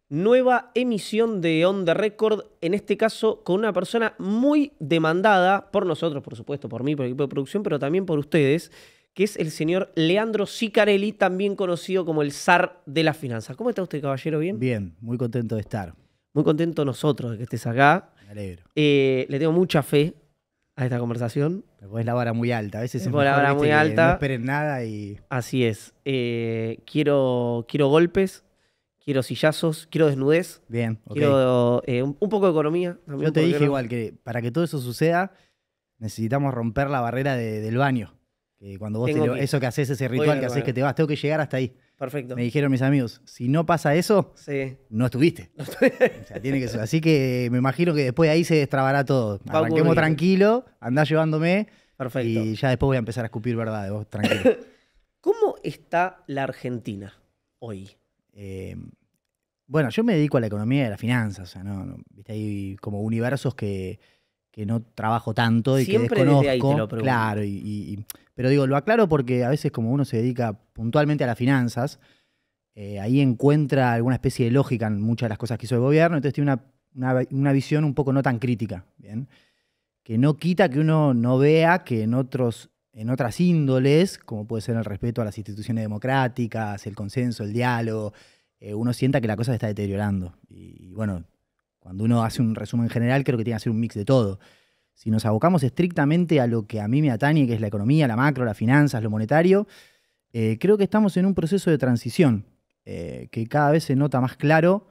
Nueva emisión de On The Record, en este caso con una persona muy demandada por nosotros, por supuesto, por mí, por el equipo de producción, pero también por ustedes, que es el señor Leandro Ciccarelli, también conocido como el zar de las finanzas. ¿Cómo está usted, caballero? ¿Bien? Bien, muy contento de estar. Muy contento nosotros de que estés acá. Me alegro. Le tengo mucha fe a esta conversación. Me pones la vara muy alta. A veces es Me pone la mejor, vara viste, muy que alta. no esperen nada y... Así es. Quiero golpes, quiero sillazos, quiero desnudez. Bien, ok. Quiero un poco de economía también. Yo te ¿por qué dije no? igual que para que todo eso suceda necesitamos romper la barrera del baño. Que cuando vos Tengo que ir. eso que haces, ese Voy ritual al que haces baño. que te vas, tengo que llegar hasta ahí. Perfecto. Me dijeron mis amigos, si no pasa eso, Sí. no estuviste. O sea, tiene que ser. Así que me imagino que después de ahí se destrabará todo. Va a Arranquemos ocurrir. tranquilo, andá llevándome Perfecto. y ya después voy a empezar a escupir verdades, vos tranquilo. ¿Cómo está la Argentina hoy? Eh, Bueno, yo me dedico a la economía y a las finanzas, o sea, viste, hay como universos que no trabajo tanto y Siempre que desconozco. desde ahí te lo pregunto. Claro, pero digo, lo aclaro porque a veces como uno se dedica puntualmente a las finanzas, ahí encuentra alguna especie de lógica en muchas de las cosas que hizo el gobierno, entonces tiene una visión un poco no tan crítica, ¿bien? Que no quita que uno no vea que en otras índoles, como puede ser el respeto a las instituciones democráticas, el consenso, el diálogo, uno sienta que la cosa se está deteriorando. Y bueno, cuando uno hace un resumen general, creo que tiene que hacer un mix de todo. Si nos abocamos estrictamente a lo que a mí me atañe, que es la economía, la macro, las finanzas, lo monetario, creo que estamos en un proceso de transición, que cada vez se nota más claro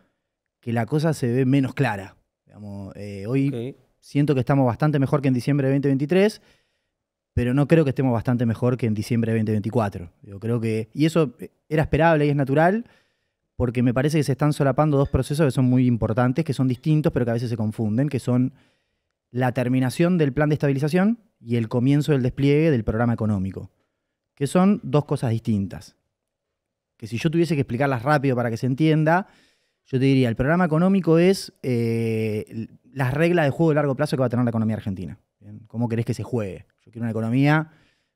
que la cosa se ve menos clara. Digamos, hoy Ok. siento que estamos bastante mejor que en diciembre de 2023, pero no creo que estemos bastante mejor que en diciembre de 2024. Digo, creo que, y eso era esperable y es natural, porque me parece que se están solapando dos procesos que son muy importantes, que son distintos, pero que a veces se confunden, que son la terminación del plan de estabilización y el comienzo del despliegue del programa económico, que son dos cosas distintas. Que si yo tuviese que explicarlas rápido para que se entienda, yo te diría, el programa económico es las reglas de juego de largo plazo que va a tener la economía argentina. ¿Bien? ¿Cómo querés que se juegue? Yo quiero una economía...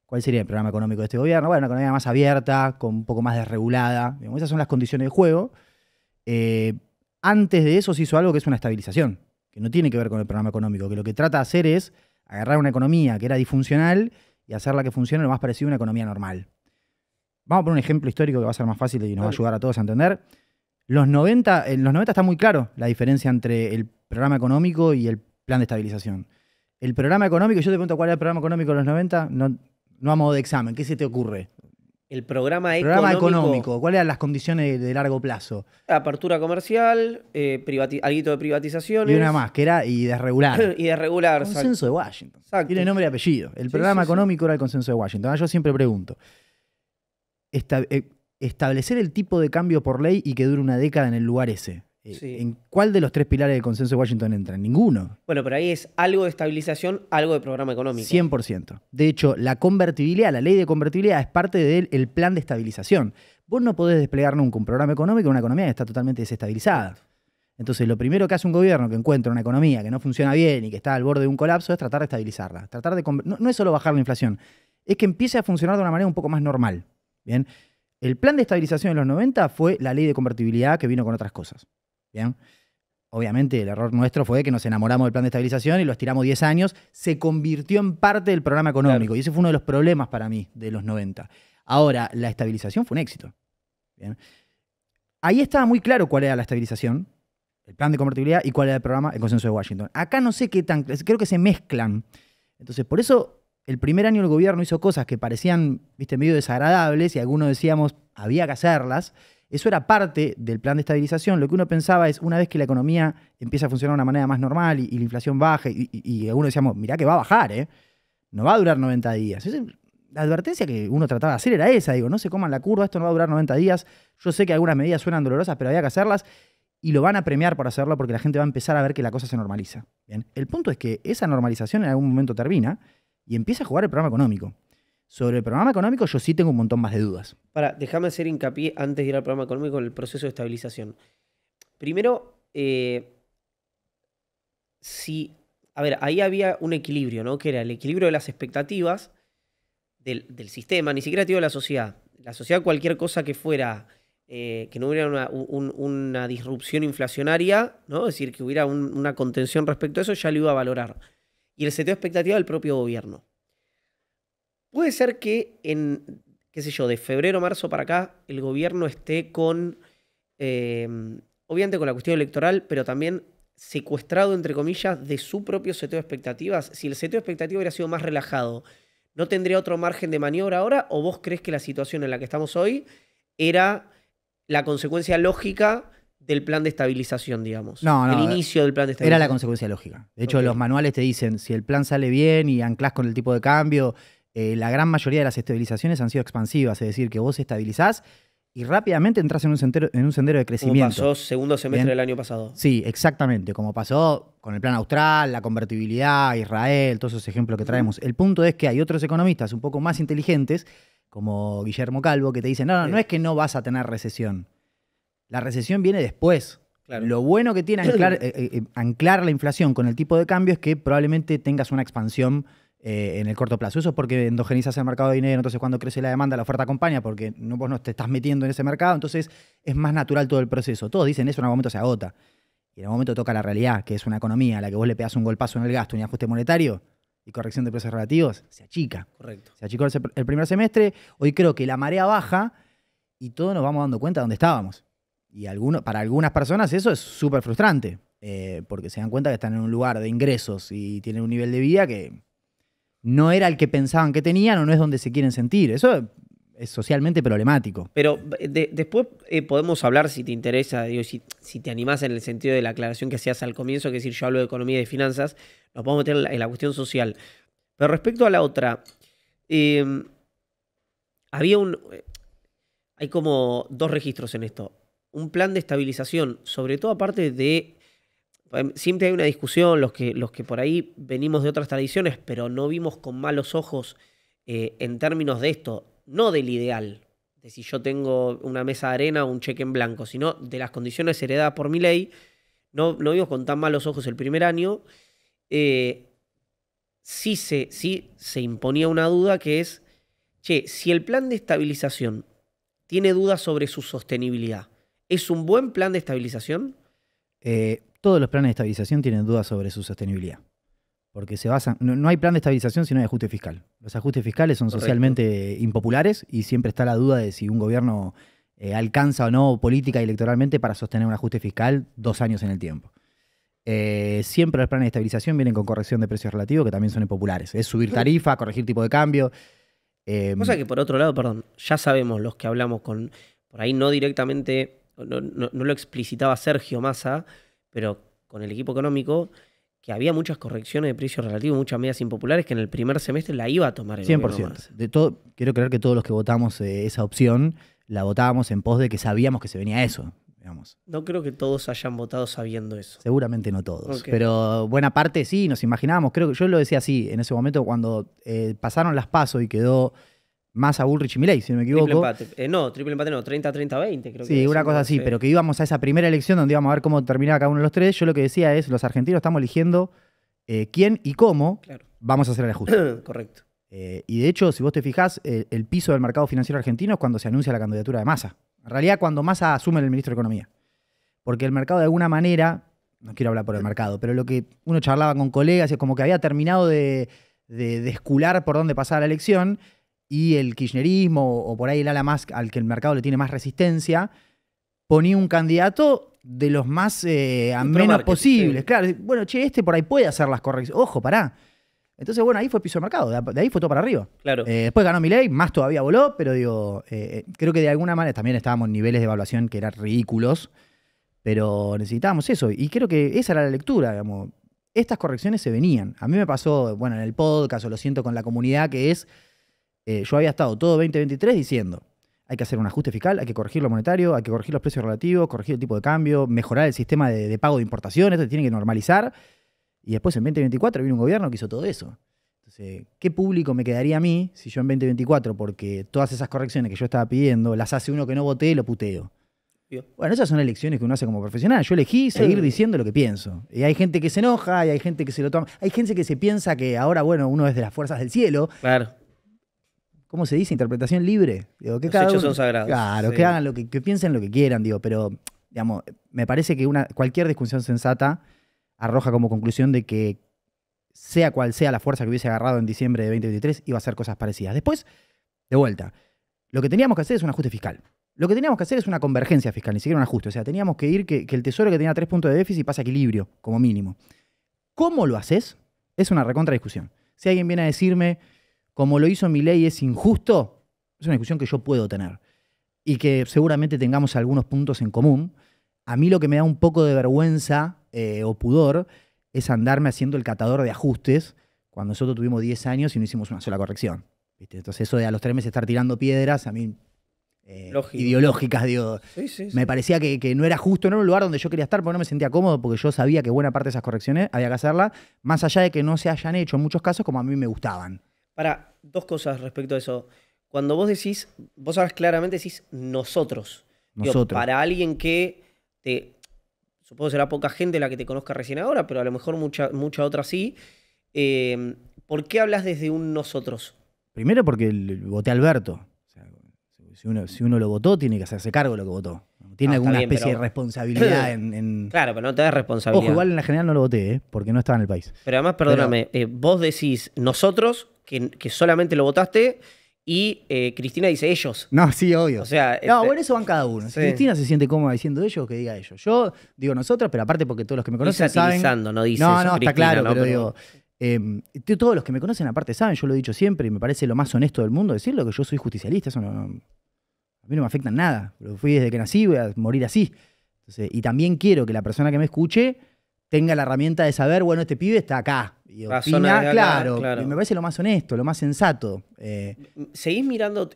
¿Cuál sería el programa económico de este gobierno? Bueno, una economía más abierta, con un poco más desregulada. Digamos, esas son las condiciones de juego. Antes de eso se hizo algo que es una estabilización, que no tiene que ver con el programa económico, que lo que trata de hacer es agarrar una economía que era disfuncional y hacerla que funcione lo más parecido a una economía normal. Vamos a poner un ejemplo histórico que va a ser más fácil y nos va a ayudar a todos a entender. En los 90 está muy claro la diferencia entre el programa económico y el plan de estabilización. El programa económico, yo te pregunto cuál era el programa económico de los 90, no a modo de examen, ¿qué se te ocurre? El programa Programa económico. económico, ¿cuáles eran las condiciones de largo plazo? Apertura comercial, alguito de privatizaciones. Y una más, que era y desregular. Y de regular. Consenso de Washington. Exacto. Tiene nombre y apellido. El Sí, programa sí, sí. económico era el consenso de Washington. Ahora yo siempre pregunto, establecer el tipo de cambio por ley y que dure una década en el lugar ese. Sí. ¿En cuál de los tres pilares del consenso de Washington entra? En ninguno. Bueno, pero ahí es algo de estabilización, algo de programa económico. 100%. De hecho, la convertibilidad, la ley de convertibilidad es parte del plan de estabilización. Vos no podés desplegar nunca un programa económico en una economía que está totalmente desestabilizada. Entonces, lo primero que hace un gobierno que encuentra una economía que no funciona bien y que está al borde de un colapso es tratar de estabilizarla. No es solo bajar la inflación, es que empiece a funcionar de una manera un poco más normal. ¿Bien? El plan de estabilización en los 90 fue la ley de convertibilidad que vino con otras cosas. ¿Bien? Obviamente el error nuestro fue que nos enamoramos del plan de estabilización y lo estiramos 10 años, se convirtió en parte del programa económico. Claro. Y ese fue uno de los problemas para mí de los 90. Ahora, la estabilización fue un éxito. ¿Bien? Ahí estaba muy claro cuál era la estabilización, el plan de convertibilidad y cuál era el programa, el consenso de Washington. Acá no sé qué tan... Creo que se mezclan. Entonces, por eso el primer año el gobierno hizo cosas que parecían, viste, medio desagradables y algunos decíamos había que hacerlas. Eso era parte del plan de estabilización. Lo que uno pensaba es, una vez que la economía empieza a funcionar de una manera más normal y la inflación baja, y algunos decíamos, mirá que va a bajar, no va a durar 90 días. La advertencia que uno trataba de hacer era esa, digo, no se coman la curva, esto no va a durar 90 días. Yo sé que algunas medidas suenan dolorosas, pero había que hacerlas y lo van a premiar por hacerlo porque la gente va a empezar a ver que la cosa se normaliza. ¿Bien? El punto es que esa normalización en algún momento termina y empieza a jugar el programa económico. Sobre el programa económico yo sí tengo un montón más de dudas. Déjame hacer hincapié antes de ir al programa económico en el proceso de estabilización. Primero, ahí había un equilibrio, ¿no? Que era el equilibrio de las expectativas del sistema, ni siquiera digo de la sociedad. La sociedad, cualquier cosa que fuera que no hubiera una disrupción inflacionaria, ¿no? Es decir, que hubiera una contención respecto a eso, ya lo iba a valorar. Y el seteo de expectativa del propio gobierno. Puede ser que en, qué sé yo, de febrero, marzo para acá, el gobierno esté con, obviamente con la cuestión electoral, pero también secuestrado, entre comillas, de su propio seteo de expectativas. Si el seteo de expectativas hubiera sido más relajado, ¿no tendría otro margen de maniobra ahora? ¿O vos crees que la situación en la que estamos hoy era la consecuencia lógica del plan de estabilización, digamos? No, el inicio del plan de estabilización. Era la consecuencia lógica. De hecho, Ok. los manuales te dicen, si el plan sale bien y anclás con el tipo de cambio, la gran mayoría de las estabilizaciones han sido expansivas, es decir, que vos estabilizás y rápidamente entras en un sendero de Como crecimiento. pasó segundo semestre Bien. del año pasado. Sí, exactamente, como pasó con el plan austral, la convertibilidad, Israel, todos esos ejemplos que traemos. El punto es que hay otros economistas un poco más inteligentes, como Guillermo Calvo, que te dicen, no, Sí. no es que no vas a tener recesión. La recesión viene después. Claro. Lo bueno que tiene anclar la inflación con el tipo de cambio es que probablemente tengas una expansión en el corto plazo. Eso es porque endogenizas el mercado de dinero, entonces cuando crece la demanda, la oferta acompaña porque vos no te estás metiendo en ese mercado, entonces es más natural todo el proceso. Todos dicen eso, en algún momento se agota. Y en algún momento toca la realidad, que es una economía a la que vos le pegás un golpazo en el gasto, un ajuste monetario y corrección de precios relativos, se achica. Correcto. Se achicó el primer semestre, hoy creo que la marea baja y todos nos vamos dando cuenta de dónde estábamos. Y para algunas personas eso es súper frustrante, porque se dan cuenta que están en un lugar de ingresos y tienen un nivel de vida que no era el que pensaban que tenían o no es donde se quieren sentir. Eso es socialmente problemático. Pero después podemos hablar, si te interesa, digo, si te animás en el sentido de la aclaración que hacías al comienzo, que es decir, yo hablo de economía y de finanzas, nos podemos meter en la cuestión social. Pero respecto a la otra, hay como dos registros en esto. Un plan de estabilización, sobre todo aparte de... Siempre hay una discusión, los que por ahí venimos de otras tradiciones, pero no vimos con malos ojos en términos de esto, no del ideal, de si yo tengo una mesa de arena o un cheque en blanco, sino de las condiciones heredadas por Milei. No vimos con tan malos ojos el primer año. Sí se imponía una duda que es, che, si el plan de estabilización tiene dudas sobre su sostenibilidad, ¿es un buen plan de estabilización? Todos los planes de estabilización tienen dudas sobre su sostenibilidad. Porque se basan. No hay plan de estabilización si no hay ajuste fiscal. Los ajustes fiscales son Correcto. socialmente impopulares y siempre está la duda de si un gobierno alcanza o no política y electoralmente para sostener un ajuste fiscal 2 años en el tiempo. Siempre los planes de estabilización vienen con corrección de precios relativos que también son impopulares. Es subir tarifa, corregir tipo de cambio. Cosa que por otro lado, perdón, ya sabemos los que hablamos con, por ahí no directamente, no lo explicitaba Sergio Massa, pero con el equipo económico, que había muchas correcciones de precios relativos, muchas medidas impopulares que en el primer semestre la iba a tomar el 100%. gobierno Massa. Quiero creer que todos los que votamos esa opción, la votábamos en pos de que sabíamos que se venía eso. Digamos. No creo que todos hayan votado sabiendo eso. Seguramente no todos, Okay. pero buena parte sí, nos imaginábamos. Creo que yo lo decía así en ese momento cuando pasaron las PASO y quedó Massa, Bullrich y Milei, si no me equivoco. Triple empate no, 30-30-20 creo que. Sí, una cosa así, pero que íbamos a esa primera elección donde íbamos a ver cómo terminaba cada uno de los tres. Yo lo que decía es, los argentinos estamos eligiendo quién y cómo Claro. vamos a hacer el ajuste. Correcto. Y de hecho, si vos te fijás, el piso del mercado financiero argentino es cuando se anuncia la candidatura de Massa. En realidad, cuando Massa asume el ministro de Economía. Porque el mercado de alguna manera, no quiero hablar por el mercado, pero lo que uno charlaba con colegas es como que había terminado de escular por dónde pasaba la elección y el kirchnerismo o por ahí el ala más al que el mercado le tiene más resistencia, ponía un candidato de los más menos posibles. Sí. Claro, bueno, che, este por ahí puede hacer las correcciones. Ojo, pará. Entonces, bueno, ahí fue piso de mercado, de ahí fue todo para arriba. Claro. Después ganó Milei, más todavía voló, pero digo, creo que de alguna manera también estábamos en niveles de evaluación que eran ridículos, pero necesitábamos eso. Y creo que esa era la lectura, digamos. Estas correcciones se venían. A mí me pasó, bueno, en el podcast, o lo siento con la comunidad, que es, yo había estado todo 2023 diciendo, hay que hacer un ajuste fiscal, hay que corregir lo monetario, hay que corregir los precios relativos, corregir el tipo de cambio, mejorar el sistema de pago de importaciones, esto se tiene que normalizar. Y después en 2024 vino un gobierno que hizo todo eso. Entonces, ¿qué público me quedaría a mí si yo en 2024, porque todas esas correcciones que yo estaba pidiendo, las hace uno que no voté, lo puteo? Bien. Bueno, esas son elecciones que uno hace como profesional. Yo elegí seguir diciendo lo que pienso. Y hay gente que se enoja, y hay gente que se lo toma. Hay gente que se piensa que ahora, bueno, uno es de las fuerzas del cielo. Claro. ¿cómo se dice? Interpretación libre. Digo, que Los cada hechos uno- son sagrados. Claro, Sí. que hagan que piensen lo que quieran, digo, pero, digamos, me parece que cualquier discusión sensata arroja como conclusión de que sea cual sea la fuerza que hubiese agarrado en diciembre de 2023, iba a hacer cosas parecidas. Después, de vuelta, lo que teníamos que hacer es un ajuste fiscal. Lo que teníamos que hacer es una convergencia fiscal, ni siquiera un ajuste. O sea, teníamos que ir que el tesoro que tenía 3 puntos de déficit pase a equilibrio, como mínimo. ¿Cómo lo haces? Es una recontra discusión. Si alguien viene a decirme, como lo hizo Milei es injusto, es una discusión que yo puedo tener. Y que seguramente tengamos algunos puntos en común. A mí lo que me da un poco de vergüenza o pudor es andarme haciendo el catador de ajustes cuando nosotros tuvimos 10 años y no hicimos una sola corrección. ¿Viste? Entonces eso de a los 3 meses estar tirando piedras, a mí Lógico. ideológicas, digo, Sí, sí, sí. me parecía que no era justo, no era un lugar donde yo quería estar, porque no me sentía cómodo, porque yo sabía que buena parte de esas correcciones había que hacerlas, más allá de que no se hayan hecho en muchos casos como a mí me gustaban. Para, dos cosas respecto a eso. Cuando vos decís, vos hablas claramente, decís nosotros. Digo, Nosotros. para alguien que supongo será poca gente la que te conozca recién ahora, pero a lo mejor mucha otra sí. ¿Por qué hablas desde un nosotros? Primero porque voté a Alberto. O sea, si uno lo votó, tiene que hacerse cargo de lo que votó. Tiene está alguna bien, especie pero- de responsabilidad en... Claro, pero no te das responsabilidad. Ojo, igual en la general no lo voté, porque no estaba en el país. Pero además, perdóname, vos decís nosotros, que solamente lo votaste, y Cristina dice ellos. No, sí, obvio. O sea, No, bueno, eso van cada uno. Si sí. Cristina se siente cómoda diciendo ellos, que diga ellos. Yo digo nosotros, pero aparte porque todos los que me estoy conocen saben... satinizando, no dice No, eso, no, está Cristina, claro, ¿no? pero digo... todos los que me conocen aparte saben, yo lo he dicho siempre y me parece lo más honesto del mundo decirlo, que yo soy justicialista, eso a mí no me afecta en nada. Lo fui desde que nací, voy a morir así. Entonces, y también quiero que la persona que me escuche tenga la herramienta de saber, bueno, este pibe está acá. Y Razona opina, desde acá, claro, claro. y me parece lo más honesto, lo más sensato. Seguís mirando,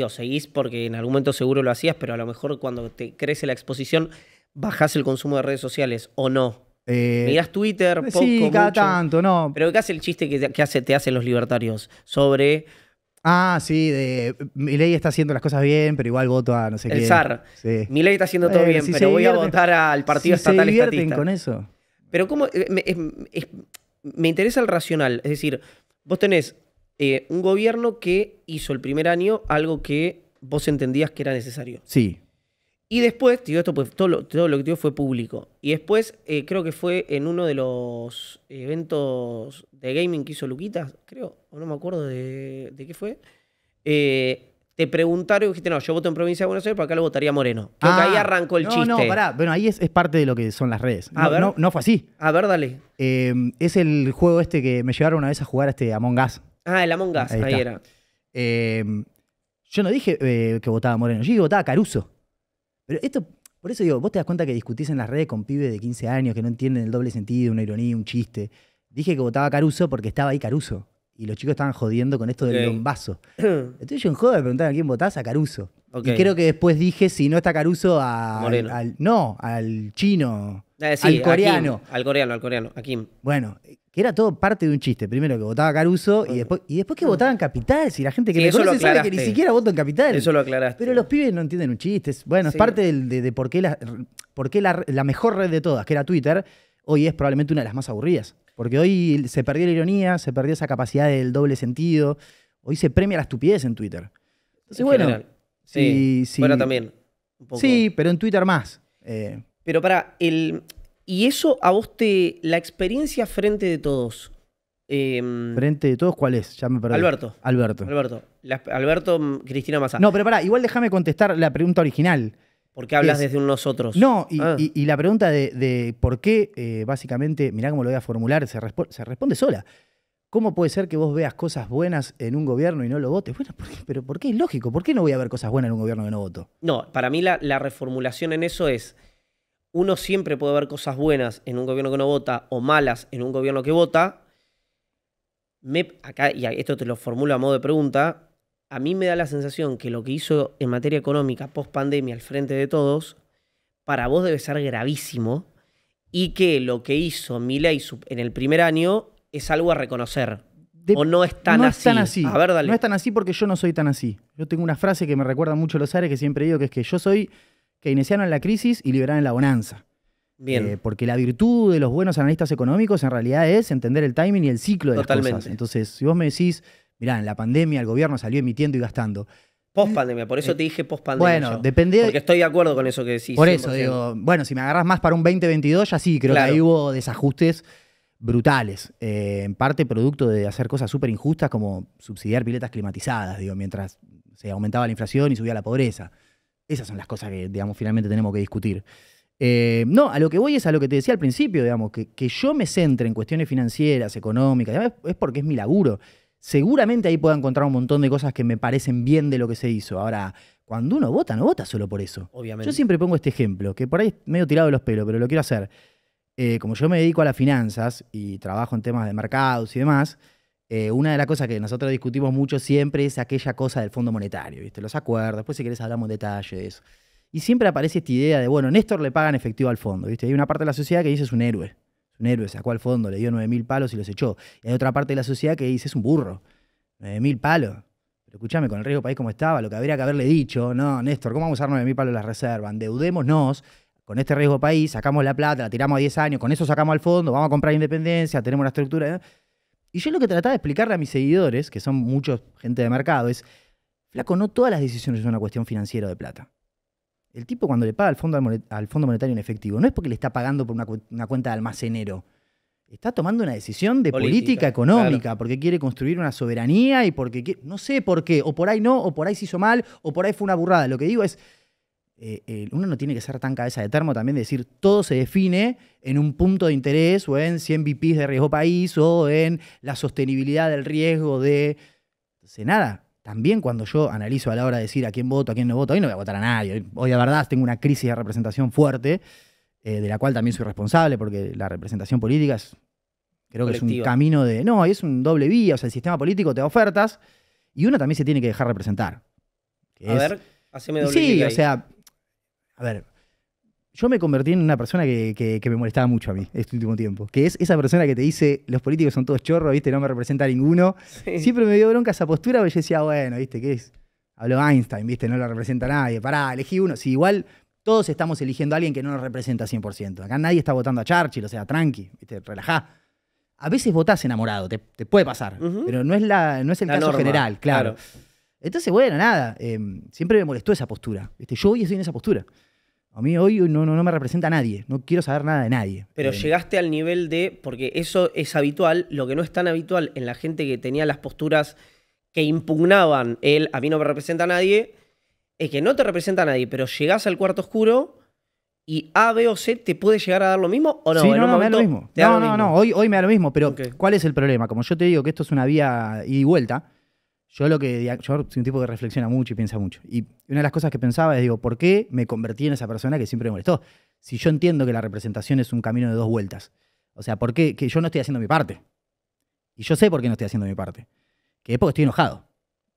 seguís porque en algún momento seguro lo hacías, pero a lo mejor cuando te crece la exposición, bajás el consumo de redes sociales, ¿o no? Mirás Twitter, poco, sí, cada mucho. tanto, no. Pero ¿qué hace el chiste que te hacen los libertarios? Sobre Ah, sí, Milei está haciendo las cosas bien, pero igual voto a no sé el qué. zar. Sí. Milei está haciendo todo bien, si pero se voy a divierten- votar al partido si se estatal divierten estatista. con eso. Pero ¿cómo? Me interesa el racional. Es decir, vos tenés un gobierno que hizo el primer año algo que vos entendías que era necesario. Sí. Y después, te digo esto, pues todo lo que te digo fue público. Y después, creo que fue en uno de los eventos de gaming que hizo Luquitas, creo, o no me acuerdo de qué fue. Te preguntaron y dijiste, no, yo voto en Provincia de Buenos Aires, pero acá lo votaría Moreno. Creo que ahí arrancó el chiste. No, pará. Bueno, ahí es parte de lo que son las redes. A ver. No fue así. A ver, dale. Es el juego este que me llevaron una vez a jugar Among Us. Ah, el Among Us, Ahí ahí está. era. Yo no dije que votaba Moreno, yo dije que votaba Caruso. Pero esto, por eso digo, vos te das cuenta que discutís en las redes con pibes de 15 años que no entienden el doble sentido, una ironía, un chiste. Dije que votaba Caruso porque estaba ahí Caruso. Y los chicos estaban jodiendo con esto del Ok. bombazo. Entonces yo en joda me preguntaban a quién votás, a Caruso. Ok. Y creo que después dije, si no está Caruso, Moreno. al chino, Sí, al coreano. Al coreano, a Kim. Bueno, que era todo parte de un chiste. Primero que votaba Caruso y después que votaba en Capital. Si la gente que Sí, me eso lo conoce sabe que ni aclaraste. siquiera voto en Capital. Eso lo aclaraste. Pero los pibes no entienden un chiste. Bueno, Sí. es parte de por qué la mejor red de todas, que era Twitter, hoy es probablemente una de las más aburridas. Porque hoy se perdió la ironía, se perdió esa capacidad del doble sentido. Hoy se premia la estupidez en Twitter. Entonces, En bueno, general. Sí, sí. fuera también. Un poco. Sí, pero en Twitter más. Pero y eso a vos la experiencia frente de todos. Frente de todos, ¿cuál es? Ya me perdí. Alberto. Alberto. Alberto, Cristina Massa. No, pero pará, igual déjame contestar la pregunta original. ¿Por qué hablas es- desde un nosotros? No, Ah. y la pregunta de por qué, básicamente, mirá cómo lo voy a formular, se responde sola. ¿Cómo puede ser que vos veas cosas buenas en un gobierno y no lo votes? Bueno, pero ¿por qué es lógico? ¿Por qué no voy a ver cosas buenas en un gobierno que no voto? No, para mí la reformulación en eso es, uno siempre puede ver cosas buenas en un gobierno que no vota o malas en un gobierno que vota. Acá, y esto te lo formulo a modo de pregunta, a mí me da la sensación que lo que hizo en materia económica post pandemia al frente de todos, para vos debe ser gravísimo y que lo que hizo Milei en el primer año es algo a reconocer. O no es tan no así. es tan así. A ver, dale. No es tan así porque yo no soy tan así. Yo tengo una frase que me recuerda mucho a los Ares que siempre digo, que es que yo soy keynesiano en la crisis y liberal en la bonanza. Bien. Porque la virtud de los buenos analistas económicos en realidad es entender el timing y el ciclo de Totalmente. las cosas. Entonces, si vos me decís, Mirá, en la pandemia el gobierno salió emitiendo y gastando. Post-pandemia, por eso te dije post-pandemia. Bueno, yo. depende. Porque estoy de acuerdo con eso que decís. Por 100%. eso digo, bueno, si me agarras más para un 2022, ya sí, creo que ahí hubo desajustes brutales. En parte producto de hacer cosas súper injustas como subsidiar piletas climatizadas, digo, mientras se aumentaba la inflación y subía la pobreza. Esas son las cosas que, digamos, finalmente tenemos que discutir. No, a lo que voy es a lo que te decía al principio, digamos, que yo me centre en cuestiones financieras, económicas, es porque es mi laburo. Seguramente ahí puedo encontrar un montón de cosas que me parecen bien de lo que se hizo. Ahora, cuando uno vota, no vota solo por eso. Obviamente. Yo siempre pongo este ejemplo, que por ahí es medio tirado de los pelos, pero lo quiero hacer. Como yo me dedico a las finanzas y trabajo en temas de mercados y demás, una de las cosas que nosotros discutimos mucho siempre es aquella cosa del Fondo Monetario, ¿viste? Los acuerdos, después si querés hablamos en detalle de eso. Y siempre aparece esta idea de, bueno, Néstor le pagan efectivo al fondo, ¿viste? Hay una parte de la sociedad que dice es un héroe. Un héroe, sacó al fondo, le dio 9.000 palos y los echó. Y hay otra parte de la sociedad que dice es un burro. 9.000 palos. Pero escúchame, con el riesgo país como estaba, lo que habría que haberle dicho, no, Néstor, ¿cómo vamos a usar 9.000 palos de la reserva? Endeudémonos con este riesgo país, sacamos la plata, la tiramos a 10 años, con eso sacamos al fondo, vamos a comprar independencia, tenemos una estructura. Y yo lo que trataba de explicarle a mis seguidores, que son muchos gente de mercado, es, flaco, no todas las decisiones son una cuestión financiera o de plata. El tipo cuando le paga al Fondo Monetario en efectivo, no es porque le está pagando por una cuenta de almacenero. Está tomando una decisión de política económica, claro, porque quiere construir una soberanía y porque quiere, no sé por qué, o por ahí no, o por ahí se hizo mal, o por ahí fue una burrada. Lo que digo es, uno no tiene que ser tan cabeza de termo también de decir todo se define en un punto de interés o en 100 BPs de riesgo país o en la sostenibilidad del riesgo de... Entonces, nada, también cuando yo analizo a la hora de decir a quién voto, a quién no voto, hoy no voy a votar a nadie. Hoy de verdad tengo una crisis de representación fuerte, de la cual también soy responsable, porque la representación política creo que es un camino de... No, es un doble vía, o sea, el sistema político te da ofertas y uno también se tiene que dejar representar. A ver, haceme doble vía. Sí, o sea, a ver, yo me convertí en una persona que me molestaba mucho a mí este último tiempo, que es esa persona que te dice, los políticos son todos chorros, ¿viste? No me representa a ninguno. Sí. Siempre me dio bronca esa postura, porque yo decía, bueno, ¿viste? ¿Qué es? Habló Einstein, ¿viste? No lo representa a nadie. Pará, elegí uno. Sí, igual... Todos estamos eligiendo a alguien que no nos representa 100%. Acá nadie está votando a Churchill, o sea, tranqui, ¿viste? Relajá. A veces votás enamorado, te puede pasar, pero no es el caso norma, general, claro. Entonces, bueno, nada, siempre me molestó esa postura, ¿viste? Yo hoy estoy en esa postura. A mí hoy no me representa a nadie, no quiero saber nada de nadie. Pero llegaste al nivel de, porque eso es habitual, lo que no es tan habitual en la gente que tenía las posturas que impugnaban el a mí no me representa a nadie, es que no te representa a nadie, pero llegás al cuarto oscuro y A, B o C te puede llegar a dar lo mismo o no. Sí, no, me da lo mismo. No, hoy me da lo mismo, pero okay. ¿Cuál es el problema? Como yo te digo que esto es una vía ida y vuelta, yo soy un tipo que reflexiona mucho y piensa mucho. Y una de las cosas que pensaba es, digo, ¿por qué me convertí en esa persona que siempre me molestó? Si yo entiendo que la representación es un camino de dos vueltas. O sea, ¿por qué? Que yo no estoy haciendo mi parte. Y yo sé por qué no estoy haciendo mi parte. Que es porque estoy enojado.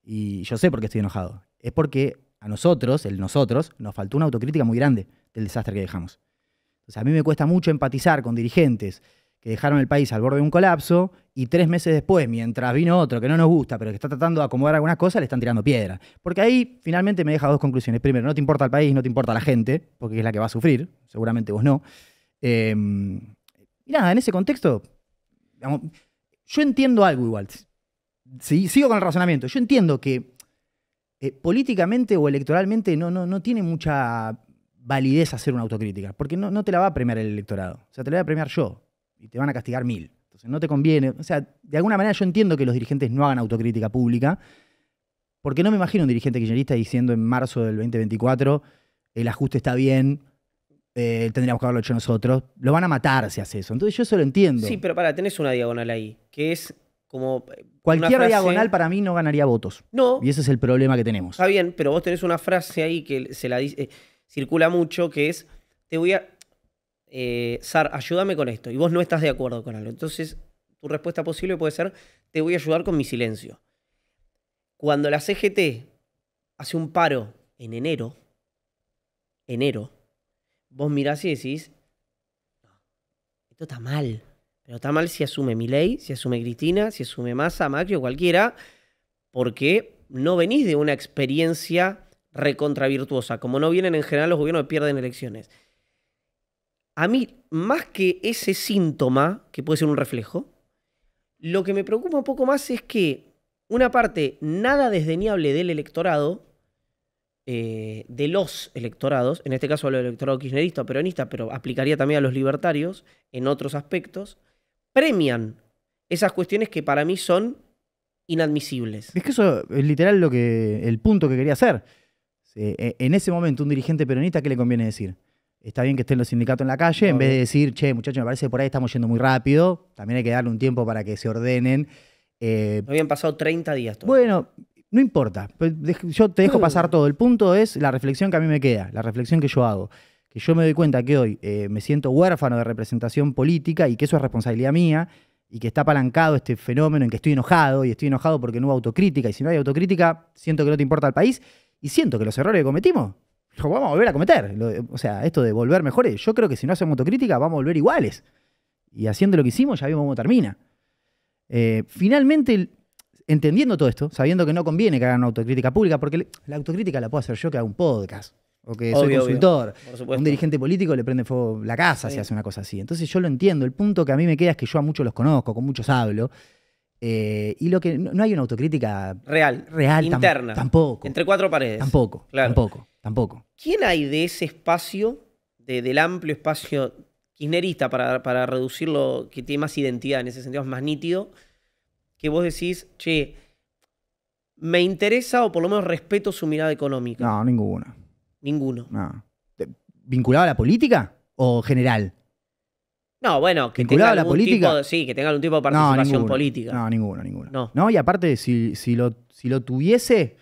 Y yo sé por qué estoy enojado. Es porque a nosotros, nos faltó una autocrítica muy grande del desastre que dejamos. Entonces, a mí me cuesta mucho empatizar con dirigentes que dejaron el país al borde de un colapso y 3 meses después, mientras vino otro que no nos gusta, pero que está tratando de acomodar algunas cosas, le están tirando piedra. Porque ahí finalmente me deja dos conclusiones. Primero, no te importa el país, no te importa la gente, porque es la que va a sufrir, seguramente vos no. Y nada, en ese contexto, digamos, yo entiendo algo igual. Sí, sigo con el razonamiento. Yo entiendo que políticamente o electoralmente no tiene mucha validez hacer una autocrítica, porque no te la va a premiar el electorado. O sea, te la voy a premiar yo y te van a castigar 1000. Entonces no te conviene. O sea, de alguna manera yo entiendo que los dirigentes no hagan autocrítica pública, porque no me imagino un dirigente kirchnerista diciendo en marzo del 2024 el ajuste está bien, tendríamos que haberlo hecho nosotros. Lo van a matar si hace eso. Entonces yo eso lo entiendo. Sí, pero tenés una diagonal ahí, que es como... Cualquier diagonal para mí no ganaría votos. No. Y ese es el problema que tenemos. Está bien, pero vos tenés una frase ahí que se la dice, circula mucho, que es, te voy a... Sar, ayúdame con esto. Y vos no estás de acuerdo con algo. Entonces, tu respuesta posible puede ser, te voy a ayudar con mi silencio. Cuando la CGT hace un paro en enero, vos mirás y decís, esto está mal. Pero está mal si asume Milei, si asume Cristina, si asume Massa, Macri o cualquiera, porque no venís de una experiencia recontravirtuosa. Como no vienen en general los gobiernos que pierden elecciones. A mí, más que ese síntoma, que puede ser un reflejo, lo que me preocupa un poco más es que una parte nada desdeñable del electorado, de los electorados, en este caso al electorado kirchnerista o peronista, pero aplicaría también a los libertarios en otros aspectos, premian esas cuestiones que para mí son inadmisibles. Es que eso es literal el punto que quería hacer. En ese momento, un dirigente peronista, ¿qué le conviene decir? Está bien que estén los sindicatos en la calle, en vez de decir, che, muchachos, me parece que por ahí estamos yendo muy rápido, también hay que darle un tiempo para que se ordenen. Habían pasado 30 días. Bueno, no importa, yo te dejo pasar todo. El punto es la reflexión que a mí me queda, la reflexión que yo hago. Que yo me doy cuenta que hoy me siento huérfano de representación política y que eso es responsabilidad mía y que está apalancado este fenómeno en que estoy enojado y estoy enojado porque no hubo autocrítica y si no hay autocrítica siento que no te importa el país y siento que los errores que cometimos los vamos a volver a cometer. O sea, esto de volver mejores, yo creo que si no hacemos autocrítica vamos a volver iguales y haciendo lo que hicimos ya vimos cómo termina. Finalmente, entendiendo todo esto, sabiendo que no conviene que hagan una autocrítica pública, porque la autocrítica la puedo hacer yo que hago un podcast, o que soy consultor. Un dirigente político le prende fuego la casa si hace una cosa así. Entonces yo lo entiendo. El punto que a mí me queda es que yo a muchos los conozco, con muchos hablo, y lo que no hay una autocrítica real interna. Tampoco. Entre cuatro paredes. Tampoco. ¿Quién hay de ese espacio, del amplio espacio kirchnerista, para reducirlo, que tiene más identidad, en ese sentido es más nítido, que vos decís, che, me interesa o por lo menos respeto su mirada económica? No, ninguno. No. ¿Vinculado a la política o general? No, bueno, que tenga algún tipo, que tenga algún tipo de participación política. No, ninguno. No, y aparte, si lo tuviese,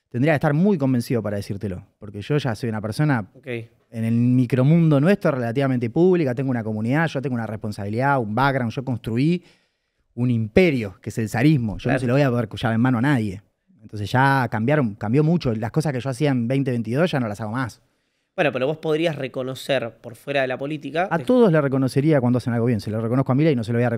tendría que estar muy convencido para decírtelo. Porque yo ya soy una persona en el micromundo nuestro relativamente pública, tengo una comunidad, yo tengo una responsabilidad, un background, yo construí un imperio, que es el zarismo. Yo no se lo voy a poder llave en mano a nadie. Entonces ya cambió mucho. Las cosas que yo hacía en 2022 ya no las hago más. Bueno, pero vos podrías reconocer por fuera de la política... A todos le reconocería cuando hacen algo bien. Se lo reconozco a Milei y no se lo voy a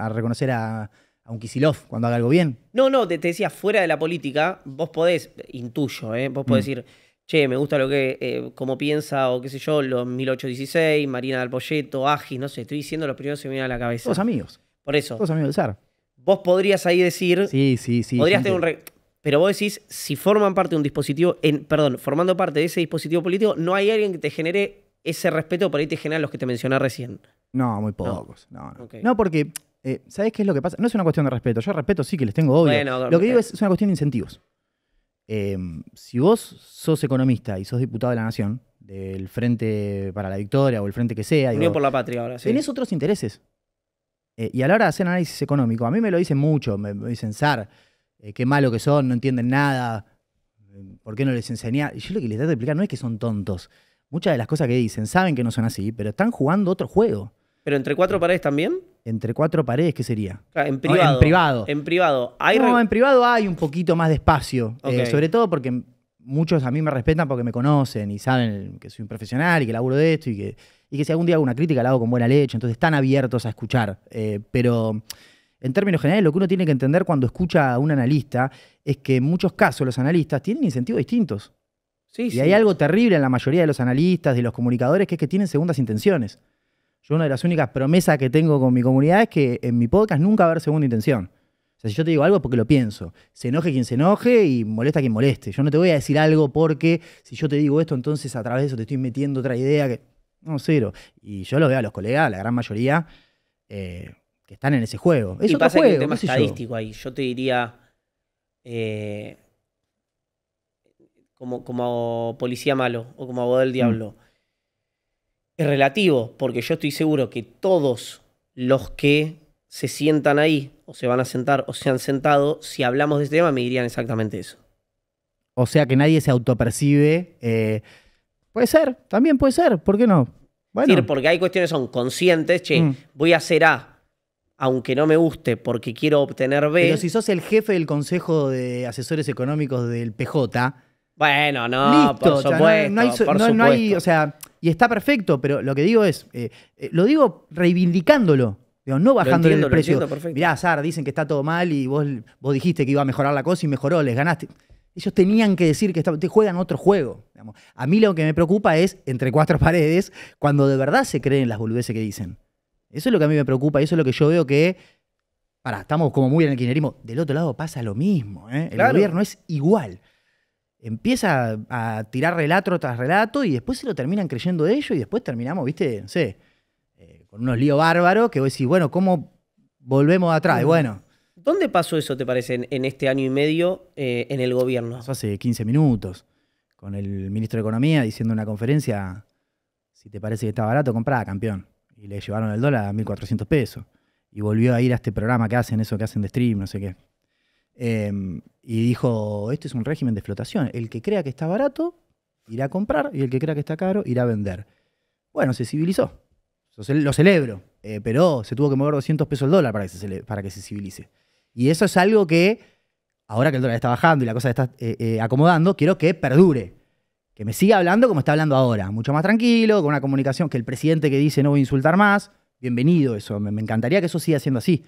reconocer a un Kicillof cuando haga algo bien. No, te decía, fuera de la política, vos podés, intuyo, vos podés decir, che, me gusta lo que, como piensa, o qué sé yo, los 1816, Marina del Poyeto, Agis, no sé, estoy diciendo los primeros que se me vienen a la cabeza. Todos amigos. Por eso. Todos amigos del zar. Vos podrías ahí decir... Sí. Podrías tener pero vos decís, si forman parte de un dispositivo, formando parte de ese dispositivo político, no hay alguien que te genere ese respeto, por ahí te generan los que te mencioné recién. No, muy pocos. No. No, porque, ¿sabés qué es lo que pasa? No es una cuestión de respeto. Yo respeto sí que les tengo, obvio. Bueno, lo que digo es una cuestión de incentivos. Si vos sos economista y sos diputado de la Nación, del Frente para la Victoria o el Frente que sea... Unión por la Patria ahora, sí. Tenés otros intereses. Y a la hora de hacer análisis económico, a mí me lo dicen mucho, me dicen, Zar, qué malo que son, no entienden nada, ¿por qué no les enseñás? Y yo lo que les trato de explicar no es que son tontos. Muchas de las cosas que dicen saben que no son así, pero están jugando otro juego. ¿Pero entre cuatro paredes también? ¿Entre cuatro paredes qué sería? Claro, en privado. En privado. En privado hay un poquito más de espacio. Sobre todo porque muchos a mí me respetan porque me conocen y saben que soy un profesional y que laburo de esto y que si algún día hago una crítica la hago con buena leche. Entonces están abiertos a escuchar. Pero... en términos generales, lo que uno tiene que entender cuando escucha a un analista es que en muchos casos los analistas tienen incentivos distintos. Y hay algo terrible en la mayoría de los analistas, de los comunicadores, que es que tienen segundas intenciones. Yo una de las únicas promesas que tengo con mi comunidad es que en mi podcast nunca va a haber segunda intención. O sea, si yo te digo algo es porque lo pienso. Se enoje quien se enoje y molesta quien moleste. Yo no te voy a decir algo porque si yo te digo esto, entonces a través de eso te estoy metiendo otra idea que... No, cero. Y yo lo veo a los colegas, la gran mayoría... que están en ese juego. Es y otro pasa juego, que el tema estadístico ahí. Yo te diría, como policía malo o como abogado del diablo, es relativo, porque yo estoy seguro que todos los que se sientan ahí, o se van a sentar, o se han sentado, si hablamos de este tema, me dirían exactamente eso. O sea que nadie se autopercibe. Puede ser, también puede ser, ¿por qué no? Bueno. Sí, porque hay cuestiones que son conscientes, voy a hacer A, aunque no me guste, porque quiero obtener B. Pero si sos el jefe del Consejo de Asesores Económicos del PJ... Bueno, no, listo, por supuesto, no hay, o sea, y está perfecto, pero lo que digo es, lo digo reivindicándolo, digo, no bajándole el precio. Mirá, Zar, dicen que está todo mal y vos dijiste que iba a mejorar la cosa y mejoró, les ganaste. Ellos tenían que decir que te juegan otro juego. Digamos. A mí lo que me preocupa es, entre cuatro paredes, cuando de verdad se creen las boludeces que dicen. Eso es lo que a mí me preocupa y eso es lo que yo veo que estamos como muy en el kirchnerismo. Del otro lado pasa lo mismo, ¿eh? El Claro. gobierno es igual. Empieza a tirar relato tras relato y después se lo terminan creyendo ellos y después terminamos, viste, no sé, con unos líos bárbaros que vos decís, bueno, ¿cómo volvemos atrás? Y bueno, ¿Dónde pasó eso, te parece, en este año y medio en el gobierno? pasó hace 15 minutos con el ministro de Economía diciendo en una conferencia, si te parece que está barato, comprá, campeón. Y le llevaron el dólar a 1.400 pesos. Y volvió a ir a este programa que hacen, eso que hacen de stream, no sé qué. Y dijo, este es un régimen de flotación. El que crea que está barato, irá a comprar, y el que crea que está caro, irá a vender. Bueno, se civilizó. Lo celebro. Pero se tuvo que mover 200 pesos el dólar para que se civilice. Y eso es algo que, ahora que el dólar está bajando y la cosa está acomodando, quiero que perdure. Que me siga hablando como está hablando ahora. Mucho más tranquilo, con una comunicación que el presidente que dice no voy a insultar más. Bienvenido eso. Me encantaría que eso siga siendo así.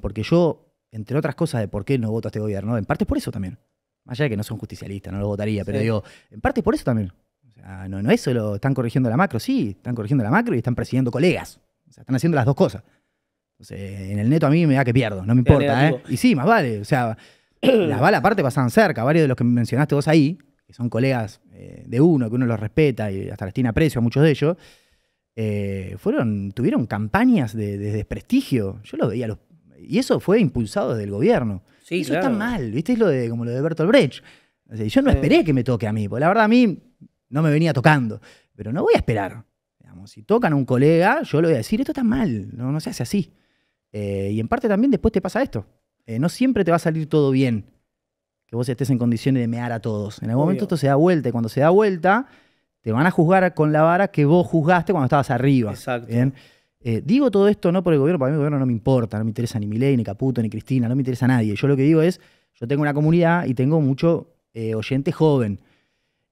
Porque yo, entre otras cosas de por qué no voto a este gobierno, en parte es por eso también. Más allá de que no son justicialistas, no lo votaría, pero digo, en parte es por eso también. O sea, no es solo están corrigiendo la macro, sí, están corrigiendo la macro y están persiguiendo colegas. O sea, están haciendo las dos cosas. Entonces, en el neto a mí me da que pierdo, no me importa, ¿eh? Y sí, más vale. O sea, las balas aparte pasaban cerca. Varios de los que mencionaste vos ahí, que son colegas de uno, que uno los respeta y hasta les tiene aprecio a muchos de ellos, tuvieron campañas de desprestigio. Yo lo veía, y eso fue impulsado desde el gobierno. Sí, eso claro. está mal, ¿viste? Es como lo de Bertolt Brecht. O sea, yo no esperé que me toque a mí, porque la verdad a mí no me venía tocando. Pero no voy a esperar. Digamos, si tocan a un colega, yo le voy a decir, esto está mal, no se hace así. Y en parte también después te pasa esto. No siempre te va a salir todo bien que vos estés en condiciones de mear a todos. En algún momento esto se da vuelta y cuando se da vuelta te van a juzgar con la vara que vos juzgaste cuando estabas arriba. Exacto. ¿Bien? Digo todo esto no por el gobierno, para mí el gobierno no me importa, no me interesa ni Milei, ni Caputo, ni Cristina, no me interesa a nadie. Yo lo que digo es, yo tengo una comunidad y tengo mucho oyente joven.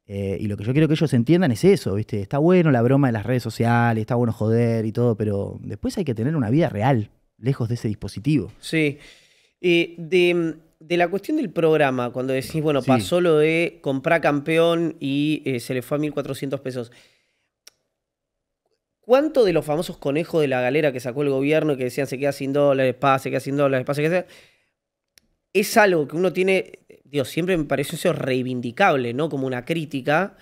Y lo que yo quiero que ellos entiendan es eso, ¿viste? Está bueno la broma de las redes sociales, está bueno joder y todo, pero después hay que tener una vida real, lejos de ese dispositivo. Sí. De la cuestión del programa, cuando decís, bueno, Sí. pasó lo de comprar campeón y se le fue a 1.400 pesos. ¿Cuánto de los famosos conejos de la galera que sacó el gobierno y que decían se queda sin dólares, se queda sin dólares, se queda sin... Es algo que uno tiene, Dios, siempre me pareció eso reivindicable, ¿no? Como una crítica.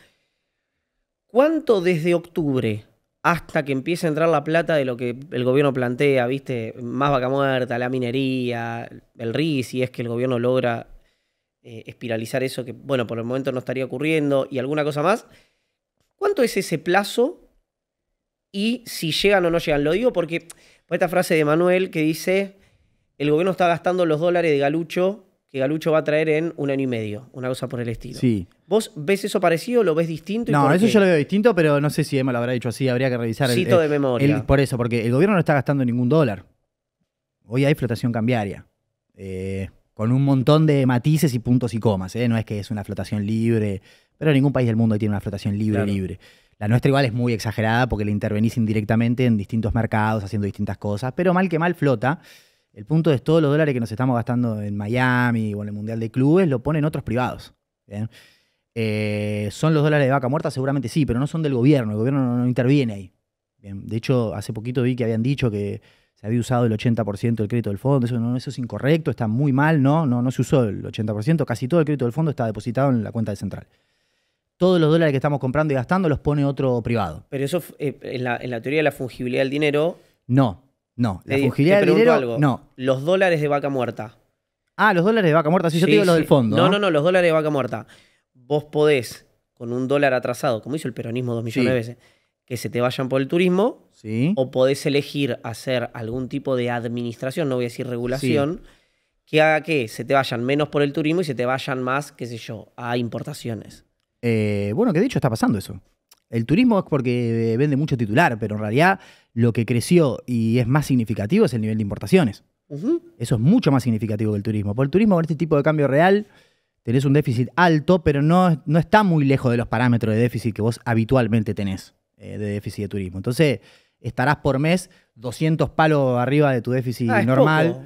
¿Cuánto desde octubre hasta que empiece a entrar la plata de lo que el gobierno plantea, viste, más vaca muerta, la minería, el RIS, si es que el gobierno logra espiralizar eso, que bueno, por el momento no estaría ocurriendo, y alguna cosa más? ¿Cuánto es ese plazo? Y si llegan o no llegan. Lo digo porque por esta frase de Manuel que dice, el gobierno está gastando los dólares de Galucho, que Galucho va a traer en 1 año y medio, una cosa por el estilo. Sí. ¿Vos ves eso parecido? ¿Lo ves distinto? ¿Y No, por eso qué? yo lo veo distinto, pero no sé si Emma lo habrá dicho así, habría que revisar. Cito de memoria. Por eso, porque el gobierno no está gastando ningún dólar. Hoy hay flotación cambiaria, con un montón de matices y puntos y comas. No es que es una flotación libre, pero ningún país del mundo tiene una flotación libre. La nuestra igual es muy exagerada porque le intervenís indirectamente en distintos mercados, haciendo distintas cosas, pero mal que mal flota. El punto es todos los dólares que nos estamos gastando en Miami o en el Mundial de Clubes lo ponen otros privados. ¿Bien? ¿Son los dólares de vaca muerta? Seguramente sí, pero no son del gobierno. El gobierno no interviene ahí. Bien. De hecho, hace poquito vi que habían dicho que se había usado el 80% del crédito del fondo. Eso es incorrecto, está muy mal, no se usó el 80%. Casi todo el crédito del fondo está depositado en la cuenta de Central. Todos los dólares que estamos comprando y gastando los pone otro privado. Pero eso, en la teoría de la fungibilidad del dinero... No. La te fungibilidad del pregunto dinero, algo. no. Los dólares de vaca muerta. Ah, los dólares de vaca muerta, sí, yo te digo los del fondo. No, los dólares de vaca muerta. Vos podés, con un dólar atrasado, como hizo el peronismo 2 millones de veces, que se te vayan por el turismo, Sí. o podés elegir hacer algún tipo de administración, no voy a decir regulación, que haga que se te vayan menos por el turismo y se te vayan más, qué sé yo, a importaciones. Bueno, que de hecho está pasando eso. El turismo es porque vende mucho titular, pero en realidad lo que creció y es más significativo es el nivel de importaciones. Eso es mucho más significativo que el turismo. Por el turismo, con este tipo de cambio real, tenés un déficit alto, pero no está muy lejos de los parámetros de déficit que vos habitualmente tenés de déficit de turismo. Entonces, estarás por mes 200 palos arriba de tu déficit normal. Poco.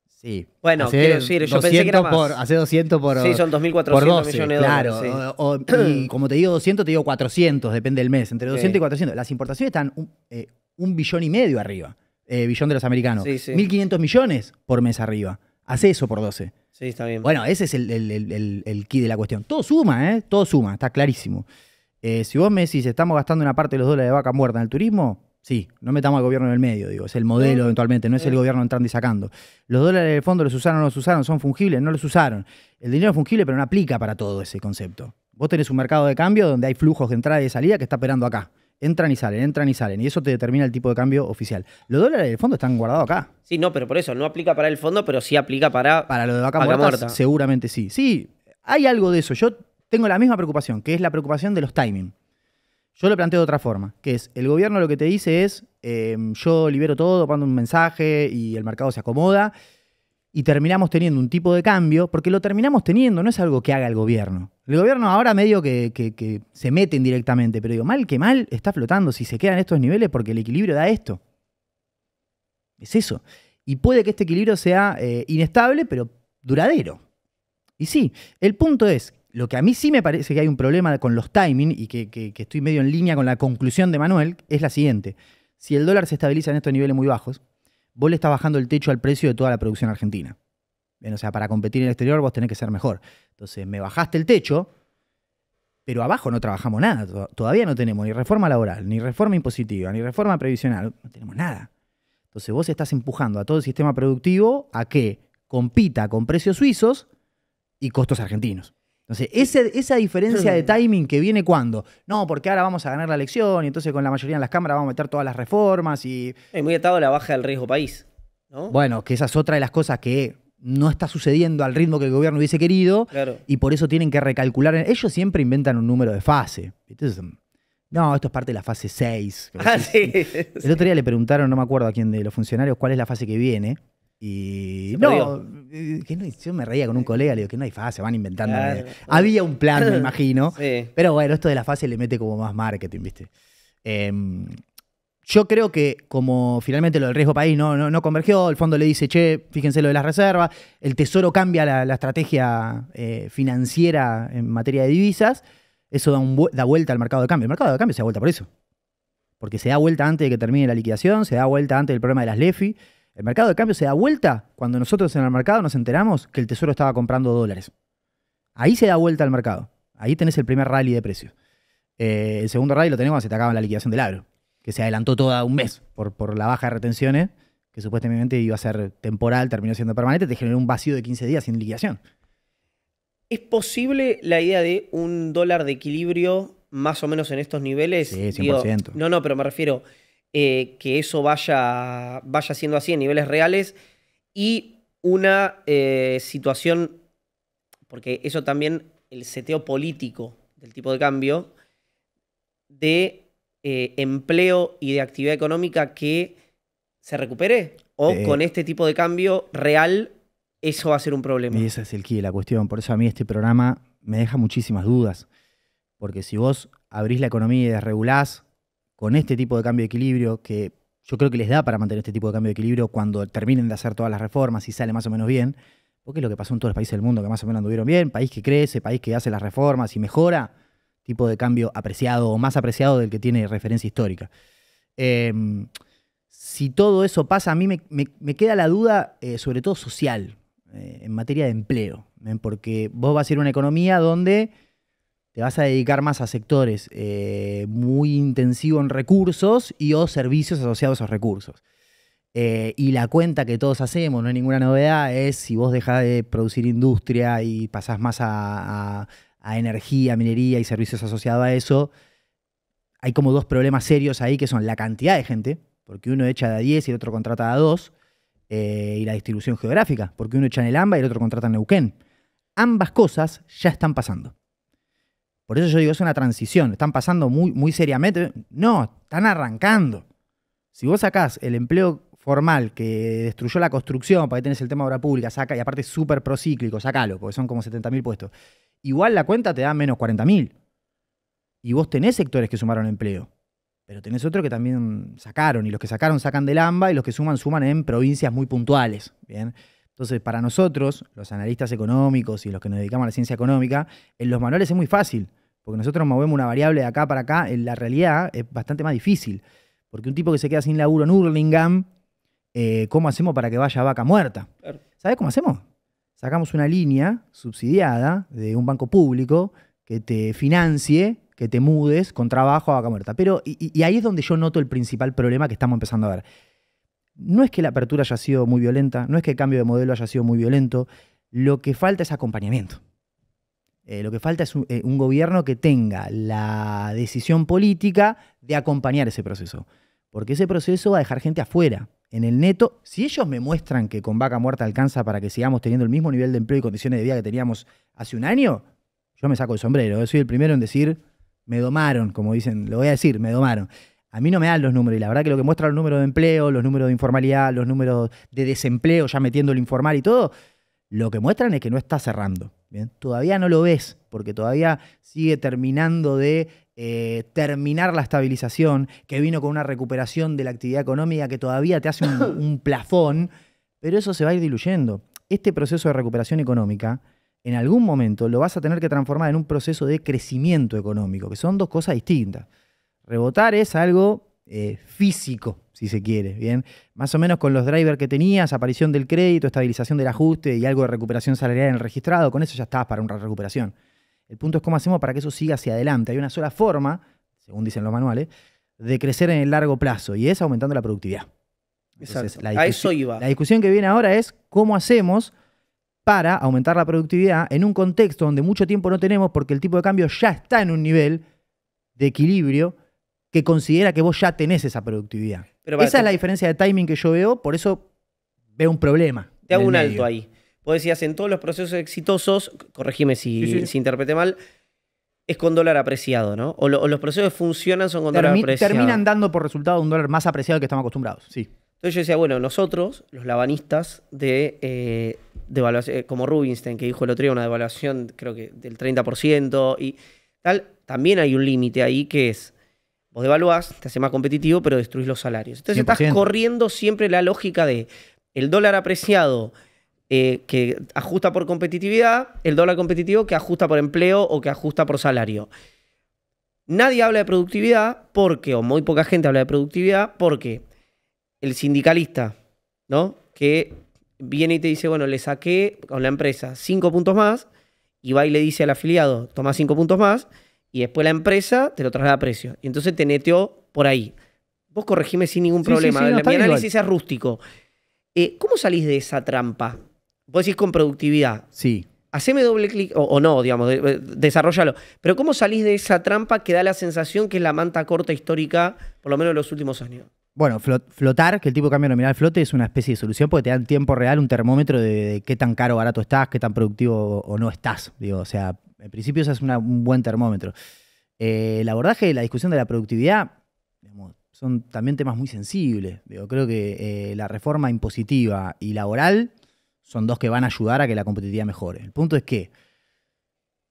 Sí. Bueno, quiero decir, yo pensé que era más. Hace 200 por... Sí, son 2.400 por 12, millones de claro. dólares. Y como te digo 200, te digo 400, depende del mes. Entre 200 Sí. y 400. Las importaciones están 1,5 billones arriba. billón de los americanos. Sí, sí. 1.500 millones por mes arriba. Hace eso por 12. Sí, está bien. Bueno, ese es el key de la cuestión. Todo suma, ¿eh? Todo suma, está clarísimo. Si vos me decís, estamos gastando una parte de los dólares de vaca muerta en el turismo, sí, no metamos al gobierno en el medio, digo, es el modelo eventualmente, no es el gobierno entrando y sacando. Los dólares del fondo los usaron o no los usaron, son fungibles, no los usaron. El dinero es fungible, pero no aplica para todo ese concepto. Vos tenés un mercado de cambio donde hay flujos de entrada y de salida que está operando acá. Entran y salen, y eso te determina el tipo de cambio oficial. Los dólares del fondo están guardados acá. Sí, no, pero por eso, no aplica para el fondo, pero sí aplica para Lo de vaca muerta, seguramente sí. Sí, hay algo de eso. Yo tengo la misma preocupación, que es la preocupación de los timing. Yo lo planteo de otra forma, que es, el gobierno lo que te dice es, yo libero todo, mando un mensaje y el mercado se acomoda, y terminamos teniendo un tipo de cambio, porque lo terminamos teniendo, no es algo que haga el gobierno. El gobierno ahora medio que se mete indirectamente, pero digo, mal que mal está flotando si se quedan estos niveles porque el equilibrio da esto. Es eso. Y puede que este equilibrio sea inestable, pero duradero. Y sí, el punto es, lo que a mí sí me parece que hay un problema con los timing y que estoy medio en línea con la conclusión de Manuel, es la siguiente. Si el dólar se estabiliza en estos niveles muy bajos, vos le estás bajando el techo al precio de toda la producción argentina. Bien, o sea, para competir en el exterior vos tenés que ser mejor. Entonces, me bajaste el techo, pero abajo no trabajamos nada. Todavía no tenemos ni reforma laboral, ni reforma impositiva, ni reforma previsional. No tenemos nada. Entonces, vos estás empujando a todo el sistema productivo a que compita con precios suizos y costos argentinos. Entonces, esa diferencia de timing que viene cuando, no, porque ahora vamos a ganar la elección y entonces con la mayoría en las cámaras vamos a meter todas las reformas y... Es muy atado a la baja del riesgo país, ¿no? Bueno, que esa es otra de las cosas que no está sucediendo al ritmo que el gobierno hubiese querido, claro. Y por eso tienen que recalcular. Ellos siempre inventan un número de fase. Entonces, no, esto es parte de la fase 6. Sí. El otro día le preguntaron, no me acuerdo a quién de los funcionarios, cuál es la fase que viene. Y no, yo me reía con un colega, le digo que no hay fase, van inventando. Claro. Había un plan, me imagino. Sí. Pero bueno, esto de la fase le mete como más marketing, ¿viste? Yo creo que como finalmente lo del riesgo país no convergió, el fondo le dice, che, fíjense lo de las reservas, el Tesoro cambia la estrategia financiera en materia de divisas, eso da vuelta al mercado de cambio. El mercado de cambio se da vuelta por eso. Porque se da vuelta antes de que termine la liquidación, se da vuelta antes del problema de las LEFI. El mercado de cambio se da vuelta cuando nosotros en el mercado nos enteramos que el Tesoro estaba comprando dólares. Ahí se da vuelta al mercado. Ahí tenés el primer rally de precios. El segundo rally lo tenés cuando se te acaba la liquidación del agro, que se adelantó toda un mes por la baja de retenciones, que supuestamente iba a ser temporal, terminó siendo permanente, te generó un vacío de 15 días sin liquidación. ¿Es posible la idea de un dólar de equilibrio más o menos en estos niveles? Sí, 100%. Digo, no, pero me refiero que eso vaya siendo así en niveles reales y una situación, porque eso también, el seteo político del tipo de cambio, de empleo y de actividad económica que se recupere, o con este tipo de cambio real eso va a ser un problema. Y ese es el key de la cuestión. Por eso a mí este programa me deja muchísimas dudas. Porque si vos abrís la economía y desregulás con este tipo de cambio de equilibrio, que yo creo que les da para mantener este tipo de cambio de equilibrio cuando terminen de hacer todas las reformas y sale más o menos bien, porque es lo que pasó en todos los países del mundo que más o menos anduvieron bien, país que crece, país que hace las reformas y mejora, tipo de cambio apreciado o más apreciado del que tiene referencia histórica. Si todo eso pasa, a mí me queda la duda, sobre todo social, en materia de empleo, porque vos vas a ir a una economía donde te vas a dedicar más a sectores muy intensivos en recursos y o servicios asociados a esos recursos. Y la cuenta que todos hacemos, no hay ninguna novedad, es si vos dejás de producir industria y pasás más a energía, minería y servicios asociados a eso, hay como dos problemas serios ahí que son la cantidad de gente, porque uno echa de a 10 y el otro contrata de a 2, y la distribución geográfica, porque uno echa en el AMBA y el otro contrata en Neuquén. Ambas cosas ya están pasando. Por eso yo digo, es una transición. ¿Están pasando muy, muy seriamente? No, están arrancando. Si vos sacás el empleo formal que destruyó la construcción, para que tenés el tema de obra pública, saca, y aparte es súper procíclico, sacalo, porque son como 70.000 puestos. Igual la cuenta te da menos 40.000. Y vos tenés sectores que sumaron empleo. Pero tenés otros que también sacaron, y los que sacaron sacan del AMBA, y los que suman en provincias muy puntuales. ¿Bien? Entonces, para nosotros, los analistas económicos y los que nos dedicamos a la ciencia económica, en los manuales es muy fácil, porque nosotros movemos una variable de acá para acá, en la realidad es bastante más difícil. Porque un tipo que se queda sin laburo en Hurlingham ¿cómo hacemos para que vaya vaca muerta? Claro. ¿Sabés cómo hacemos? Sacamos una línea subsidiada de un banco público que te financie, que te mudes con trabajo a vaca muerta. Pero, y ahí es donde yo noto el principal problema que estamos empezando a ver. No es que la apertura haya sido muy violenta, no es que el cambio de modelo haya sido muy violento, lo que falta es acompañamiento. Lo que falta es un gobierno que tenga la decisión política de acompañar ese proceso. Porque ese proceso va a dejar gente afuera. En el neto, si ellos me muestran que con vaca muerta alcanza para que sigamos teniendo el mismo nivel de empleo y condiciones de vida que teníamos hace un año, yo me saco el sombrero. Yo soy el primero en decir, me domaron, como dicen, lo voy a decir, me domaron. A mí no me dan los números, y la verdad que lo que muestran los números de empleo, los números de informalidad, los números de desempleo, ya metiendo lo informal y todo, lo que muestran es que no está cerrando. ¿Bien? Todavía no lo ves, porque todavía sigue terminando de terminar la estabilización, que vino con una recuperación de la actividad económica que todavía te hace un plafón, pero eso se va a ir diluyendo. Este proceso de recuperación económica, en algún momento lo vas a tener que transformar en un proceso de crecimiento económico, que son dos cosas distintas. Rebotar es algo físico, si se quiere, ¿bien? Más o menos con los drivers que tenías, aparición del crédito, estabilización del ajuste y algo de recuperación salarial en el registrado, con eso ya estabas para una recuperación. El punto es cómo hacemos para que eso siga hacia adelante. Hay una sola forma, según dicen los manuales, de crecer en el largo plazo, y es aumentando la productividad. Entonces, Exacto. A eso iba. La discusión que viene ahora es cómo hacemos para aumentar la productividad en un contexto donde mucho tiempo no tenemos, porque el tipo de cambio ya está en un nivel de equilibrio que considera que vos ya tenés esa productividad. Esa es la diferencia de timing que yo veo, por eso veo un problema. Te hago un alto ahí. Vos decías, en todos los procesos exitosos, corregime si interpreté mal, es con dólar apreciado, ¿no? O los procesos que funcionan son con dólar apreciado. Terminan dando por resultado un dólar más apreciado que estamos acostumbrados, sí. Entonces yo decía, bueno, nosotros, los lavanistas de evaluación, como Rubinstein, que dijo el otro día una devaluación, creo que del 30% y tal, también hay un límite ahí que es, vos devaluás, te hace más competitivo, pero destruís los salarios. Entonces 100%. Estás corriendo siempre la lógica de el dólar apreciado que ajusta por competitividad, el dólar competitivo que ajusta por empleo o que ajusta por salario. Nadie habla de productividad porque, o muy poca gente habla de productividad porque el sindicalista, ¿no? Que viene y te dice, bueno, le saqué con la empresa 5 puntos más, y va y le dice al afiliado, toma 5 puntos más, y después la empresa te lo traslada a precio. Y entonces te neteó por ahí. Vos corregime sin ningún problema. No, mi análisis es rústico. ¿Cómo salís de esa trampa? Vos decís con productividad. Sí. Haceme doble clic, o no, digamos, desarrollalo. Pero ¿cómo salís de esa trampa que da la sensación que es la manta corta histórica, por lo menos en los últimos años? Bueno, flotar, que el tipo de cambio nominal flote, es una especie de solución porque te da en tiempo real un termómetro de qué tan caro o barato estás, qué tan productivo o no estás. Digo, o sea, en principio eso es un buen termómetro. El abordaje de la discusión de la productividad, digamos, son también temas muy sensibles. Digo, creo que la reforma impositiva y laboral son dos que van a ayudar a que la competitividad mejore. El punto es que,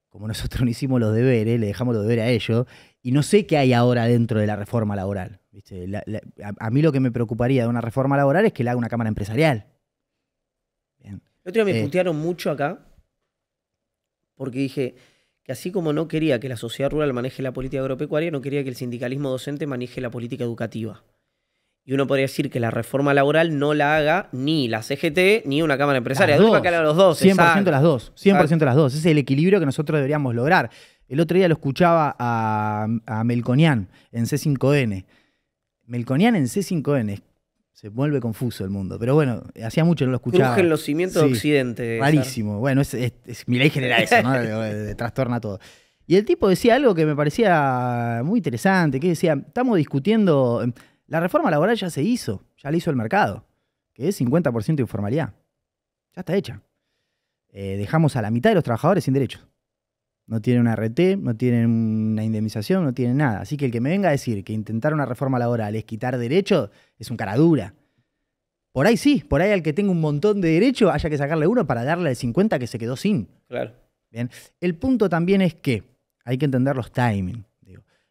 como nosotros no hicimos los deberes, le dejamos los deberes a ellos, y no sé qué hay ahora dentro de la reforma laboral. ¿Viste? A mí lo que me preocuparía de una reforma laboral es que la haga una cámara empresarial. Bien. El otro día me putearon mucho acá porque dije que así como no quería que la sociedad rural maneje la política agropecuaria, no quería que el sindicalismo docente maneje la política educativa. Y uno podría decir que la reforma laboral no la haga ni la CGT ni una cámara empresaria. Las dos. Que hagan los dos. 100% las dos. 100% las dos. Ese es el equilibrio que nosotros deberíamos lograr. El otro día lo escuchaba a Melconian en C5N. Melconian en C5N. Se vuelve confuso el mundo. Pero bueno, hacía mucho no lo escuchaba. Crujen los cimientos de Occidente. Rarísimo. Bueno, mi ley genera eso, ¿no? Trastorna todo. Y el tipo decía algo que me parecía muy interesante, que decía, estamos discutiendo, la reforma laboral ya se hizo, ya la hizo el mercado, que es 50% de informalidad. Ya está hecha. Dejamos a la mitad de los trabajadores sin derechos. No tienen una RT, no tienen una indemnización, no tienen nada. Así que el que me venga a decir que intentar una reforma laboral es quitar derechos, es un cara dura. Por ahí sí, por ahí al que tenga un montón de derechos haya que sacarle uno para darle el 50 que se quedó sin. Claro. Bien. El punto también es que hay que entender los timings.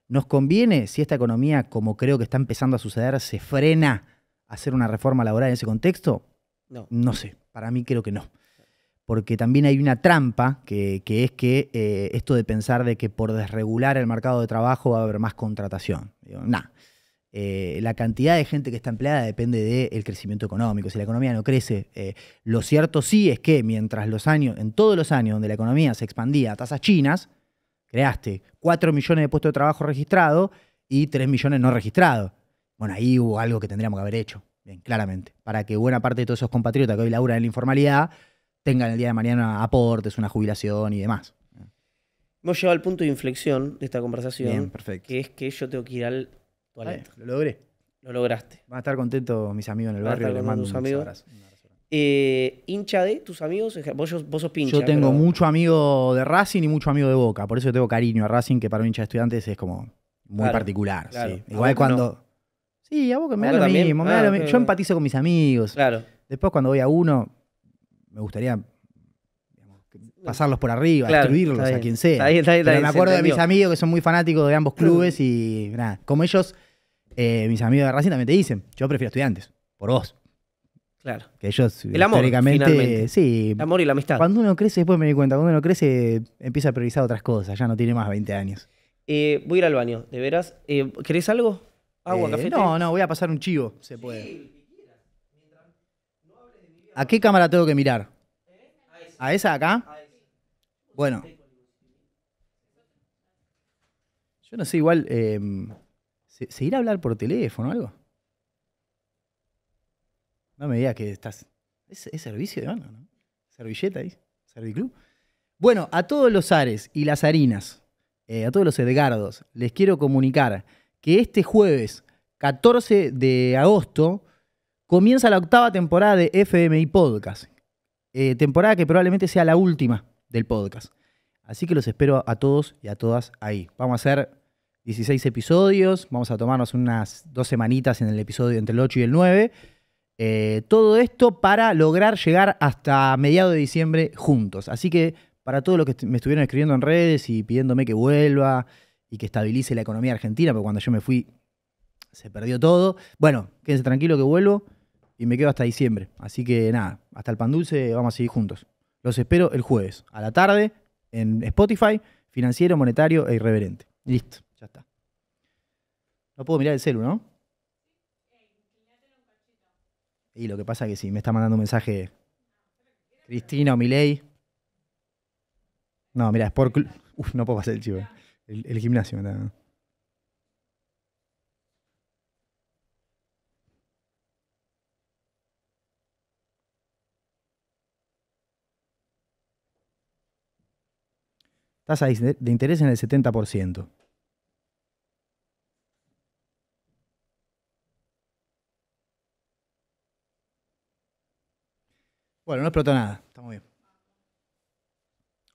¿Nos conviene, si esta economía, como creo que está empezando a suceder, se frena a hacer una reforma laboral en ese contexto? No. No sé, para mí creo que no. Porque también hay una trampa que es que esto de pensar de que por desregular el mercado de trabajo va a haber más contratación. la cantidad de gente que está empleada depende del crecimiento económico. Si la economía no crece, lo cierto sí es que mientras en todos los años donde la economía se expandía a tasas chinas, creaste 4 millones de puestos de trabajo registrados y 3 millones no registrados. Bueno, ahí hubo algo que tendríamos que haber hecho, bien, claramente, para que buena parte de todos esos compatriotas que hoy laburan en la informalidad tengan el día de mañana aportes, una jubilación y demás. Hemos llegado al punto de inflexión de esta conversación, Bien, perfecto. que es que yo tengo que ir al toilet. Lo logré. Lo lograste. Van a estar contentos mis amigos en el Van a barrio. estar Les contentos mando tus un amigos. abrazo. Hincha de tus amigos, vos sos pincha. Yo tengo pero- mucho amigo de Racing y mucho amigo de Boca. Por eso tengo cariño a Racing, que para un hincha de estudiantes es como muy Claro, particular. claro. Sí. ¿A Igual Boca cuando... Sí, a Boca me ¿A da Boca lo también? mismo. me da lo Ah, mismo. ok. Yo empatizo con mis amigos. Claro. Después cuando voy a uno, me gustaría pasarlos por arriba, Claro, destruirlos está a bien. quien sea. Está bien, está bien, Pero se me acuerdo de mis entendió. amigos que son muy fanáticos de ambos clubes y nada, como ellos, mis amigos de Racing también te dicen, yo prefiero estudiantes, por vos. Claro. Que ellos El amor, históricamente, finalmente. sí. El amor y la amistad. Cuando uno crece, después me di cuenta, cuando uno crece empieza a priorizar otras cosas, ya no tiene más 20 años. Voy a ir al baño, de veras. ¿Querés algo? ¿Agua, café? No, voy a pasar un chivo, se puede. ¿A qué cámara tengo que mirar? ¿A esa de acá? Bueno. Yo no sé, igual, ¿se irá a hablar por teléfono o algo? No me digas que estás... ¿Es servicio de mano, no? ¿Servilleta ahí? ¿Serviclub? Bueno, a todos los Ares y las Arinas, a todos los Edgardos, les quiero comunicar que este jueves 14 de agosto comienza la 8ª temporada de FMI Podcast. Temporada que probablemente sea la última del podcast. Así que los espero a todos y a todas ahí. Vamos a hacer 16 episodios, vamos a tomarnos unas 2 semanitas en el episodio entre el 8 y el 9. Todo esto para lograr llegar hasta mediados de diciembre juntos. Así que para todos los que me estuvieron escribiendo en redes y pidiéndome que vuelva y que estabilice la economía argentina, porque cuando yo me fui se perdió todo. Bueno, quédense tranquilo que vuelvo y me quedo hasta diciembre. Así que nada, hasta el pan dulce vamos a seguir juntos. Los espero el jueves a la tarde en Spotify, Financiero, Monetario e Irreverente. Listo, ya está. No puedo mirar el celu, ¿no? Y lo que pasa es que si me está mandando un mensaje Cristina o Milei. No, mira, Sport Club. Uf, no puedo pasar el chivo. El gimnasio me está... Tasa de interés en el 70%. Bueno, no explotó nada. Está muy bien.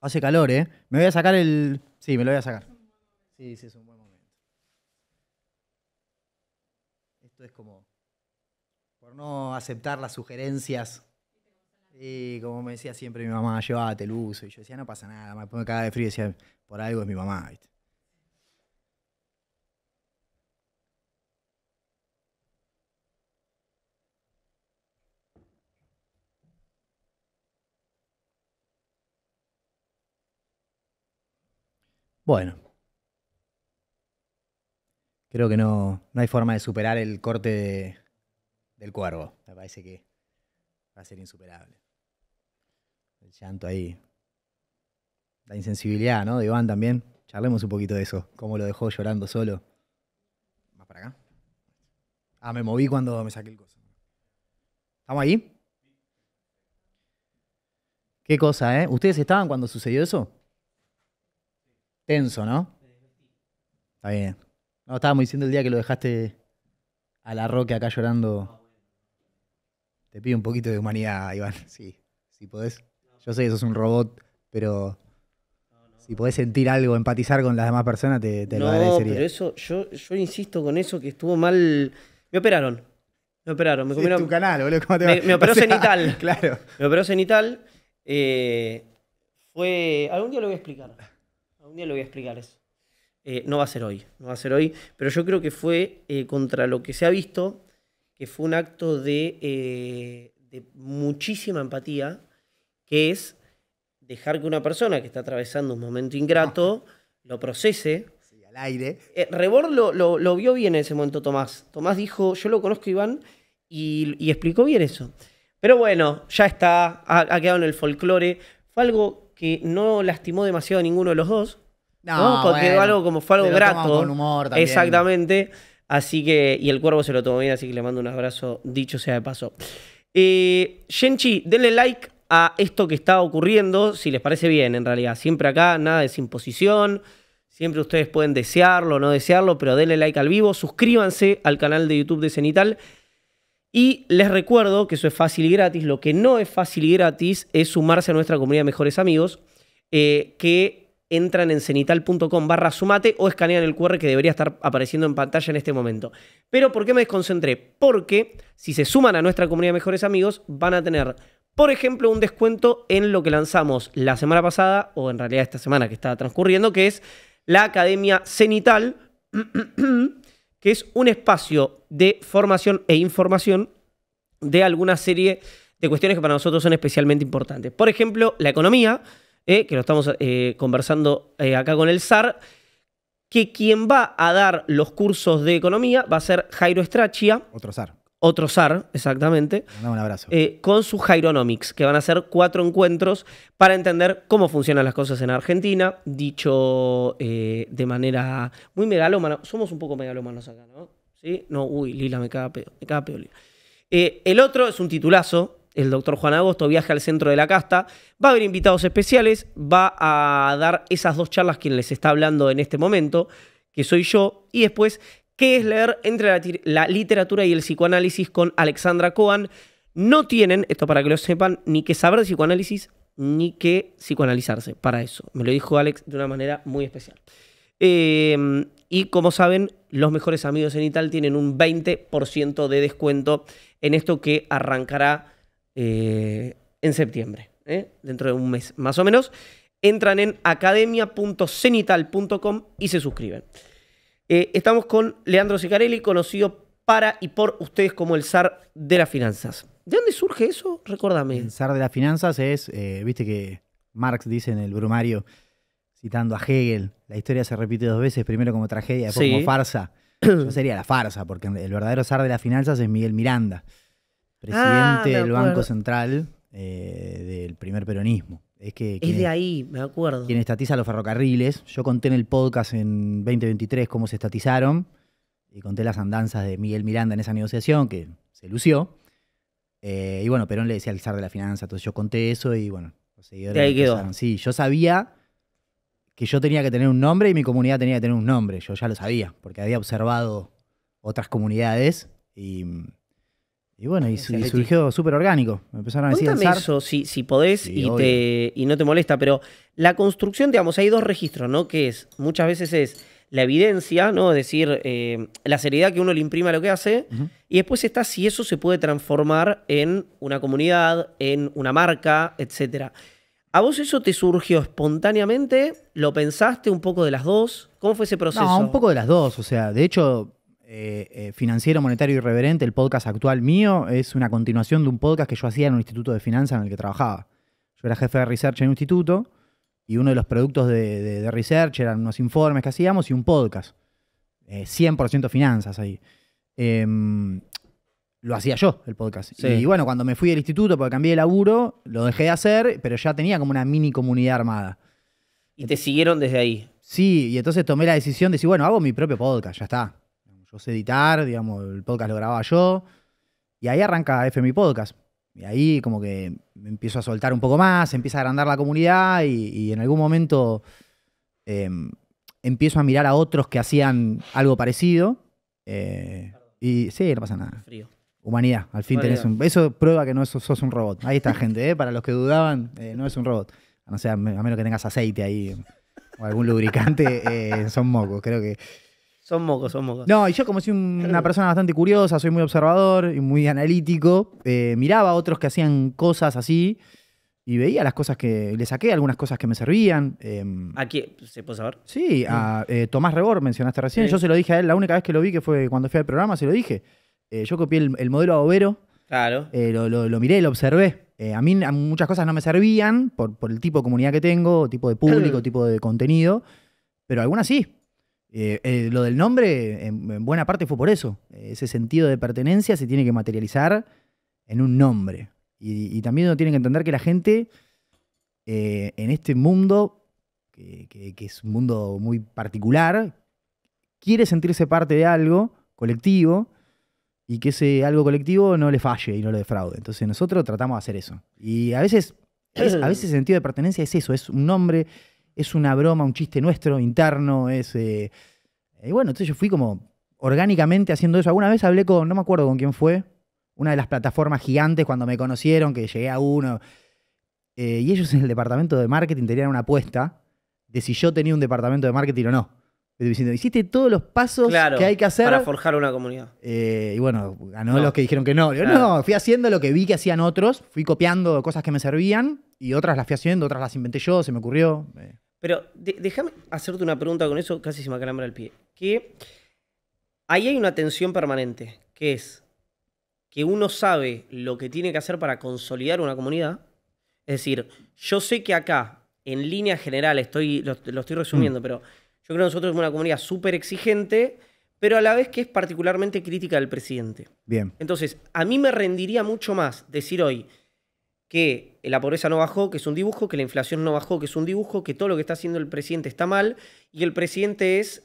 Hace calor, ¿eh? Me voy a sacar el... Sí, me lo voy a sacar. Sí, es un buen momento. Esto es como... Por no aceptar las sugerencias. Y como me decía siempre mi mamá, llévate el uso. Y yo decía, no pasa nada. Me cagaba de frío y decía, por algo es mi mamá, ¿viste? Bueno. Creo que no hay forma de superar el corte del cuervo. Me parece que va a ser insuperable. El llanto ahí. La insensibilidad, ¿no? De Iván también. Charlemos un poquito de eso. Cómo lo dejó llorando solo. ¿Más para acá? Ah, me moví cuando me saqué el coso. ¿Estamos ahí? Qué cosa, ¿eh? ¿Ustedes estaban cuando sucedió eso? Tenso, ¿no? Está bien. No, estábamos diciendo el día que lo dejaste a la Roque acá llorando. Te pido un poquito de humanidad, Iván. Sí, si podés. Yo sé que sos un robot, pero si podés sentir algo, empatizar con las demás personas, te lo agradecería. No, pero eso, yo insisto con eso que estuvo mal. Me operaron. Me Sí, comieron. es tu canal, boludo. ¿Cómo te va? Me operó O sea, cenital. Claro. Me operó cenital. Algún día lo voy a explicar. Algún día lo voy a explicar eso. No va a ser hoy. No va a ser hoy. Pero yo creo que fue contra lo que se ha visto, que fue un acto de muchísima empatía, que es dejar que una persona que está atravesando un momento ingrato lo procese al aire. Rebord lo vio bien en ese momento Tomás. Tomás dijo, yo lo conozco Iván, y explicó bien eso. Pero bueno, ya está, ha quedado en el folclore. Fue algo que no lastimó demasiado a ninguno de los dos. ¿No? Porque fue algo grato. Con humor también. Exactamente. Así que, y el cuervo se lo tomó bien, así que le mando un abrazo, dicho sea de paso. Shenchi, denle like a esto que está ocurriendo, si les parece bien, en realidad. Siempre acá, nada de imposición. Siempre ustedes pueden desearlo o no desearlo, pero denle like al vivo. Suscríbanse al canal de YouTube de Cenital. Y les recuerdo que eso es fácil y gratis. Lo que no es fácil y gratis es sumarse a nuestra comunidad de mejores amigos, que entran en cenital.com/sumate o escanean el QR que debería estar apareciendo en pantalla en este momento. Pero ¿por qué me desconcentré? Porque si se suman a nuestra comunidad de mejores amigos, van a tener, por ejemplo, un descuento en lo que lanzamos la semana pasada, o en realidad esta semana que está transcurriendo, que es la Academia Cenital, que es un espacio de formación e información de alguna serie de cuestiones que para nosotros son especialmente importantes. Por ejemplo, la economía, que lo estamos conversando acá con el SAR, que quien va a dar los cursos de economía va a ser Jairo Strachia. Otro SAR. Otro SAR, exactamente. Mandame un abrazo. Con su Jaironomics, que van a ser 4 encuentros para entender cómo funcionan las cosas en Argentina, dicho de manera muy megalómana. Somos un poco megalómanos acá, ¿no? ¿Sí? No, uy, Lila, me caga pedo, Lila. El otro es un titulazo. El doctor Juan Agosto viaja al centro de la casta. Va a haber invitados especiales. Va a dar esas 2 charlas quien les está hablando en este momento, que soy yo. Y después, ¿qué es leer entre la literatura y el psicoanálisis con Alexandra Cohen? No tienen, esto para que lo sepan, ni que saber de psicoanálisis, ni que psicoanalizarse. Para eso. Me lo dijo Alex de una manera muy especial. Y como saben, los mejores amigos en Cenital tienen un 20% de descuento en esto que arrancará en septiembre, dentro de un mes más o menos. Entran en academia.cenital.com y se suscriben. Estamos con Leandro Sicarelli, conocido para y por ustedes como el zar de las finanzas. ¿De dónde surge eso? Recuérdame. El zar de las finanzas es, viste que Marx dice en el Brumario, citando a Hegel, la historia se repite 2 veces, primero como tragedia, después como farsa. Yo sería la farsa, porque el verdadero zar de las finanzas es Miguel Miranda, presidente del Banco Central del primer peronismo. Es de ahí, me acuerdo. Quien estatiza los ferrocarriles. Yo conté en el podcast en 2023 cómo se estatizaron y conté las andanzas de Miguel Miranda en esa negociación, que se lució. Y bueno, Perón le decía el zar de la finanza, entonces yo conté eso y bueno, los seguidores de ahí empezaron. Quedó. Sí, yo sabía que yo tenía que tener un nombre y mi comunidad tenía que tener un nombre. Yo ya lo sabía, porque había observado otras comunidades y bueno, y surgió súper orgánico. Me empezaron a decir Cuéntame eso, si podés, sí, y no te molesta, pero la construcción, digamos, hay 2 registros, ¿no? Que es, muchas veces es la evidencia, ¿no? Es decir, la seriedad que uno le imprime a lo que hace, y después está si eso se puede transformar en una comunidad, en una marca, etcétera. ¿A vos eso te surgió espontáneamente? ¿Lo pensaste un poco de las 2? ¿Cómo fue ese proceso? No, un poco de las 2. O sea, de hecho, Financiero, Monetario Irreverente, el podcast actual mío, es una continuación de un podcast que yo hacía en un instituto de finanzas en el que trabajaba. Yo era jefe de research en un instituto y uno de los productos de research eran unos informes que hacíamos y un podcast. 100% finanzas ahí. Lo hacía yo, el podcast. Sí. Y bueno, cuando me fui del instituto porque cambié de laburo, lo dejé de hacer, pero ya tenía como una mini comunidad armada. ¿Y te siguieron desde ahí? Sí, y entonces tomé la decisión de decir, bueno, hago mi propio podcast, ya está. Yo sé editar, digamos, el podcast lo grababa yo. Y ahí arranca FMI Podcast. Y ahí como que me empiezo a soltar un poco más, empieza a agrandar la comunidad y en algún momento empiezo a mirar a otros que hacían algo parecido. Y sí, no pasa nada. Frío. Humanidad, al fin tenés un... Eso prueba que no sos un robot. Ahí está, gente, para los que dudaban, no es un robot. No sé, a menos que tengas aceite ahí o algún lubricante, son mocos, creo que... Son mocos. No, y yo como soy una persona bastante curiosa, soy muy observador y muy analítico, miraba a otros que hacían cosas así y veía las cosas que... Le saqué algunas cosas que me servían. ¿A quién? ¿Se puede saber? Sí, a Tomás Rebord mencionaste recién. Sí. Yo se lo dije a él, la única vez que lo vi, que fue cuando fui al programa, se lo dije. Yo copié el modelo Agobero. Claro. Lo miré, lo observé. A mí muchas cosas no me servían por el tipo de comunidad que tengo, tipo de público, tipo de contenido, pero algunas sí. Lo del nombre, en buena parte fue por eso. Ese sentido de pertenencia se tiene que materializar en un nombre. Y también uno tiene que entender que la gente, en este mundo, que es un mundo muy particular, quiere sentirse parte de algo colectivo y que ese algo colectivo no le falle y no lo defraude. Entonces nosotros tratamos de hacer eso. Y a veces el sentido de pertenencia es eso, es un nombre, es una broma, un chiste nuestro, interno, y bueno, entonces yo fui como orgánicamente haciendo eso. Alguna vez hablé con, no me acuerdo con quién fue, una de las plataformas gigantes cuando me conocieron, que llegué a uno, y ellos en el departamento de marketing tenían una apuesta de si yo tenía un departamento de marketing o no. Diciendo, hiciste todos los pasos que hay que hacer para forjar una comunidad. Y bueno, ganó los que dijeron que no. Digo, no, fui haciendo lo que vi que hacían otros, fui copiando cosas que me servían y otras las fui haciendo, otras las inventé yo, se me ocurrió. Pero déjame hacerte una pregunta con eso, casi se me acalambra el pie. Que ahí hay una tensión permanente, que es que uno sabe lo que tiene que hacer para consolidar una comunidad. Es decir, yo sé que acá, en línea general, lo estoy resumiendo, pero yo creo que nosotros somos una comunidad súper exigente, pero a la vez que es particularmente crítica del presidente. Bien. Entonces, a mí me rendiría mucho más decir hoy que la pobreza no bajó, que es un dibujo, que la inflación no bajó, que es un dibujo, que todo lo que está haciendo el presidente está mal, y el presidente es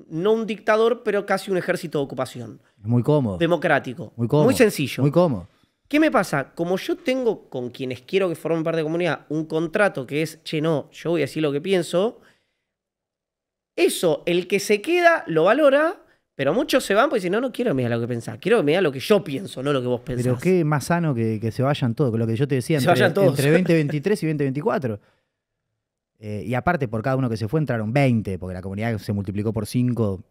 no un dictador, pero casi un ejército de ocupación. Muy cómodo. Democrático. Muy cómodo. Muy sencillo. Muy cómodo. ¿Qué me pasa? Como yo tengo con quienes quiero que formen parte de la comunidad un contrato que es, che, no, yo voy a decir lo que pienso, eso, el que se queda lo valora, pero muchos se van porque dicen, no quiero que me diga lo que pensás, quiero que me diga lo que yo pienso, no lo que vos pensás. Pero qué más sano que se vayan todos, con lo que yo te decía, entre 2023 y 2024. Y aparte, por cada uno que se fue entraron 20, porque la comunidad se multiplicó por 5,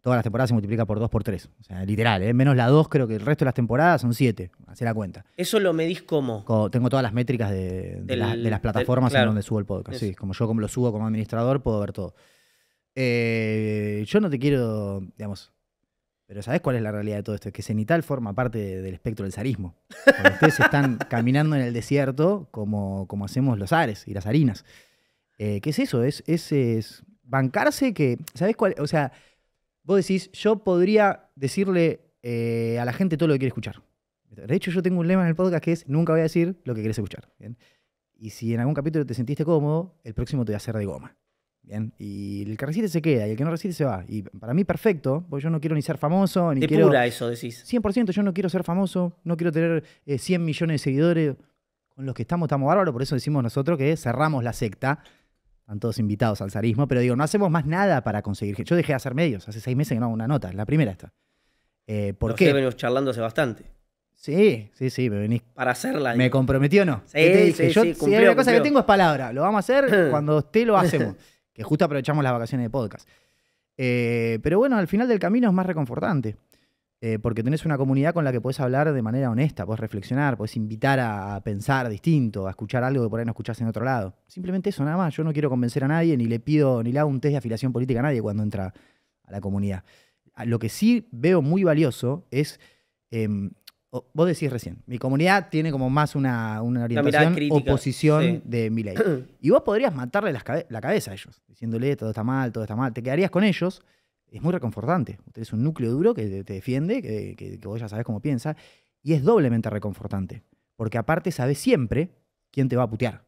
todas las temporadas se multiplica por 2, por 3. O sea, literal, menos la 2, creo que el resto de las temporadas son 7, hacé la cuenta. ¿Eso lo medís cómo? Tengo todas las métricas de las plataformas en donde subo el podcast. Sí, como lo subo como administrador, puedo ver todo. Yo no te quiero, digamos, pero ¿sabés cuál es la realidad de todo esto? Es que Cenital forma parte del espectro del zarismo. Cuando ustedes están caminando en el desierto como hacemos los Ares y las Harinas. ¿Qué es eso? Es bancarse que, ¿sabés cuál? O sea, vos decís, yo podría decirle a la gente todo lo que quiere escuchar. De hecho, yo tengo un lema en el podcast que es, nunca voy a decir lo que querés escuchar. ¿Bien? Y si en algún capítulo te sentiste cómodo, el próximo te voy a hacer de goma. Bien, y el que resiste se queda y el que no resiste se va. Y para mí perfecto, porque yo no quiero ni ser famoso, ni quiero... Pura eso decís. 100% yo no quiero ser famoso, no quiero tener 100 millones de seguidores. Con los que estamos bárbaros, por eso decimos nosotros que cerramos la secta. Están todos invitados al zarismo, pero digo, no hacemos más nada para conseguir... Yo dejé de hacer medios, hace 6 meses que no hago una nota, la primera esta. ¿Por qué? Venimos charlando hace bastante. Sí, me venís... Para hacerla. ¿Me comprometí o no? Sí, te dije? sí, Si hay una cosa que tengo es palabra, lo vamos a hacer cuando esté lo hacemos. Que justo aprovechamos las vacaciones de podcast. Pero bueno, al final del camino es más reconfortante. Porque tenés una comunidad con la que podés hablar de manera honesta, podés reflexionar, podés invitar a pensar distinto, a escuchar algo que por ahí no escuchás en otro lado. Simplemente eso, nada más. Yo no quiero convencer a nadie, ni le hago un test de afiliación política a nadie cuando entra a la comunidad. Lo que sí veo muy valioso es... vos decís recién, mi comunidad tiene como más una orientación oposición de Milei. Y vos podrías matarle la cabeza a ellos, diciéndole todo está mal, te quedarías con ellos. Es muy reconfortante. Tenés un núcleo duro que te defiende, que vos ya sabés cómo piensa, y es doblemente reconfortante. Porque aparte sabés siempre quién te va a putear,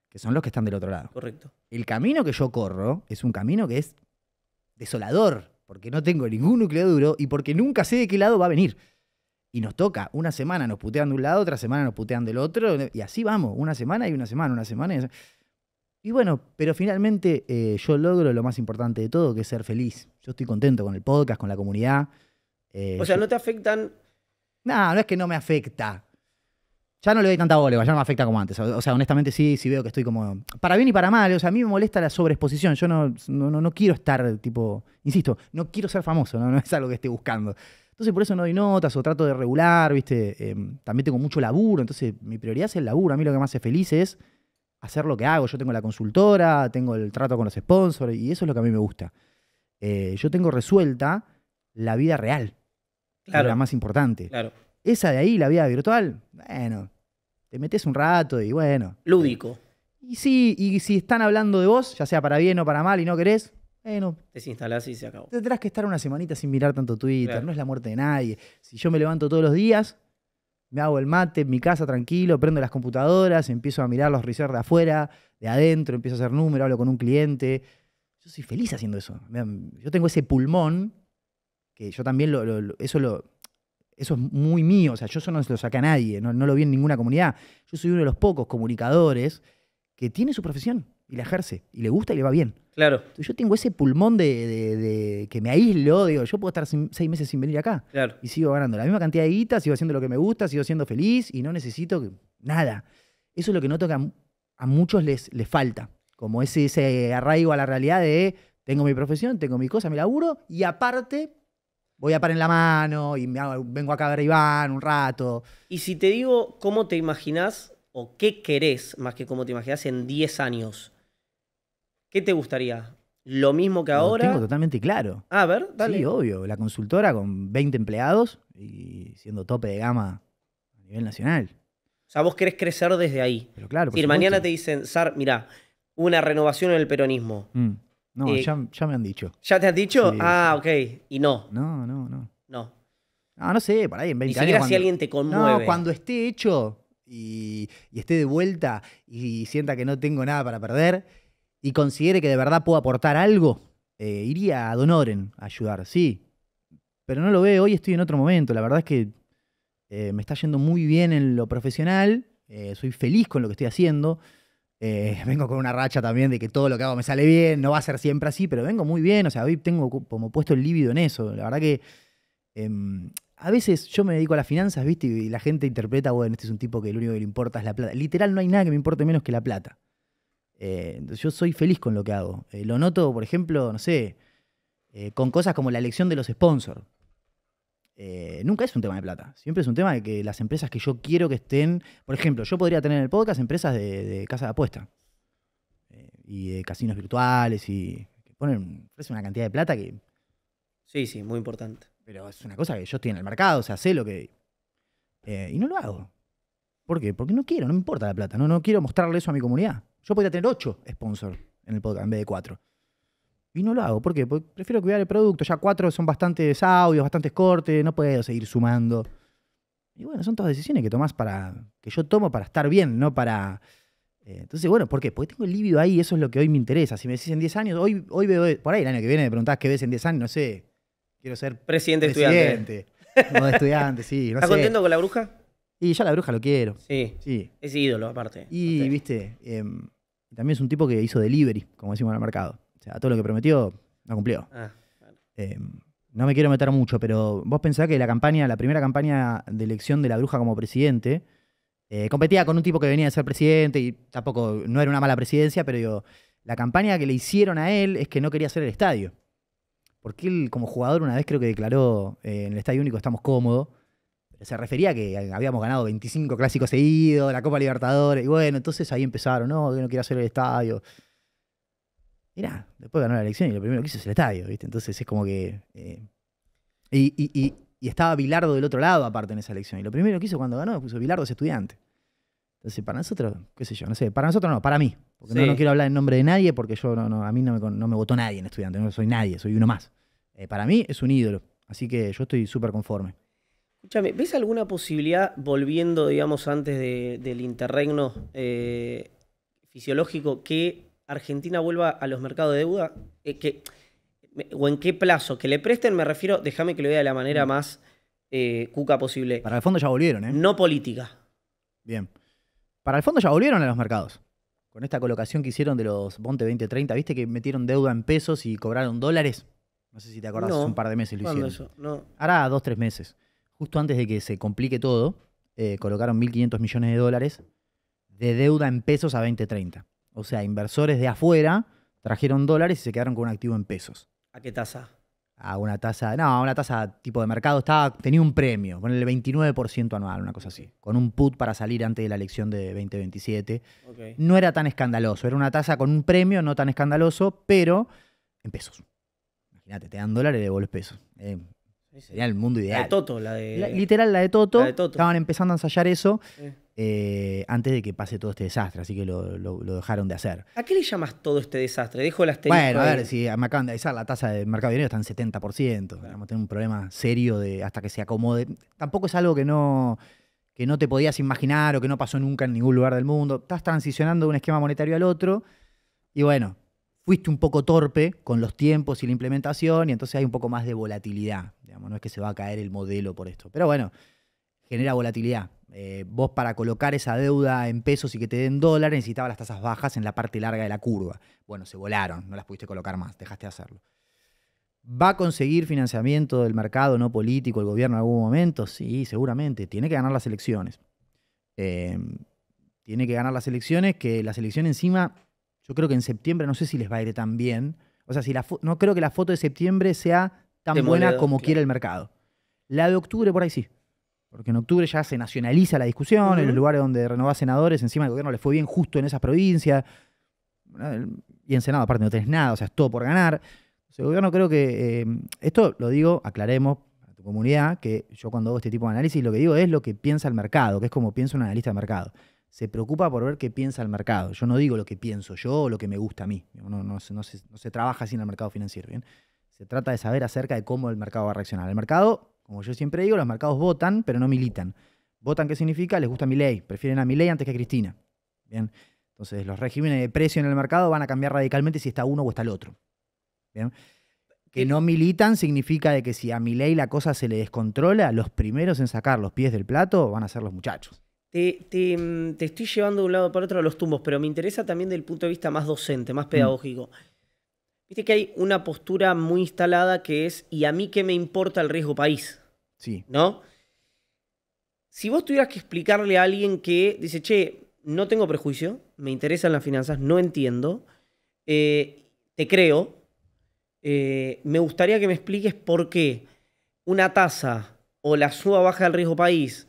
que son los que están del otro lado. Correcto. El camino que yo corro es un camino que es desolador, porque no tengo ningún núcleo duro y porque nunca sé de qué lado va a venir. Y nos toca, una semana nos putean de un lado, otra semana nos putean del otro, y así vamos, una semana. Y bueno, pero finalmente yo logro lo más importante de todo, que es ser feliz. Yo estoy contento con el podcast, con la comunidad. O sea, ¿no te afectan? No es que no me afecta. Ya no le doy tanta bola, ya no me afecta como antes. O sea, honestamente sí veo que estoy como... Para bien y para mal, o sea, a mí me molesta la sobreexposición. Yo no quiero estar, tipo... Insisto, no quiero ser famoso, no es algo que esté buscando. Entonces por eso no doy notas o trato de regular, ¿viste? También tengo mucho laburo, entonces mi prioridad es el laburo. A mí lo que me hace feliz es hacer lo que hago. Yo tengo la consultora, tengo el trato con los sponsors y eso es lo que a mí me gusta. Yo tengo resuelta la vida real, claro, la más importante. Claro. Esa de ahí, la vida virtual, bueno, te metes un rato y bueno. Lúdico. Y sí, y si están hablando de vos, ya sea para bien o para mal y no querés, Bueno, Desinstalás y se acabó. tendrás que estar una semanita sin mirar tanto Twitter, Claro. no es la muerte de nadie. Si yo me levanto todos los días, me hago el mate en mi casa tranquilo, prendo las computadoras, empiezo a mirar los research de afuera, de adentro, empiezo a hacer números, hablo con un cliente. Yo soy feliz haciendo eso. Yo tengo ese pulmón que yo también eso es muy mío. O sea, yo eso no se lo saqué a nadie, no lo vi en ninguna comunidad. Yo soy uno de los pocos comunicadores que tiene su profesión y la ejerce, y le gusta y le va bien. Claro, Entonces yo tengo ese pulmón de que me aíslo, digo, yo puedo estar 6 meses sin venir acá claro. y sigo ganando la misma cantidad de guita, sigo haciendo lo que me gusta, sigo siendo feliz y no necesito nada. Eso es lo que noto que a muchos les falta, como ese arraigo a la realidad de tengo mi profesión, tengo mi cosa, mi laburo y aparte voy a par en la mano y vengo acá a ver a Iván un rato. Y si te digo cómo te imaginás o qué querés, más que cómo te imaginás en 10 años, ¿qué te gustaría? ¿Lo mismo que Lo ahora? tengo totalmente claro. A ver, dale. Sí, obvio, la consultora con 20 empleados y siendo tope de gama a nivel nacional. O sea, vos querés crecer desde ahí. Pero claro, por Si mañana supuesto. te dicen, Sar, mirá, una renovación en el peronismo. No, Eh, ya me han dicho. ¿Ya te has dicho? Sí, Ah, ok. Y no, No. no. No sé, por ahí en 20 Ni siquiera años. si alguien te conmueve. No, cuando esté hecho y esté de vuelta y sienta que no tengo nada para perder y considere que de verdad puedo aportar algo, iría a Donoren a ayudar, sí. Pero no lo veo, hoy estoy en otro momento. La verdad es que me está yendo muy bien en lo profesional, soy feliz con lo que estoy haciendo. Vengo con una racha también de que todo lo que hago me sale bien, no va a ser siempre así, pero vengo muy bien, o sea, hoy tengo como puesto el líbido en eso. La verdad que a veces yo me dedico a las finanzas, ¿viste? Y la gente interpreta, bueno, este es un tipo que lo único que le importa es la plata. Literal, no hay nada que me importe menos que la plata. Entonces yo soy feliz con lo que hago. Lo noto, por ejemplo, no sé, con cosas como la elección de los sponsors. Nunca es un tema de plata. Siempre es un tema de que las empresas que yo quiero que estén... Por ejemplo, yo podría tener en el podcast empresas de casa de apuesta y de casinos virtuales y que ofrecen una cantidad de plata que... Sí, muy importante. Pero es una cosa que yo estoy en el mercado, o sea, sé lo que... y no lo hago. ¿Por qué? Porque no quiero, no me importa la plata. No quiero mostrarle eso a mi comunidad. Yo podría tener 8 sponsors en el podcast en vez de 4. Y no lo hago. ¿Por qué? Porque prefiero cuidar el producto. Ya 4 son bastantes audios, bastantes cortes. No puedo seguir sumando. Y bueno, son todas decisiones que yo tomo para estar bien, no para... entonces, bueno, ¿por qué? Porque tengo el líbido ahí y eso es lo que hoy me interesa. Si me decís en 10 años, hoy veo... Por ahí el año que viene me preguntás qué ves en 10 años, no sé. Quiero ser Presidente estudiante. O de estudiante, sí. No ¿Estás sé. contento con la bruja? Y ya la bruja lo quiero. Sí. Sí. Es ídolo, aparte. Y, Ok. viste, también es un tipo que hizo delivery, como decimos en el mercado. O sea, todo lo que prometió, no cumplió. Ah, No me quiero meter mucho, pero vos pensás que la primera campaña de elección de la bruja como presidente, competía con un tipo que venía de ser presidente y tampoco, no era una mala presidencia, pero digo, la campaña que le hicieron a él es que no quería hacer el estadio. Porque él, como jugador, una vez creo que declaró en el Estadio Único estamos cómodos. Se refería a que habíamos ganado 25 clásicos seguidos, la Copa Libertadores. Y bueno, entonces ahí empezaron, no, que no quiere hacer el estadio. Y nada, después ganó la elección y lo primero que hizo es el estadio, ¿viste? Entonces es como que... y estaba Bilardo del otro lado, aparte, en esa elección. Y lo primero que hizo cuando ganó, puso Bilardo es estudiante. Entonces, para nosotros, qué sé yo, no sé, para nosotros no, para mí. Porque Sí. no quiero hablar en nombre de nadie, porque yo a mí no me votó nadie en estudiante, no soy nadie, soy uno más. Para mí es un ídolo, así que yo estoy súper conforme. Escúchame, ¿ves alguna posibilidad, volviendo, digamos, antes del interregno fisiológico, que Argentina vuelva a los mercados de deuda? ¿O en qué plazo? Que le presten, me refiero, déjame que lo vea de la manera más cuca posible. Para el fondo ya volvieron, ¿eh? No política. Bien. Para el fondo ya volvieron a los mercados. Con esta colocación que hicieron de los Bonte 2030, ¿viste que metieron deuda en pesos y cobraron dólares? No sé si te acordás, No. hace un par de meses lo ¿Cuándo hicieron. eso? No. Ahora 2-3 meses. Justo antes de que se complique todo, colocaron 1.500 millones de dólares de deuda en pesos a 2030. O sea, inversores de afuera trajeron dólares y se quedaron con un activo en pesos. ¿A qué tasa? A una tasa, una tasa tipo de mercado, tenía un premio, con el 29% anual, una cosa así, con un put para salir antes de la elección de 2027. Ok. No era tan escandaloso, era una tasa con un premio, no tan escandaloso, pero en pesos. Imagínate, te dan dólares y devuelves pesos. Sería el mundo La ideal. de Toto, la de... Literal, la de Toto. La de Toto. Estaban empezando a ensayar eso Sí. antes de que pase todo este desastre, así que lo dejaron de hacer. ¿A qué le llamas todo este desastre? Dejo el asterisco Bueno, a ahí. ver, si me acaban de avisar, la tasa de mercado de dinero está en 70%. Vamos a tener un problema serio hasta que se acomode. Tampoco es algo que no te podías imaginar o que no pasó nunca en ningún lugar del mundo. Estás transicionando de un esquema monetario al otro y bueno, fuiste un poco torpe con los tiempos y la implementación y entonces hay un poco más de volatilidad. Digamos, no es que se va a caer el modelo por esto. Pero bueno, genera volatilidad. Vos para colocar esa deuda en pesos y que te den dólares necesitabas las tasas bajas en la parte larga de la curva. Bueno, se volaron, no las pudiste colocar más, dejaste de hacerlo. ¿Va a conseguir financiamiento del mercado no político el gobierno en algún momento? Sí, seguramente. Tiene que ganar las elecciones. Tiene que ganar las elecciones, que las elecciones encima, yo creo que en septiembre no sé si les va a ir tan bien. O sea, no creo que la foto de septiembre sea tan buena como quiere el mercado. La de octubre por ahí sí. Porque en octubre ya se nacionaliza la discusión, en los lugares donde renovás senadores, encima el gobierno le fue bien justo en esas provincias. Y en Senado aparte no tenés nada, o sea, es todo por ganar. El gobierno creo que, esto lo digo, aclaremos a tu comunidad, que yo cuando hago este tipo de análisis lo que digo es lo que piensa el mercado, que es como piensa un analista de mercado. Se preocupa por ver qué piensa el mercado. Yo no digo lo que pienso yo o lo que me gusta a mí. No se trabaja así en el mercado financiero. ¿Bien? Se trata de saber acerca de cómo el mercado va a reaccionar. El mercado, como yo siempre digo, los mercados votan, pero no militan. ¿Votan qué significa? Les gusta Milei. Prefieren a Milei antes que a Cristina. ¿Bien? Entonces los regímenes de precio en el mercado van a cambiar radicalmente si está uno o está el otro. ¿Bien? Que no militan significa de que si a Milei la cosa se le descontrola, los primeros en sacar los pies del plato van a ser los muchachos. Te estoy llevando de un lado para otro a los tumbos, pero me interesa también desde el punto de vista más docente, más pedagógico. Viste que hay una postura muy instalada que es, ¿y a mí qué me importa el riesgo país? Sí. ¿No? Si vos tuvieras que explicarle a alguien que dice, che, no tengo prejuicio, me interesan las finanzas, no entiendo, te creo, me gustaría que me expliques por qué una tasa o la suba baja del riesgo país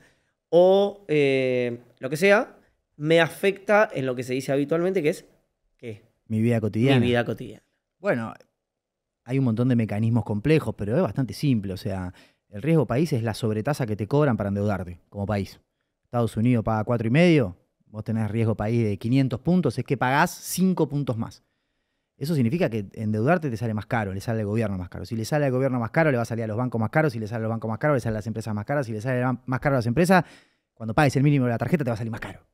o lo que sea, me afecta en lo que se dice habitualmente, que es ¿qué? Mi vida cotidiana. Mi vida cotidiana. Bueno, hay un montón de mecanismos complejos, pero es bastante simple. O sea, el riesgo país es la sobretasa que te cobran para endeudarte como país. Estados Unidos paga 4,5, vos tenés riesgo país de 500 puntos, es que pagás 5 puntos más. Eso significa que endeudarte te sale más caro, le sale al gobierno más caro. Si le sale al gobierno más caro, le va a salir a los bancos más caros. Si le sale a los bancos más caros, le sale a las empresas más caras. Si le sale más caro a las empresas, cuando pagues el mínimo de la tarjeta te va a salir más caro.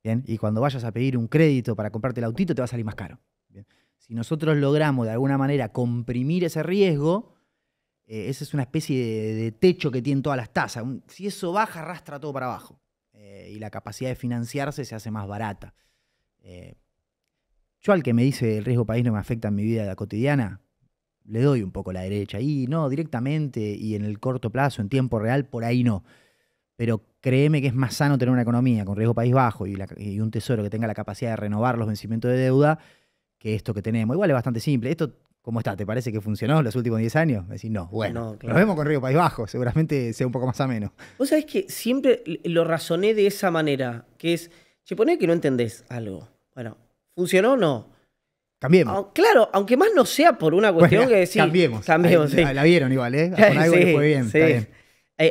¿Bien? Y cuando vayas a pedir un crédito para comprarte el autito, te va a salir más caro. ¿Bien? Si nosotros logramos de alguna manera comprimir ese riesgo, esa es una especie de techo que tienen todas las tasas. Si eso baja, arrastra todo para abajo. Y la capacidad de financiarse se hace más barata. Yo al que me dice el riesgo país no me afecta en mi vida cotidiana, le doy un poco la derecha. Y no, directamente y en el corto plazo, en tiempo real, por ahí no. Pero créeme que es más sano tener una economía con riesgo país bajo y un tesoro que tenga la capacidad de renovar los vencimientos de deuda que esto que tenemos. Igual es bastante simple. Esto, ¿cómo está? ¿Te parece que funcionó los últimos 10 años? Decís, no, bueno, No, claro. Nos vemos con riesgo país bajo. Seguramente sea un poco más ameno. Vos sabés que siempre lo razoné de esa manera, que es, che, poné que no entendés algo. Bueno, ¿funcionó o no? Cambiemos. Claro, aunque más no sea por una cuestión Bueno, que decir. Cambiemos. Sí. La vieron igual, ¿eh? Con algo Sí, que fue bien. sí. Está bien.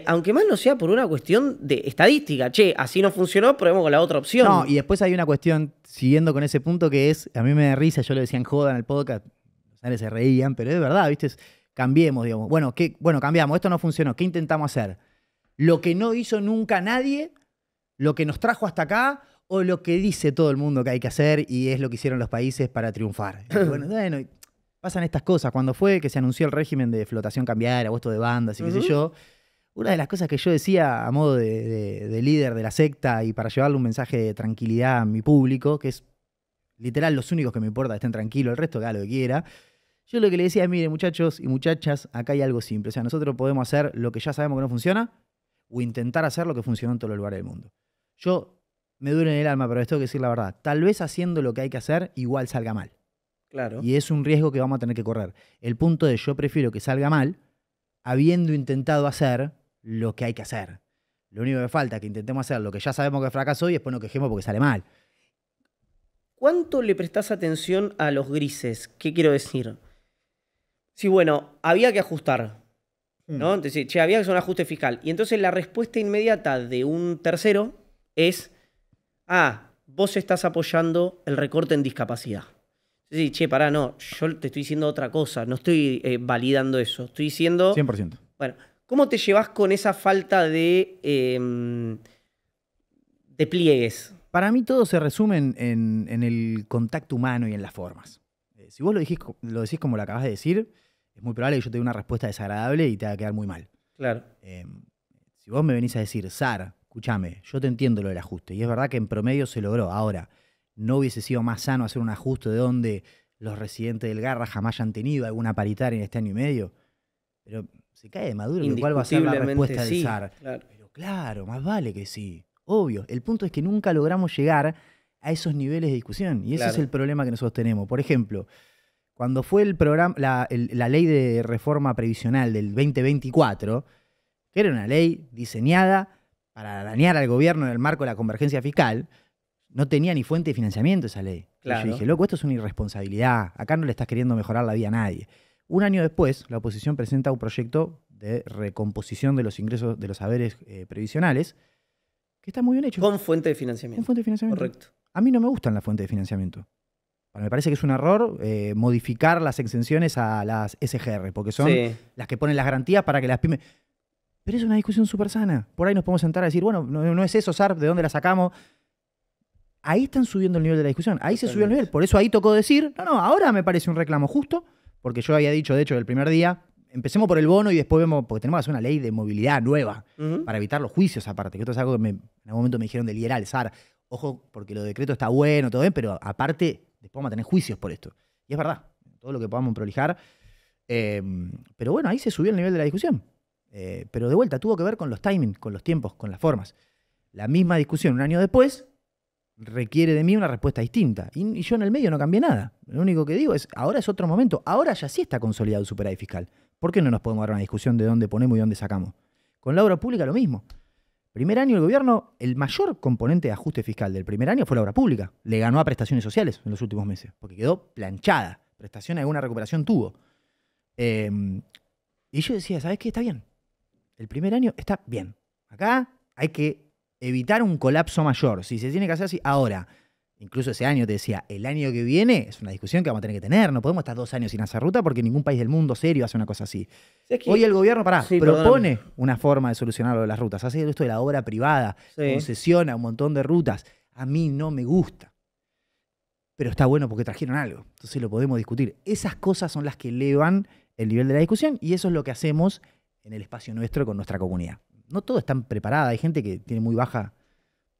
Aunque más no sea por una cuestión de estadística. Che, así no funcionó, probemos con la otra opción. No, y después hay una cuestión, siguiendo con ese punto, que es, a mí me da risa, yo lo decía en joda en el podcast, los señores se reían, pero es verdad, ¿viste? Cambiemos, digamos. Bueno, cambiamos, esto no funcionó. ¿Qué intentamos hacer? Lo que no hizo nunca nadie, lo que nos trajo hasta acá, o lo que dice todo el mundo que hay que hacer y es lo que hicieron los países para triunfar. Y bueno, pasan estas cosas. Cuando fue que se anunció el régimen de flotación cambiaria, o esto de bandas y qué sé yo, una de las cosas que yo decía a modo de líder de la secta y para llevarle un mensaje de tranquilidad a mi público, que es literal los únicos que me importa que estén tranquilos, el resto que haga lo que quiera, yo lo que le decía es, mire muchachos y muchachas, acá hay algo simple. O sea, nosotros podemos hacer lo que ya sabemos que no funciona o intentar hacer lo que funcionó en todos los lugares del mundo. Yo me duele en el alma, pero les tengo que decir la verdad. Tal vez haciendo lo que hay que hacer, igual salga mal. Claro. Y es un riesgo que vamos a tener que correr. El punto es, yo prefiero que salga mal, habiendo intentado hacer lo que hay que hacer. Lo único que falta es que intentemos hacer lo que ya sabemos que fracasó y después nos quejemos porque sale mal. ¿Cuánto le prestás atención a los grises? ¿Qué quiero decir? Sí, bueno, había que ajustar. ¿no? Entonces, che, había que hacer un ajuste fiscal. Y entonces la respuesta inmediata de un tercero es, vos estás apoyando el recorte en discapacidad. Sí, che, pará, no, yo te estoy diciendo otra cosa, no estoy validando eso. Estoy diciendo... 100%. Bueno, ¿cómo te llevas con esa falta de pliegues? Para mí todo se resume en el contacto humano y en las formas. Si vos lo decís como lo acabas de decir, es muy probable que yo te dé una respuesta desagradable y te va a quedar muy mal. Claro. Si vos me venís a decir, Sar, escúchame, yo te entiendo lo del ajuste, y es verdad que en promedio se logró. Ahora, ¿no hubiese sido más sano hacer un ajuste de donde los residentes del Garra jamás hayan tenido alguna paritaria en este año y medio? Pero se cae de Maduro, que cuál va a ser la respuesta del Sar. Claro. Pero claro, más vale que sí. Obvio. El punto es que nunca logramos llegar a esos niveles de discusión. Y ese es el problema que nosotros tenemos. Por ejemplo, cuando fue el programa, la ley de reforma previsional del 2024, que era una ley diseñada para dañar al gobierno en el marco de la convergencia fiscal, no tenía ni fuente de financiamiento esa ley. Claro. Y yo dije, loco, esto es una irresponsabilidad. Acá no le estás queriendo mejorar la vida a nadie. Un año después, la oposición presenta un proyecto de recomposición de los ingresos de los haberes previsionales, que está muy bien hecho. Con fuente de financiamiento. Con fuente de financiamiento. Correcto. A mí no me gustan las fuentes de financiamiento. Me parece que es un error modificar las exenciones a las SGR, porque son las que ponen las garantías para que las pymes... Pero es una discusión súper sana. Por ahí nos podemos sentar a decir, bueno, no es eso, SAR, ¿de dónde la sacamos? Ahí están subiendo el nivel de la discusión. Ahí se subió el nivel. Por eso ahí tocó decir, no, ahora me parece un reclamo justo, porque yo había dicho, de hecho, el primer día, empecemos por el bono y después vemos, porque tenemos que hacer una ley de movilidad nueva para evitar los juicios aparte, que esto es algo que en algún momento me dijeron del liberal, SAR. Ojo, porque lo decreto está bueno, todo bien, pero aparte, después vamos a tener juicios por esto. Y es verdad, todo lo que podamos prolijar. Pero bueno, ahí se subió el nivel de la discusión. Pero de vuelta, tuvo que ver con los timings, con los tiempos, con las formas. La misma discusión un año después requiere de mí una respuesta distinta. Y yo en el medio no cambié nada. Lo único que digo es, ahora es otro momento. Ahora ya sí está consolidado el superávit fiscal. ¿Por qué no nos podemos dar una discusión de dónde ponemos y dónde sacamos? Con la obra pública lo mismo. Primer año el gobierno, el mayor componente de ajuste fiscal del primer año fue la obra pública. Le ganó a prestaciones sociales en los últimos meses, porque quedó planchada. Prestación, alguna recuperación tuvo. Y yo decía, ¿sabes qué? Está bien. El primer año está bien. Acá hay que evitar un colapso mayor. Si se tiene que hacer así, ahora. Incluso ese año te decía, el año que viene es una discusión que vamos a tener que tener. No podemos estar 2 años sin hacer ruta porque ningún país del mundo serio hace una cosa así. Hoy el gobierno, propone una forma de solucionar lo de las rutas. Hace esto de la obra privada, concesiona un montón de rutas. A mí no me gusta. Pero está bueno porque trajeron algo. Entonces lo podemos discutir. Esas cosas son las que elevan el nivel de la discusión y eso es lo que hacemos en el espacio nuestro con nuestra comunidad. No todo es tan preparada. Hay gente que tiene muy baja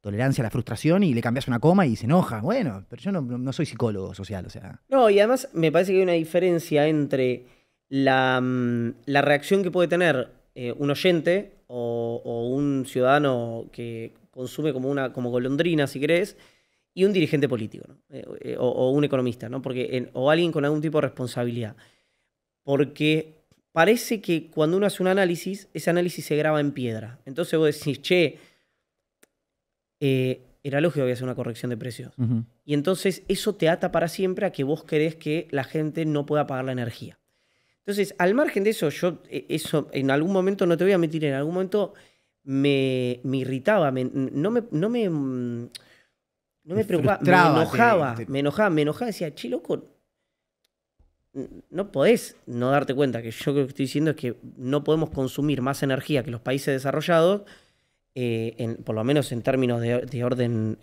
tolerancia a la frustración y le cambias una coma y se enoja. Bueno, pero yo no soy psicólogo social, o sea. No, y además me parece que hay una diferencia entre la reacción que puede tener un oyente o un ciudadano que consume como golondrina, si querés, y un dirigente político, ¿no? O un economista, ¿no? O alguien con algún tipo de responsabilidad. Porque parece que cuando uno hace un análisis, ese análisis se graba en piedra. Entonces vos decís, che, era lógico que había hacer una corrección de precios. Y entonces eso te ata para siempre a que vos querés que la gente no pueda pagar la energía. Entonces, al margen de eso, eso en algún momento, no te voy a mentir, en algún momento me irritaba, no me preocupaba, me enojaba, decía, che, loco, no podés no darte cuenta que yo lo que estoy diciendo es que no podemos consumir más energía que los países desarrollados, por lo menos en términos de orden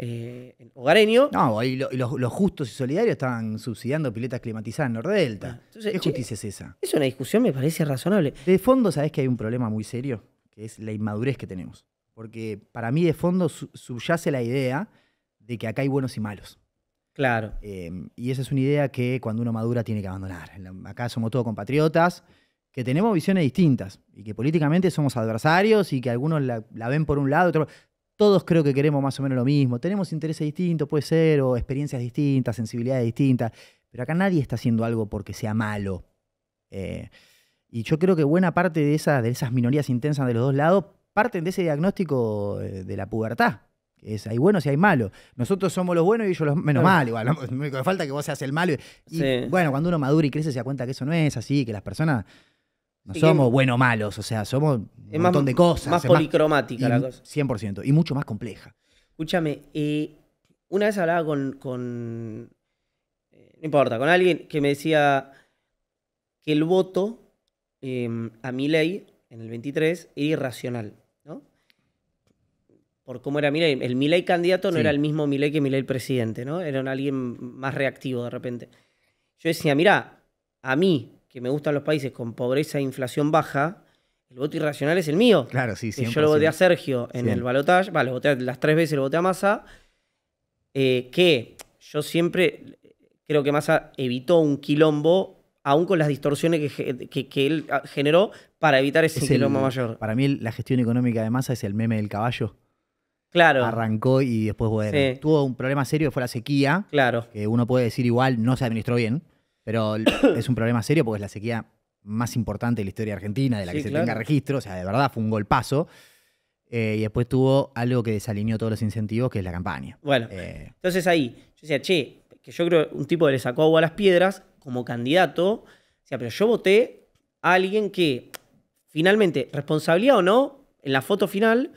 hogareño. No, y los justos y solidarios estaban subsidiando piletas climatizadas en Nordelta. Entonces, ¿qué justicia es esa? Es una discusión, me parece razonable. De fondo, ¿sabés que hay un problema muy serio? Que es la inmadurez que tenemos. Porque para mí, de fondo, subyace la idea de que acá hay buenos y malos. Claro. Y esa es una idea que cuando uno madura tiene que abandonar. Acá somos todos compatriotas, que tenemos visiones distintas y que políticamente somos adversarios y que algunos la ven por un lado, otros. Todos creo que queremos más o menos lo mismo. Tenemos intereses distintos, puede ser, o experiencias distintas, sensibilidades distintas, pero acá nadie está haciendo algo porque sea malo. Y yo creo que buena parte de esas minorías intensas de los dos lados parten de ese diagnóstico de la pubertad. Hay buenos y hay malos. Nosotros somos los buenos y ellos los menos malos. Igual, ¿no? Lo único que falta es que vos seas el malo. Y bueno, cuando uno madura y crece se da cuenta que eso no es así, que las personas No Sí, somos buenos o malos, o sea, somos un es montón de cosas. más es policromática la cosa. 100%, y mucho más compleja. Escúchame, una vez hablaba no importa, con alguien que me decía que el voto a Milei en el 23 era irracional, ¿no? Por cómo era Milei. El Milei candidato no Sí. era el mismo Milei que Milei presidente, ¿no? Era alguien más reactivo de repente. Yo decía, mirá, a mí, que me gustan los países con pobreza e inflación baja, el voto irracional es el mío. Claro, sí, Que 100%. yo lo voté a Sergio en 100. el balotaje, lo voté las 3 veces, lo voté a Massa, que yo siempre creo que Massa evitó un quilombo, aún con las distorsiones que él generó para evitar ese quilombo mayor. Para mí la gestión económica de Massa es el meme del caballo. Claro. Arrancó y después, bueno, Sí. tuvo un problema serio que fue la sequía, Claro. que uno puede decir igual no se administró bien, pero es un problema serio porque es la sequía más importante de la historia argentina, de la Sí, que se claro. tenga registro, o sea, de verdad fue un golpazo. Y después tuvo algo que desalineó todos los incentivos, que es la campaña. Bueno, entonces ahí, yo decía, che, que yo creo que un tipo que le sacó agua a las piedras como candidato, o sea, pero yo voté a alguien que finalmente, responsabilidad o no, en la foto final,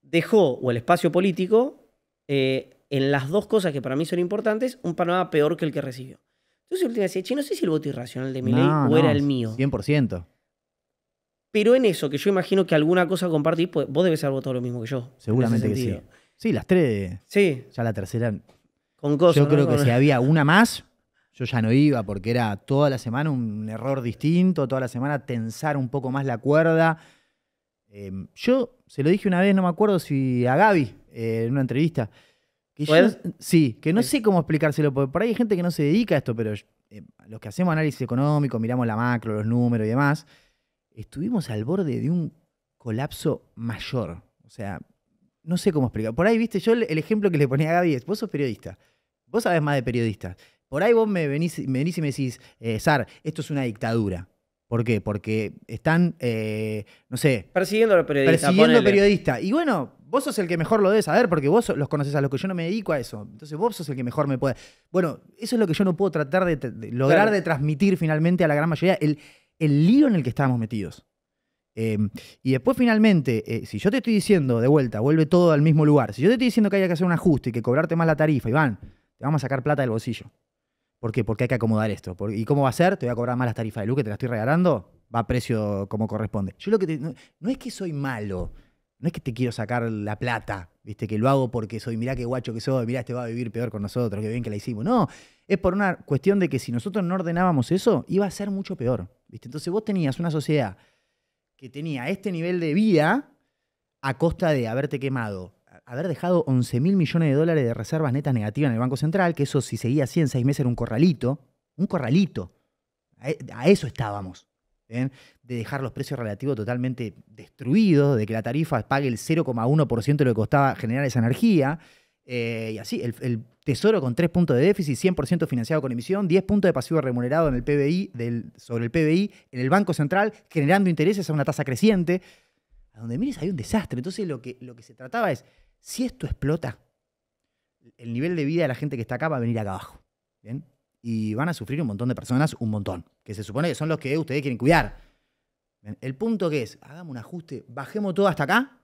dejó, o el espacio político, en las dos cosas que para mí son importantes, un panorama peor que el que recibió. Entonces, última decía, che, no sé si el voto irracional de Milei o era el mío. 100%. Pero en eso, que yo imagino que alguna cosa compartís, pues vos debes haber votado lo mismo que yo. Seguramente que sí. Sí, las tres. Sí. Ya la tercera. Con cosas. Yo creo ¿no? que si había una más, yo ya no iba, porque era toda la semana un error distinto, toda la semana tensar un poco más la cuerda. Yo se lo dije una vez, no me acuerdo si a Gaby, en una entrevista. Que sí, que no sé cómo explicárselo, porque por ahí hay gente que no se dedica a esto, pero los que hacemos análisis económico, miramos la macro, los números y demás, estuvimos al borde de un colapso mayor. O sea, no sé cómo explicar. Por ahí, viste, yo el ejemplo que le ponía a Gaby es, vos sos periodista, vos sabés más de periodistas. Por ahí vos me venís y me decís, Sar, esto es una dictadura. ¿Por qué? Porque están, no sé... Persiguiendo a los periodistas. Persiguiendo periodistas. Y bueno, vos sos el que mejor lo debes saber, porque vos los conocés a los que yo no me dedico a eso. Entonces vos sos el que mejor me puede... Bueno, eso es lo que yo no puedo tratar de lograr de transmitir finalmente a la gran mayoría, el lío en el que estábamos metidos. Y después finalmente, si yo te estoy diciendo de vuelta, vuelve todo al mismo lugar, si yo te estoy diciendo que hay que hacer un ajuste y que cobrarte más la tarifa, Iván, te vamos a sacar plata del bolsillo. ¿Por qué? Porque hay que acomodar esto. ¿Y cómo va a ser? Te voy a cobrar más las tarifas de luz que te la estoy regalando, va a precio como corresponde. Yo lo que no es que soy malo, no es que te quiero sacar la plata, ¿viste? Que lo hago porque soy, mirá qué guacho que soy, mirá, este va a vivir peor con nosotros, qué bien que la hicimos. No, es por una cuestión de que si nosotros no ordenábamos eso, iba a ser mucho peor, ¿viste? Entonces vos tenías una sociedad que tenía este nivel de vida a costa de haberte quemado, haber dejado 11.000 millones de dólares de reservas netas negativas en el Banco Central, que eso si seguía así en 6 meses era un corralito. Un corralito. A eso estábamos. ¿Bien? De dejar los precios relativos totalmente destruidos, de que la tarifa pague el 0,1% de lo que costaba generar esa energía. Y así, el Tesoro con 3 puntos de déficit, 100% financiado con emisión, 10 puntos de pasivo remunerado en el PBI, sobre el PBI, en el Banco Central, generando intereses a una tasa creciente. A donde mires hay un desastre. Entonces lo que se trataba es, si esto explota, el nivel de vida de la gente que está acá va a venir acá abajo. ¿Bien? Y van a sufrir un montón de personas, un montón, que se supone que son los que ustedes quieren cuidar. ¿Bien? El punto que es, hagamos un ajuste, bajemos todo hasta acá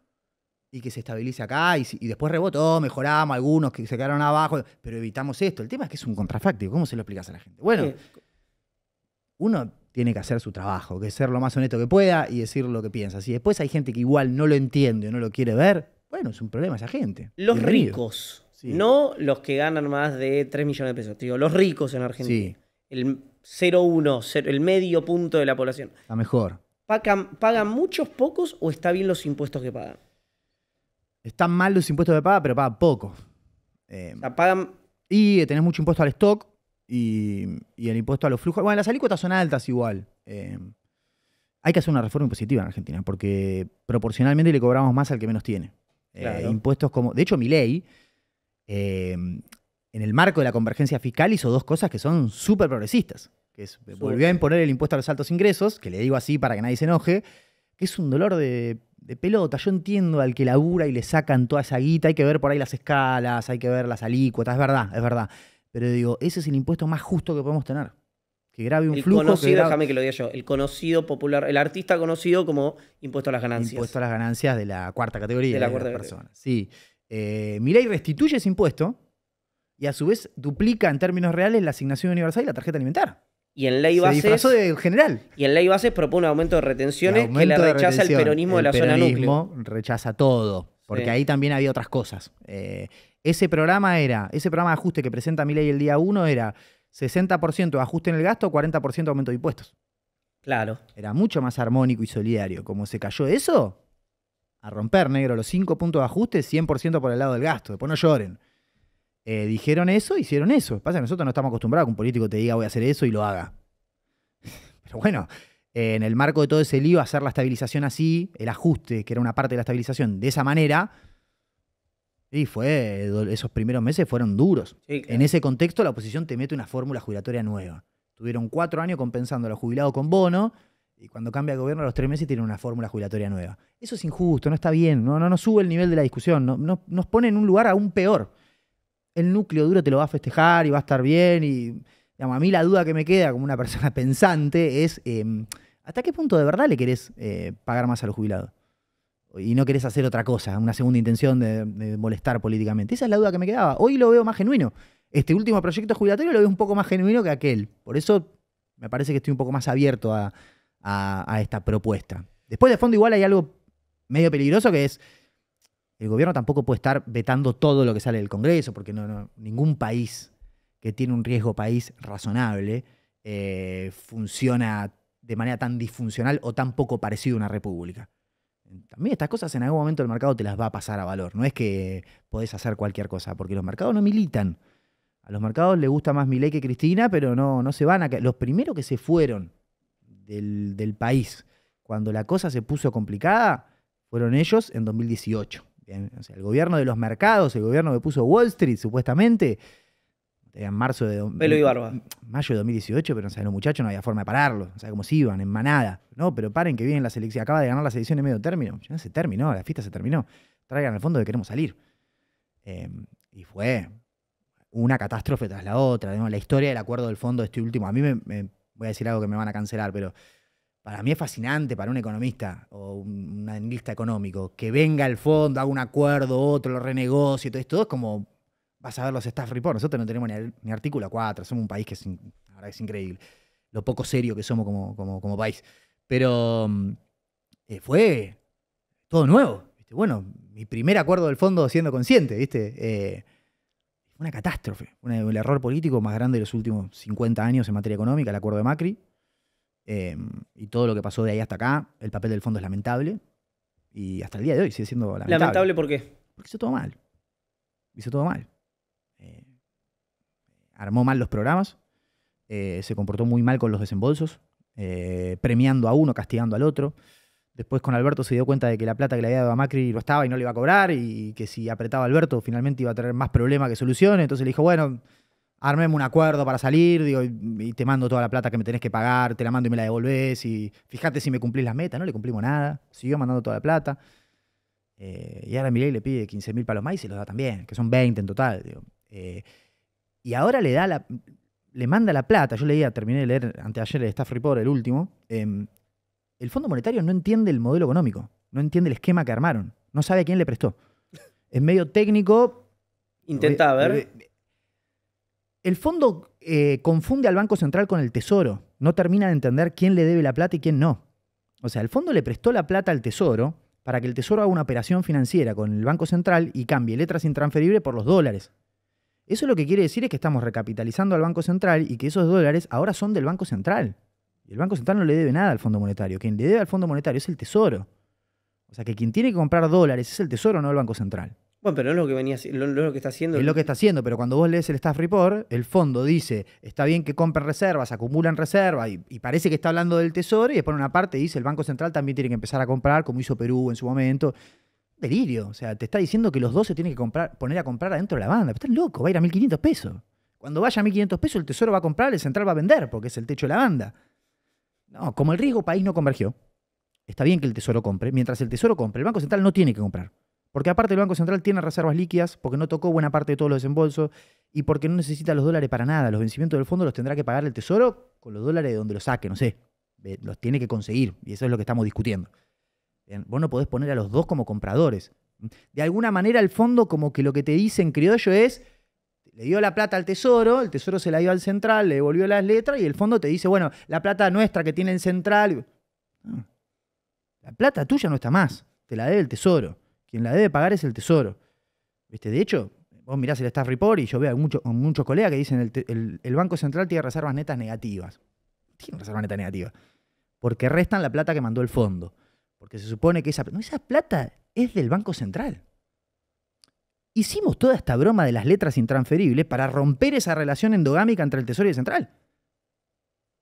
y que se estabilice acá y después rebotó, mejoramos algunos que se quedaron abajo, pero evitamos esto. El tema es que es un contrafáctico. ¿Cómo se lo explicas a la gente? Bueno, uno tiene que hacer su trabajo, que es ser lo más honesto que pueda y decir lo que piensa. Si después hay gente que igual no lo entiende o no lo quiere ver, bueno, es un problema esa gente. Los Bienvenido. ricos, sí. No los que ganan más de 3 millones de pesos. Te digo, los ricos en Argentina. Sí. El 0,1, el medio punto de la población. Está mejor. ¿Pagan muchos, pocos o está bien los impuestos que pagan? Están mal los impuestos que pagan, pero pagan poco. O sea, pagan... Y tenés mucho impuesto al stock y el impuesto a los flujos. Bueno, las alícuotas son altas igual. Hay que hacer una reforma impositiva en Argentina porque proporcionalmente le cobramos más al que menos tiene. Claro. Impuestos como... De hecho, Milei, en el marco de la convergencia fiscal, hizo dos cosas que son súper progresistas. Que es, volvió a imponer el impuesto a los altos ingresos, que le digo así para que nadie se enoje, que es un dolor de pelota. Yo entiendo al que labura y le sacan toda esa guita, hay que ver por ahí las escalas, hay que ver las alícuotas, es verdad. Pero digo, ese es el impuesto más justo que podemos tener. que grabe un El flujo. conocido, déjame que lo diga yo, el conocido popular, el artista conocido como impuesto a las ganancias. Impuesto a las ganancias de la cuarta categoría De la de cuarta las categoría. personas. Sí. Milei restituye ese impuesto y a su vez duplica en términos reales la asignación universal y la tarjeta alimentar. Y en ley Se bases, disfrazó de general. y en ley bases propone un aumento de retenciones que le Aumento de rechaza retención. el peronismo de la zona núcleo. El peronismo rechaza todo, porque Sí. ahí también había otras cosas. Ese programa de ajuste que presenta Milei el día 1 era 60% de ajuste en el gasto, 40% de aumento de impuestos. Claro. Era mucho más armónico y solidario. Como se cayó eso, a romper, negro, los 5 puntos de ajuste, 100% por el lado del gasto. Después no lloren. Dijeron eso, hicieron eso. Pasa que nosotros no estamos acostumbrados a que un político te diga voy a hacer eso y lo haga. Pero bueno, en el marco de todo ese lío, hacer la estabilización así, el ajuste, que era una parte de la estabilización, de esa manera, y esos primeros meses fueron duros. Sí, claro. En ese contexto, la oposición te mete una fórmula jubilatoria nueva. Tuvieron 4 años compensando a los jubilados con bono, y cuando cambia el gobierno a los 3 meses tienen una fórmula jubilatoria nueva. Eso es injusto, no está bien, no sube el nivel de la discusión, nos pone en un lugar aún peor. El núcleo duro te lo va a festejar y va a estar bien. Y digamos, a mí la duda que me queda como una persona pensante es ¿hasta qué punto de verdad le querés pagar más a los jubilados? Y no querés hacer otra cosa, una segunda intención de molestar políticamente. Esa es la duda que me quedaba. Hoy lo veo más genuino. Este último proyecto jubilatorio lo veo un poco más genuino que aquel. Por eso me parece que estoy un poco más abierto a esta propuesta. Después de fondo igual hay algo medio peligroso que es el gobierno tampoco puede estar vetando todo lo que sale del Congreso, porque ningún país que tiene un riesgo país razonable funciona de manera tan disfuncional o tan poco parecido a una república. También estas cosas en algún momento el mercado te las va a pasar a valor. No es que podés hacer cualquier cosa, porque los mercados no militan. A los mercados les gusta más Milei que Cristina, pero no se van a... Los primeros que se fueron del país cuando la cosa se puso complicada fueron ellos en 2018. Bien, o sea, el gobierno de los mercados, el gobierno que puso Wall Street, supuestamente, en Pelo y barba. mayo de 2018, pero no saben los muchachos, no había forma de pararlos, no saben cómo se iban, en manada. No, pero paren que vienen las elecciones, acaba de ganar las elecciones en medio término. Ya se terminó, la fiesta se terminó. Traigan al fondo que queremos salir. Y fue una catástrofe tras la otra. Digamos, la historia del acuerdo del fondo de este último, a mí voy a decir algo que me van a cancelar, pero para mí es fascinante para un economista o un analista económico que venga al fondo, haga un acuerdo, otro lo renegocie, todo esto es como vas a ver los staff reports. Nosotros no tenemos ni artículo 4, somos un país que la verdad es increíble, lo poco serio que somos como país. Pero fue todo nuevo, ¿viste? Bueno, mi primer acuerdo del fondo siendo consciente, ¿viste? Fue una catástrofe, el error político más grande de los últimos 50 años en materia económica, el acuerdo de Macri. Y todo lo que pasó de ahí hasta acá, el papel del fondo es lamentable. Y hasta el día de hoy sigue siendo lamentable. ¿Lamentable por qué? Porque hizo todo mal. Armó mal los programas. Se comportó muy mal con los desembolsos. Premiando a uno, castigando al otro. Después con Alberto se dio cuenta de que la plata que le había dado a Macri no estaba y no le iba a cobrar. Y que si apretaba a Alberto finalmente iba a tener más problemas que soluciones. Entonces le dijo, bueno, armemos un acuerdo para salir, digo, y te mando toda la plata que me tenés que pagar, te la mando y me la devolvés, y fíjate si me cumplís las metas. No le cumplimos nada, siguió mandando toda la plata. Y ahora Milei le pide 15.000 palos más y se los da también, que son 20 en total. Digo. Y ahora le manda la plata. Yo terminé de leer anteayer el Staff Report, el último. El Fondo Monetario no entiende el modelo económico, no entiende el esquema que armaron, no sabe a quién le prestó. Es medio técnico. Intenta ver. El fondo confunde al Banco Central con el Tesoro. No termina de entender quién le debe la plata y quién no. O sea, el fondo le prestó la plata al Tesoro para que el Tesoro haga una operación financiera con el Banco Central y cambie letras intransferibles por los dólares. Eso lo que quiere decir es que estamos recapitalizando al Banco Central y que esos dólares ahora son del Banco Central. Y el Banco Central no le debe nada al Fondo Monetario. Quien le debe al Fondo Monetario es el Tesoro. O sea, que quien tiene que comprar dólares es el Tesoro, no el Banco Central. Bueno, pero no es lo que lo que está haciendo. Es lo que está haciendo, pero cuando vos lees el Staff Report, el fondo dice, está bien que compren reservas, acumulan reservas, y parece que está hablando del Tesoro, y después en una parte dice, el Banco Central también tiene que empezar a comprar, como hizo Perú en su momento. Delirio. O sea, te está diciendo que los dos se tienen que poner a comprar adentro de la banda. Pero estás loco, va a ir a 1.500 pesos. Cuando vaya a 1.500 pesos, el Tesoro va a comprar, el Central va a vender, porque es el techo de la banda. No, como el riesgo país no convergió, está bien que el Tesoro compre. Mientras el Tesoro compre, el Banco Central no tiene que comprar. Porque aparte el Banco Central tiene reservas líquidas, porque no tocó buena parte de todos los desembolsos y porque no necesita los dólares para nada. Los vencimientos del fondo los tendrá que pagar el Tesoro con los dólares de donde los saque, no sé. Los tiene que conseguir y eso es lo que estamos discutiendo. Bien, vos no podés poner a los dos como compradores. De alguna manera el fondo como que lo que te dice en criollo es, le dio la plata al Tesoro, el Tesoro se la dio al Central, le devolvió las letras y el fondo te dice, bueno, la plata nuestra que tiene el Central... No, la plata tuya no está más, te la debe el Tesoro. Quien la debe pagar es el Tesoro. ¿Viste? De hecho, vos mirás el Staff Report y yo veo a muchos colegas que dicen el Banco Central tiene reservas netas negativas. Tiene reservas netas negativas. Porque restan la plata que mandó el fondo. Porque se supone que esa plata es del Banco Central. Hicimos toda esta broma de las letras intransferibles para romper esa relación endogámica entre el Tesoro y el Central.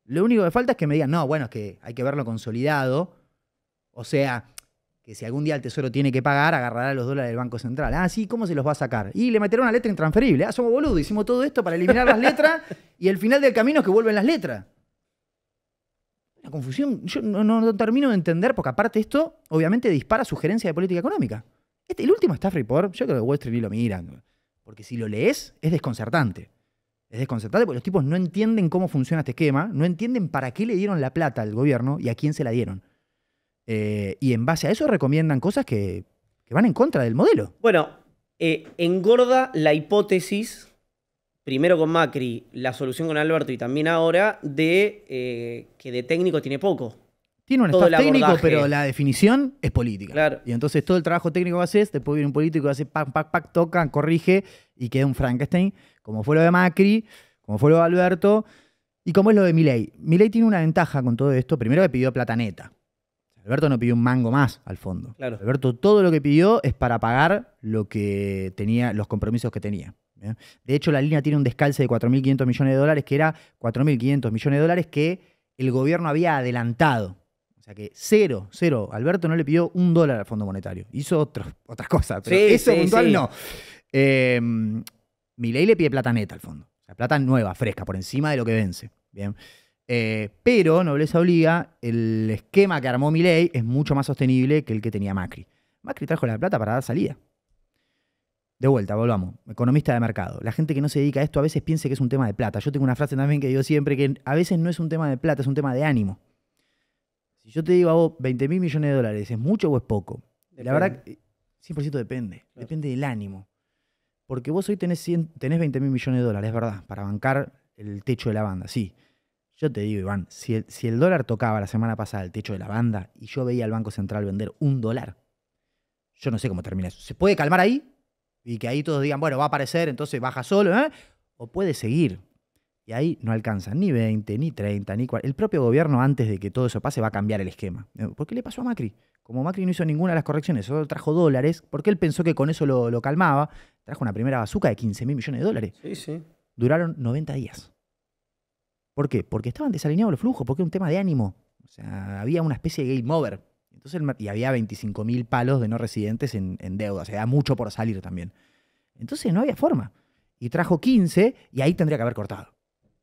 Lo único que falta es que me digan, no, bueno, es que hay que verlo consolidado. O sea... que si algún día el Tesoro tiene que pagar, agarrará los dólares del Banco Central. Ah, sí, ¿cómo se los va a sacar? Y le meterá una letra intransferible. Ah, somos boludos, hicimos todo esto para eliminar las letras y el final del camino es que vuelven las letras. Una confusión, yo no termino de entender, porque aparte esto, obviamente, dispara sugerencias de política económica. El último Staff Report, yo creo que Wall Street ni lo miran, porque si lo lees, es desconcertante. Es desconcertante porque los tipos no entienden cómo funciona este esquema, no entienden para qué le dieron la plata al gobierno y a quién se la dieron. Y en base a eso recomiendan cosas que van en contra del modelo. Bueno, engorda la hipótesis, primero con Macri, la solución con Alberto y también ahora, de que de técnico tiene poco. Tiene un Todo staff el técnico, abordaje. pero la definición es política. Claro. Y entonces todo el trabajo técnico que haces, después viene un político que hace pac, pac, pac, toca, corrige y queda un Frankenstein, como fue lo de Macri, como fue lo de Alberto y como es lo de Milei. Milei tiene una ventaja con todo esto. Primero que pidió plata neta. Alberto no pidió un mango más al fondo. Claro. Alberto todo lo que pidió es para pagar lo que tenía, los compromisos que tenía. ¿Bien? De hecho, la línea tiene un descalce de 4.500 millones de dólares, que era 4.500 millones de dólares que el gobierno había adelantado. O sea que cero. Alberto no le pidió $1 al Fondo Monetario. Hizo otras cosas, pero Sí, eso sí, puntual sí. no. Milei le pide plata neta al fondo. O sea, plata nueva, fresca, por encima de lo que vence. Bien. Pero, nobleza obliga, el esquema que armó Milei es mucho más sostenible que el que tenía Macri. Macri trajo la plata para dar salida. De vuelta, volvamos. Economista de mercado. La gente que no se dedica a esto a veces piensa que es un tema de plata. Yo tengo una frase también que digo siempre, que a veces no es un tema de plata, es un tema de ánimo. Si yo te digo a vos 20.000 millones de dólares, ¿es mucho o es poco? Depende. La verdad, 100% depende. Claro. Depende del ánimo. Porque vos hoy tenés 20.000 millones de dólares, es verdad, para bancar el techo de la banda, sí. Yo te digo, Iván, si el dólar tocaba la semana pasada el techo de la banda y yo veía al Banco Central vender $1, yo no sé cómo termina eso. ¿Se puede calmar ahí? Y que ahí todos digan, bueno, va a aparecer, entonces baja solo, ¿eh? O puede seguir. Y ahí no alcanzan ni 20, ni 30, ni 40. El propio gobierno, antes de que todo eso pase, va a cambiar el esquema. ¿Por qué le pasó a Macri? Como Macri no hizo ninguna de las correcciones, solo trajo dólares, porque él pensó que con eso lo calmaba, trajo una primera bazuca de 15.000 millones de dólares. Sí, sí. Duraron 90 días. ¿Por qué? Porque estaban desalineados los flujos, porque era un tema de ánimo. O sea, había una especie de game over. Entonces, y había 25.000 palos de no residentes en deuda. O sea, era mucho por salir también. Entonces no había forma. Y trajo 15 y ahí tendría que haber cortado.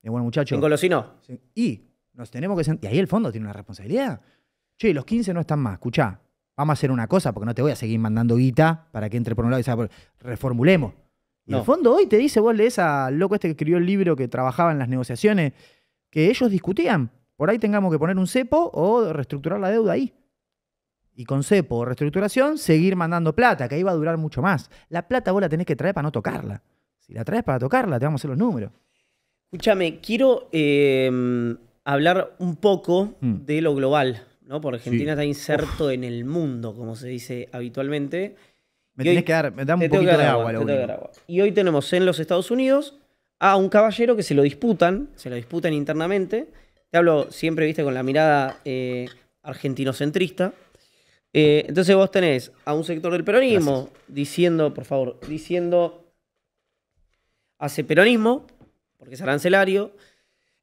Y bueno, muchachos. Engolosinó. Y nos tenemos que sentar. Y ahí el fondo tiene una responsabilidad. Che, los 15 no están más. Escuchá, vamos a hacer una cosa, porque no te voy a seguir mandando guita para que entre por un lado y salga por... Reformulemos. Y No. el fondo hoy te dice, vos lees al loco este que escribió el libro que trabajaba en las negociaciones, que ellos discutían. Por ahí tengamos que poner un cepo o reestructurar la deuda ahí. Y con cepo o reestructuración, seguir mandando plata, que ahí va a durar mucho más. La plata vos la tenés que traer para no tocarla. Si la traes para tocarla, te vamos a hacer los números. Escúchame, quiero hablar un poco Mm. de lo global, ¿no? Porque Argentina Sí. está inserto en el mundo, como se dice habitualmente. Me Y hoy- tenés que dar, me da un Te tengo que poquito dar de agua, agua, te lo tengo que único. dar agua. Y hoy tenemos en los Estados Unidos a un caballero que se lo disputan internamente. Te hablo siempre, viste, con la mirada argentinocentrista. Entonces vos tenés a un sector del peronismo diciendo, por favor, hace peronismo, porque es arancelario.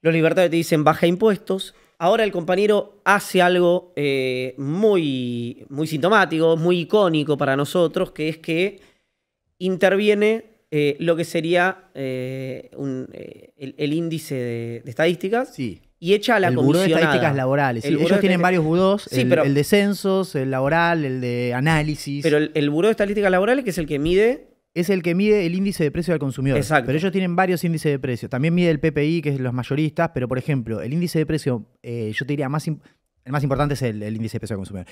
Los libertarios te dicen baja impuestos. Ahora el compañero hace algo muy, muy sintomático, muy icónico para nosotros, que es que interviene lo que sería el índice de estadísticas Sí. y hecha a la El Buró de comisionada. Estadísticas Laborales. El Sí, Buró ellos de tienen Estadísticas- varios burós, Sí, el, pero- el de censos, el laboral, el de análisis. Pero el Buró de Estadísticas Laborales, que es el que mide... Es el que mide el índice de precio del consumidor. Exacto. Pero ellos tienen varios índices de precio. También mide el PPI, que es los mayoristas, pero por ejemplo, el índice de precio, yo te diría, el más importante es el índice de precio del consumidor.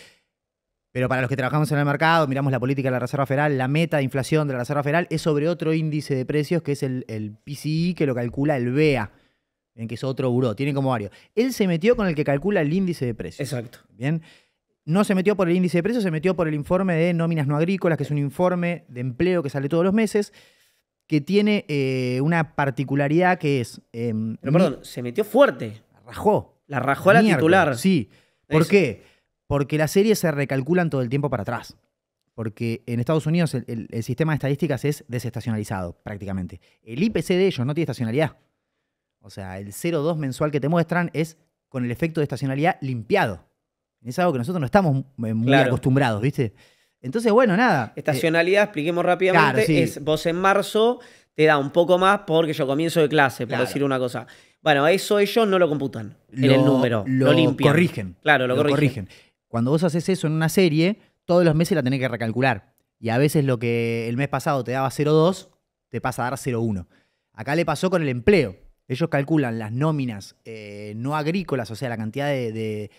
Pero para los que trabajamos en el mercado, miramos la política de la Reserva Federal, la meta de inflación de la Reserva Federal es sobre otro índice de precios, que es el PCI, que lo calcula el BEA, en que es otro buró, tiene como varios. Él se metió con el que calcula el índice de precios. Exacto. Bien. No se metió por el índice de precios, se metió por el informe de nóminas no agrícolas, que es un informe de empleo que sale todos los meses, que tiene una particularidad que es... Pero perdón, se metió fuerte. Rajó. La rajó a la Miércoles, titular. Sí. ¿Por Eso. qué? Porque las series se recalculan todo el tiempo para atrás. Porque en Estados Unidos el sistema de estadísticas es desestacionalizado, prácticamente. El IPC de ellos no tiene estacionalidad. O sea, el 0,2 mensual que te muestran es con el efecto de estacionalidad limpiado. Es algo que nosotros no estamos muy Claro. acostumbrados, ¿viste? Entonces, bueno, nada. Estacionalidad, expliquemos rápidamente, claro, sí. es vos en marzo te da un poco más porque yo comienzo de clase, por Claro. decir una cosa. Bueno, eso ellos no lo computan en el número, lo limpian. corrigen. Claro, lo corrigen. Cuando vos haces eso en una serie, todos los meses la tenés que recalcular. Y a veces lo que el mes pasado te daba 0,2, te pasa a dar 0,1. Acá le pasó con el empleo. Ellos calculan las nóminas no agrícolas, o sea, la cantidad de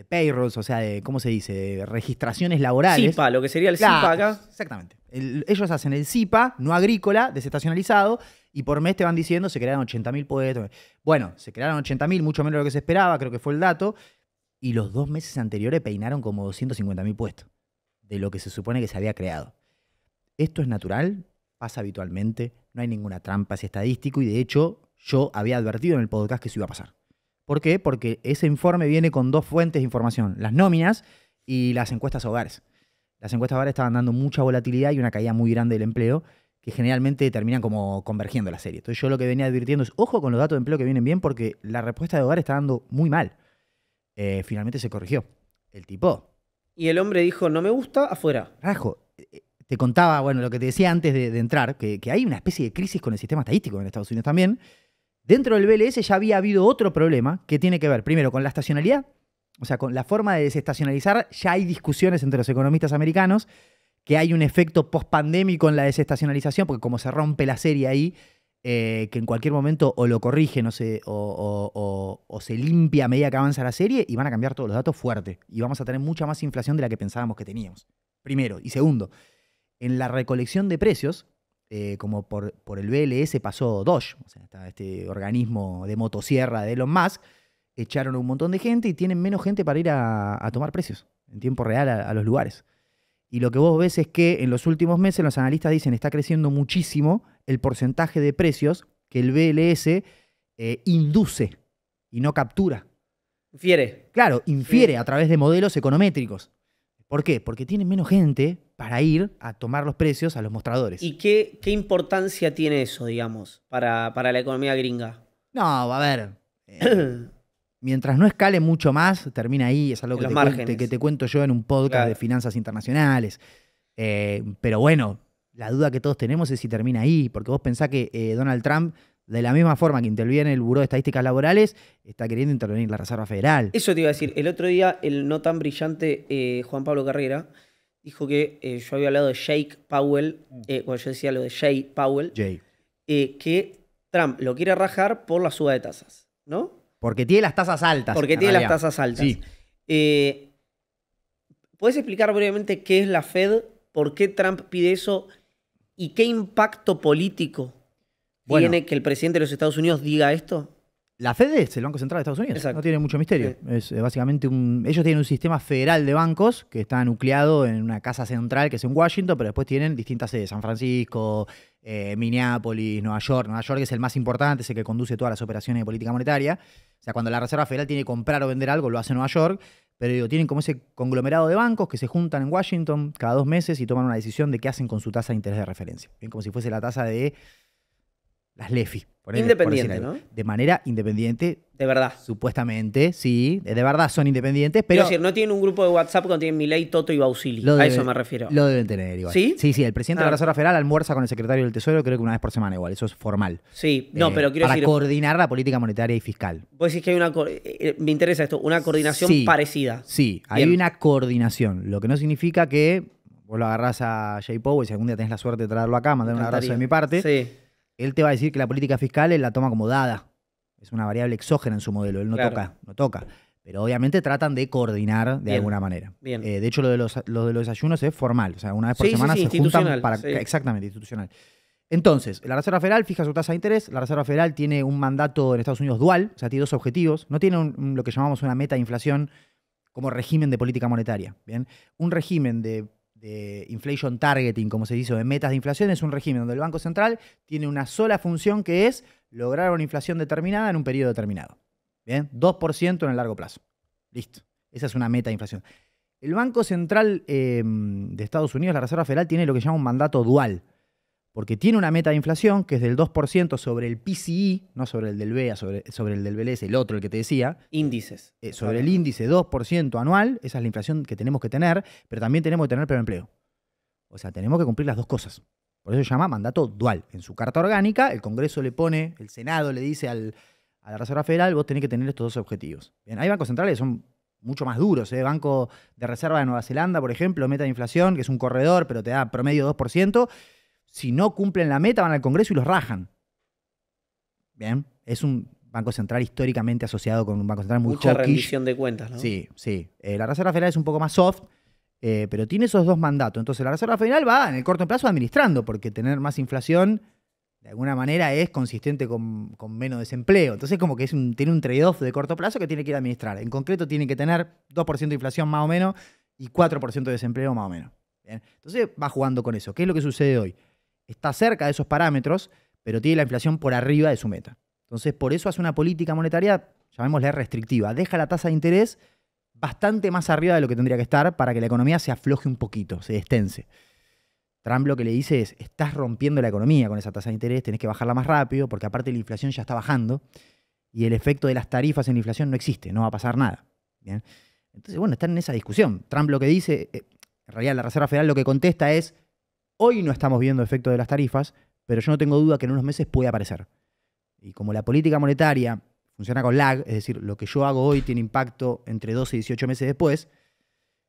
payrolls, o sea, de, ¿cómo se dice? De registraciones laborales. CIPA, lo que sería el Claro, CIPA acá. Exactamente. Ellos hacen el CIPA, no agrícola, desestacionalizado, y por mes te van diciendo se crearon 80.000 puestos. Bueno, se crearon 80.000, mucho menos de lo que se esperaba, creo que fue el dato, y los 2 meses anteriores peinaron como 250.000 puestos de lo que se supone que se había creado. Esto es natural, pasa habitualmente, no hay ninguna trampa, es estadístico, y de hecho yo había advertido en el podcast que eso iba a pasar. ¿Por qué? Porque ese informe viene con 2 fuentes de información, las nóminas y las encuestas a hogares. Las encuestas a hogares estaban dando mucha volatilidad y una caída muy grande del empleo, que generalmente terminan como convergiendo la serie. Entonces yo lo que venía advirtiendo es, ojo con los datos de empleo que vienen bien, porque la respuesta de hogar está dando muy mal. Finalmente se corrigió. El tipo, Y el hombre dijo, no me gusta, afuera. rajo, te contaba, bueno, lo que te decía antes de entrar, que hay una especie de crisis con el sistema estadístico en Estados Unidos también. Dentro del BLS ya había habido otro problema que tiene que ver, primero, con la estacionalidad. O sea, con la forma de desestacionalizar, ya hay discusiones entre los economistas americanos que hay un efecto post-pandémico en la desestacionalización, porque como se rompe la serie ahí, que en cualquier momento o lo corrigen o se limpia a medida que avanza la serie y van a cambiar todos los datos fuerte. Y vamos a tener mucha más inflación de la que pensábamos que teníamos. Primero. Y segundo, en la recolección de precios, como por el BLS pasó Doge, o sea, este organismo de motosierra de Elon Musk, echaron a un montón de gente y tienen menos gente para ir a tomar precios en tiempo real a los lugares. Y lo que vos ves es que en los últimos meses los analistas dicen está creciendo muchísimo el porcentaje de precios que el BLS induce y no captura. Infiere. Claro, infiere Sí. a través de modelos econométricos. ¿Por qué? Porque tienen menos gente para ir a tomar los precios a los mostradores. ¿Y qué importancia tiene eso, digamos, para la economía gringa? No, a ver. Mientras no escale mucho más, termina ahí. Es algo En que los márgenes. que te cuento yo en un podcast Claro. de finanzas internacionales. Pero bueno, la duda que todos tenemos es si termina ahí. Porque vos pensás que Donald Trump, de la misma forma que interviene el Buró de Estadísticas Laborales, está queriendo intervenir la Reserva Federal. Eso te iba a decir. El otro día, el no tan brillante Juan Pablo Carrera dijo que yo había hablado de Jake Powell, cuando yo decía lo de Jay Powell, Jay. que Trump lo quiere rajar por la suba de tasas, ¿no? Porque tiene las tasas altas. Porque en tiene las realidad. tasas altas. Sí. ¿Puedes explicar brevemente qué es la Fed, por qué Trump pide eso y qué impacto político Bueno. tiene que el presidente de los Estados Unidos diga esto? La Fed es el Banco Central de Estados Unidos. Exacto. No tiene mucho misterio. Es básicamente ellos tienen un sistema federal de bancos que está nucleado en una casa central que es en Washington, pero después tienen distintas sedes. San Francisco, Minneapolis, Nueva York. Nueva York es el más importante, es el que conduce todas las operaciones de política monetaria. O sea, cuando la Reserva Federal tiene que comprar o vender algo, lo hace Nueva York. Pero digo, tienen como ese conglomerado de bancos que se juntan en Washington cada 2 meses y toman una decisión de qué hacen con su tasa de interés de referencia. Bien, como si fuese la tasa las LEFI. Independiente, ¿no? De manera independiente. De verdad. Supuestamente, sí. De verdad son independientes, Pero pero... decir, no tienen un grupo de WhatsApp cuando tienen Milei, Toto y Bausili. A eso me refiero. Lo deben tener igual. ¿Sí? Sí, el presidente de la Reserva Federal almuerza con el secretario del Tesoro creo que una vez por semana igual. Eso es formal. Sí, no, pero quiero decir... Para coordinar la política monetaria y fiscal. Vos decís que hay una... me interesa esto, una coordinación parecida. Sí, hay una coordinación. Lo que no significa que vos lo agarrás a Jay Powell y si algún día tenés la suerte de traerlo acá, mandar un abrazo de mi parte. Sí. Él te va a decir que la política fiscal él la toma como dada. Es una variable exógena en su modelo. Él no toca. Pero obviamente tratan de coordinar de alguna manera. Bien. De hecho, lo de los desayunos es formal. O sea, una vez por semana se juntan para... Exactamente, institucional. Entonces, la Reserva Federal fija su tasa de interés. La Reserva Federal tiene un mandato en Estados Unidos dual. O sea, tiene dos objetivos. No tiene lo que llamamos una meta de inflación como régimen de política monetaria. ¿Bien? Un régimen de inflation targeting, como se dice, de metas de inflación, es un régimen donde el Banco Central tiene una sola función que es lograr una inflación determinada en un periodo determinado. ¿Bien? 2% en el largo plazo. Listo. Esa es una meta de inflación. El Banco Central de Estados Unidos, la Reserva Federal, tiene lo que llama un mandato dual, porque tiene una meta de inflación que es del 2% sobre el PCE, no sobre el del BEA, sobre el del BLS, el otro, el que te decía. Índices. Sobre el índice 2% anual, esa es la inflación que tenemos que tener, pero también tenemos que tener pleno empleo. O sea, tenemos que cumplir las dos cosas. Por eso se llama mandato dual. En su carta orgánica, el Congreso le pone, el Senado le dice a la Reserva Federal, vos tenés que tener estos dos objetivos. Bien, hay bancos centrales que son mucho más duros. Banco de Reserva de Nueva Zelanda, por ejemplo, meta de inflación, que es un corredor, pero te da promedio 2%. Si no cumplen la meta, van al Congreso y los rajan. Bien, es un banco central históricamente asociado con un banco central muy hawkish. Mucha rendición de cuentas, ¿no? Sí. La Reserva Federal es un poco más soft, pero tiene esos dos mandatos. Entonces la Reserva Federal va en el corto plazo administrando, porque tener más inflación de alguna manera es consistente con menos desempleo. Entonces como que tiene un trade-off de corto plazo que tiene que ir a administrar. En concreto tiene que tener 2% de inflación más o menos y 4% de desempleo más o menos. Bien. Entonces va jugando con eso. ¿Qué es lo que sucede hoy? Está cerca de esos parámetros, pero tiene la inflación por arriba de su meta. Entonces, por eso hace una política monetaria, llamémosla restrictiva. Deja la tasa de interés bastante más arriba de lo que tendría que estar para que la economía se afloje un poquito, se destense. Trump lo que le dice es, estás rompiendo la economía con esa tasa de interés, tenés que bajarla más rápido, porque aparte la inflación ya está bajando y el efecto de las tarifas en la inflación no existe, no va a pasar nada. ¿Bien? Entonces, bueno, están en esa discusión. Trump lo que dice, en realidad la Reserva Federal lo que contesta es, hoy no estamos viendo efecto de las tarifas, pero yo no tengo duda que en unos meses puede aparecer. Y como la política monetaria funciona con lag, es decir, lo que yo hago hoy tiene impacto entre 12 y 18 meses después,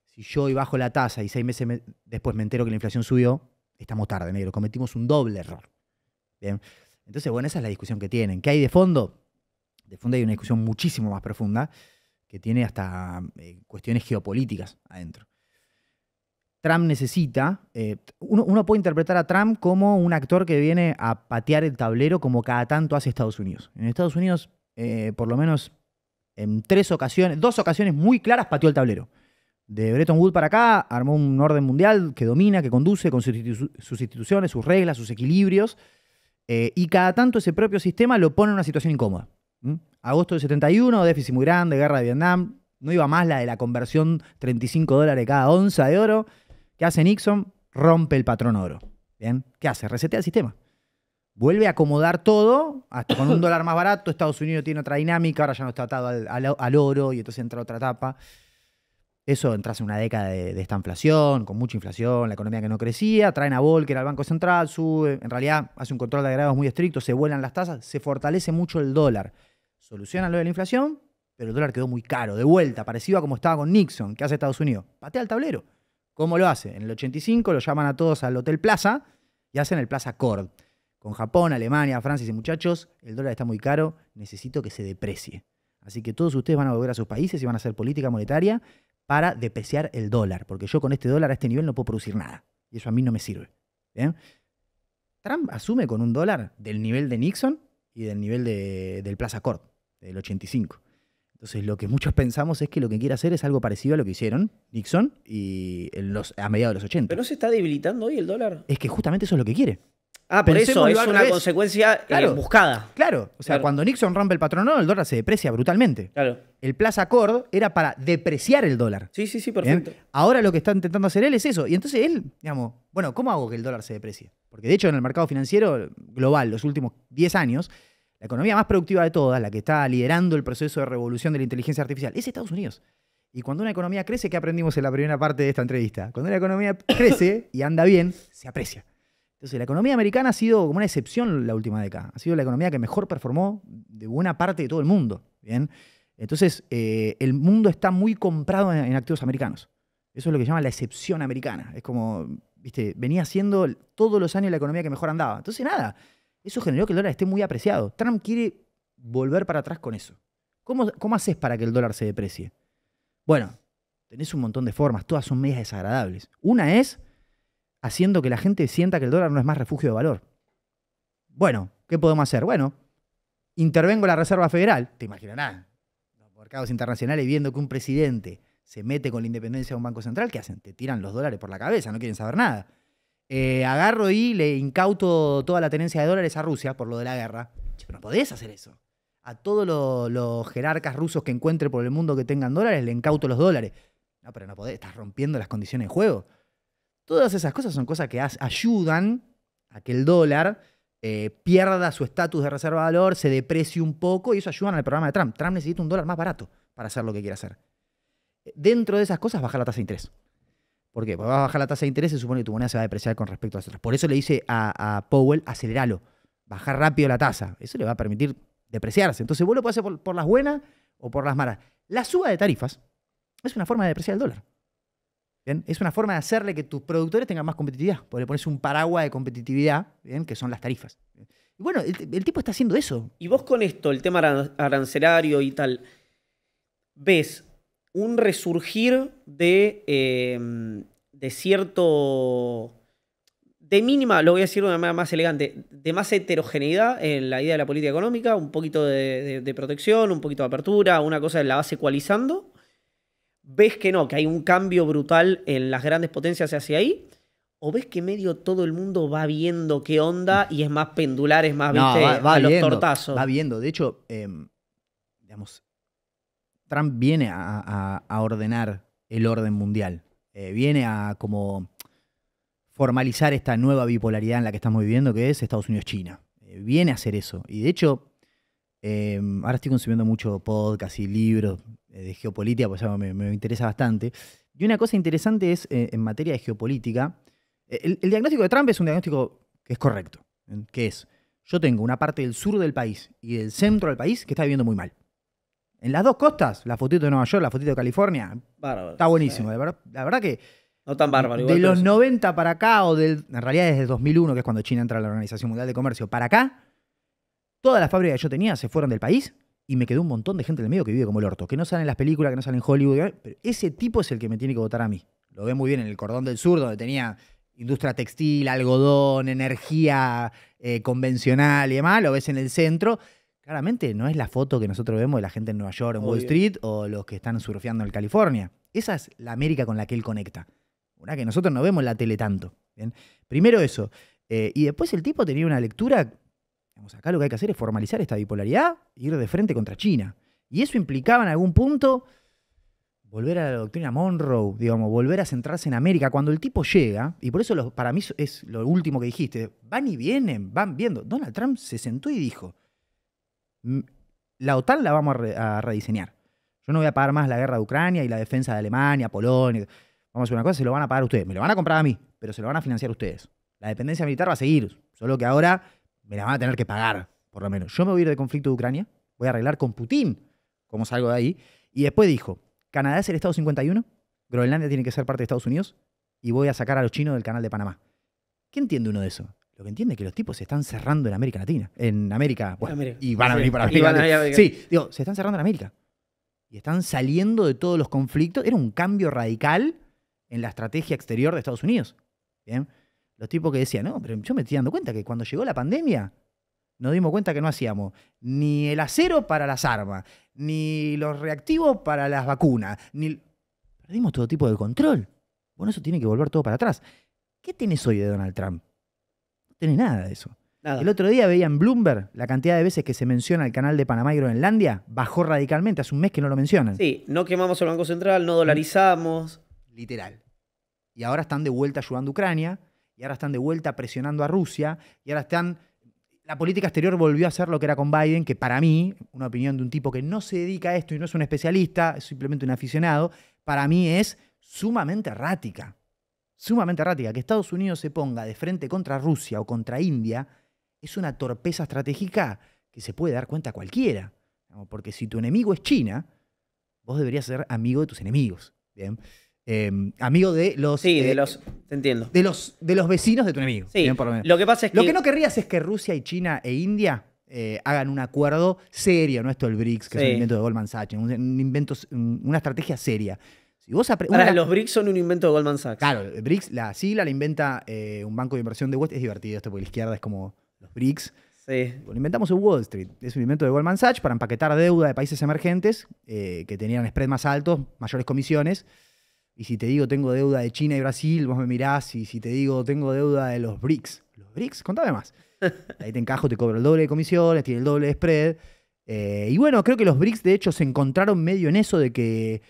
si yo hoy bajo la tasa y 6 meses después me entero que la inflación subió, estamos tarde, negro. Cometimos un doble error. Bien. Entonces, bueno, esa es la discusión que tienen. ¿Qué hay de fondo? De fondo hay una discusión muchísimo más profunda que tiene hasta cuestiones geopolíticas adentro. Trump necesita... uno puede interpretar a Trump como un actor que viene a patear el tablero como cada tanto hace Estados Unidos. En Estados Unidos, por lo menos en 2 ocasiones muy claras pateó el tablero. De Bretton Woods para acá, armó un orden mundial que domina, que conduce con sus instituciones, sus reglas, sus equilibrios, y cada tanto ese propio sistema lo pone en una situación incómoda. Agosto del 71, déficit muy grande, guerra de Vietnam, no iba más la de la conversión $35 cada onza de oro. ¿Qué hace Nixon? Rompe el patrón oro. ¿Bien? ¿Qué hace? Resetea el sistema. Vuelve a acomodar todo, hasta con un dólar más barato. Estados Unidos tiene otra dinámica, ahora ya no está atado al oro y entonces entra otra etapa. Eso entras en una década de esta inflación, con mucha inflación, la economía que no crecía, traen a Volcker al Banco Central, sube, en realidad hace un control de agregados muy estricto, se vuelan las tasas, se fortalece mucho el dólar. Solucionan lo de la inflación, pero el dólar quedó muy caro, de vuelta, parecido a como estaba con Nixon. ¿Qué hace Estados Unidos? Patea el tablero. ¿Cómo lo hace? En el 85 lo llaman a todos al Hotel Plaza y hacen el Plaza Accord. Con Japón, Alemania, Francia y muchachos, el dólar está muy caro, necesito que se deprecie. Así que todos ustedes van a volver a sus países y van a hacer política monetaria para depreciar el dólar, porque yo con este dólar a este nivel no puedo producir nada. Y eso a mí no me sirve. ¿Bien? Trump asume con un dólar del nivel de Nixon y del nivel del Plaza Accord, del 85. Entonces lo que muchos pensamos es que lo que quiere hacer es algo parecido a lo que hicieron Nixon y a mediados de los 80. ¿Pero no se está debilitando hoy el dólar? Es que justamente eso es lo que quiere. Ah, por eso es una consecuencia buscada. Claro, o sea, cuando Nixon rompe el patrón oro, el dólar se deprecia brutalmente. Claro. El Plaza Accord era para depreciar el dólar. Sí, perfecto. ¿Bien? Ahora lo que está intentando hacer él es eso. Y entonces él, digamos, bueno, ¿cómo hago que el dólar se deprecie? Porque de hecho en el mercado financiero global, los últimos 10 años, la economía más productiva de todas, la que está liderando el proceso de revolución de la inteligencia artificial, es Estados Unidos. Y cuando una economía crece, ¿qué aprendimos en la primera parte de esta entrevista? Cuando una economía crece y anda bien, se aprecia. Entonces, la economía americana ha sido como una excepción la última década. Ha sido la economía que mejor performó de buena parte de todo el mundo. ¿Bien? Entonces, el mundo está muy comprado en activos americanos. Eso es lo que llaman la excepción americana. Es como, viste, venía siendo todos los años la economía que mejor andaba. Entonces, nada, eso generó que el dólar esté muy apreciado. Trump quiere volver para atrás con eso. ¿Cómo haces para que el dólar se deprecie? Bueno, tenés un montón de formas, todas son medias desagradables. Una es haciendo que la gente sienta que el dólar no es más refugio de valor. Bueno, ¿qué podemos hacer? Bueno, intervengo la Reserva Federal. Te imaginarás, los mercados internacionales viendo que un presidente se mete con la independencia de un banco central, ¿qué hacen? Te tiran los dólares por la cabeza, no quieren saber nada. Agarro y le incauto toda la tenencia de dólares a Rusia por lo de la guerra. Che, pero no podés hacer eso. A todos los jerarcas rusos que encuentre por el mundo que tengan dólares, le incauto los dólares. No, pero no podés, estás rompiendo las condiciones de juego. Todas esas cosas son cosas que ayudan a que el dólar pierda su estatus de reserva de valor, se deprecie un poco, y eso ayuda al programa de Trump. Trump necesita un dólar más barato para hacer lo que quiere hacer. Dentro de esas cosas, bajar la tasa de interés. ¿Por qué? Porque vas a bajar la tasa de interés, se supone que tu moneda se va a depreciar con respecto a las otras. Por eso le dice a Powell, aceleralo, bajar rápido la tasa. Eso le va a permitir depreciarse. Entonces vos lo podés hacer por las buenas o por las malas. La suba de tarifas es una forma de depreciar el dólar. ¿Bien? Es una forma de hacerle que tus productores tengan más competitividad. Porque le pones un paraguas de competitividad, ¿bien? Que son las tarifas. Y bueno, el tipo está haciendo eso. Y vos con esto, el tema arancelario y tal, ¿ves un resurgir de cierto... de mínima, lo voy a decir de una manera más elegante, de más heterogeneidad en la idea de la política económica, un poquito de protección, un poquito de apertura, una cosa la vas ecualizando? ¿Ves que no, que hay un cambio brutal en las grandes potencias hacia ahí? ¿O ves que medio todo el mundo va viendo qué onda y es más pendular, es más, No, viste, va a los viendo, tortazos? va viendo. De hecho, digamos, Trump viene a ordenar el orden mundial. Viene a como formalizar esta nueva bipolaridad en la que estamos viviendo, que es Estados Unidos-China. Viene a hacer eso. Y de hecho, ahora estoy consumiendo mucho podcast y libros de geopolítica, pues eso me interesa bastante. Y una cosa interesante es, en materia de geopolítica, el diagnóstico de Trump es un diagnóstico que es correcto. Que es, yo tengo una parte del sur del país y del centro del país que está viviendo muy mal. En las dos costas, la fotito de Nueva York, la fotito de California, Bárbaro. está buenísimo. La verdad que No tan bárbaro. de Igual, los pero 90 para acá, en realidad desde 2001, que es cuando China entra a la Organización Mundial de Comercio, para acá, todas las fábricas que yo tenía se fueron del país y me quedó un montón de gente en el medio que vive como el orto, que no sale en las películas, que no sale en Hollywood. Pero ese tipo es el que me tiene que votar a mí. Lo ve muy bien en el Cordón del Sur, donde tenía industria textil, algodón, energía convencional y demás. Lo ves en el centro. Claramente no es la foto que nosotros vemos de la gente en Nueva York, en Wall Street, o los que están surfeando en California. Esa es la América con la que él conecta. Una que nosotros no vemos en la tele tanto. ¿Bien? Primero eso. Y después el tipo tenía una lectura. Digamos, acá lo que hay que hacer es formalizar esta bipolaridad e ir de frente contra China. Y eso implicaba en algún punto volver a la doctrina Monroe, digamos, volver a centrarse en América. Cuando el tipo llega, y por eso para mí es lo último que dijiste, van y vienen, van viendo. Donald Trump se sentó y dijo, la OTAN la vamos a rediseñar. Yo no voy a pagar más la guerra de Ucrania y la defensa de Alemania, Polonia. Vamos a hacer una cosa, se lo van a pagar ustedes. Me lo van a comprar a mí, pero se lo van a financiar ustedes. La dependencia militar va a seguir, solo que ahora me la van a tener que pagar, por lo menos. Yo me voy a ir del conflicto de Ucrania, voy a arreglar con Putin cómo salgo de ahí. Y después dijo, Canadá es el Estado 51, Groenlandia tiene que ser parte de Estados Unidos y voy a sacar a los chinos del canal de Panamá. ¿Qué entiende uno de eso? Lo que entiende es que los tipos se están cerrando en América Latina. En América, bueno, América. y van a venir para América. Sí, digo, se están cerrando en América. Y están saliendo de todos los conflictos. Era un cambio radical en la estrategia exterior de Estados Unidos. ¿Bien? Los tipos que decían, no, pero yo me estoy dando cuenta que cuando llegó la pandemia, nos dimos cuenta que no hacíamos ni el acero para las armas, ni los reactivos para las vacunas, perdimos todo tipo de control. Bueno, eso tiene que volver todo para atrás. ¿Qué tenés hoy de Donald Trump? No tenés nada de eso. Nada. El otro día veía en Bloomberg la cantidad de veces que se menciona el canal de Panamá y Groenlandia, bajó radicalmente, hace un mes que no lo mencionan. Sí, no quemamos el Banco Central, no dolarizamos. Literal. Y ahora están de vuelta ayudando a Ucrania. y ahora están de vuelta presionando a Rusia, y ahora están... La política exterior volvió a ser lo que era con Biden, que para mí, una opinión de un tipo que no se dedica a esto y no es un especialista, es simplemente un aficionado, para mí es sumamente errática. Sumamente errática. Que Estados Unidos se ponga de frente contra Rusia o contra India es una torpeza estratégica que se puede dar cuenta cualquiera. Porque si tu enemigo es China, vos deberías ser amigo de tus enemigos. ¿Bien? Amigo de los... Sí, te entiendo. De los vecinos de tu enemigo. Sí, ¿bien? Por lo menos. lo que pasa es que... Lo que no querrías es que Rusia y China e India hagan un acuerdo serio, no esto del BRICS, que es un invento de Goldman Sachs, una estrategia seria. Si vos los BRICS son un invento de Goldman Sachs. Claro, el BRICS, la sigla la inventa un banco de inversión de Wall Street. Es divertido esto porque la izquierda es como los BRICS. Sí. Lo inventamos en Wall Street. Es un invento de Goldman Sachs para empaquetar deuda de países emergentes que tenían spread más altos, mayores comisiones. Y si te digo tengo deuda de China y Brasil, vos me mirás. Y si te digo tengo deuda de los BRICS. ¿Los BRICS? Contame más. Ahí te encajo, te cobro el doble de comisiones, tiene el doble de spread. Y bueno, creo que los BRICS de hecho se encontraron medio en eso de que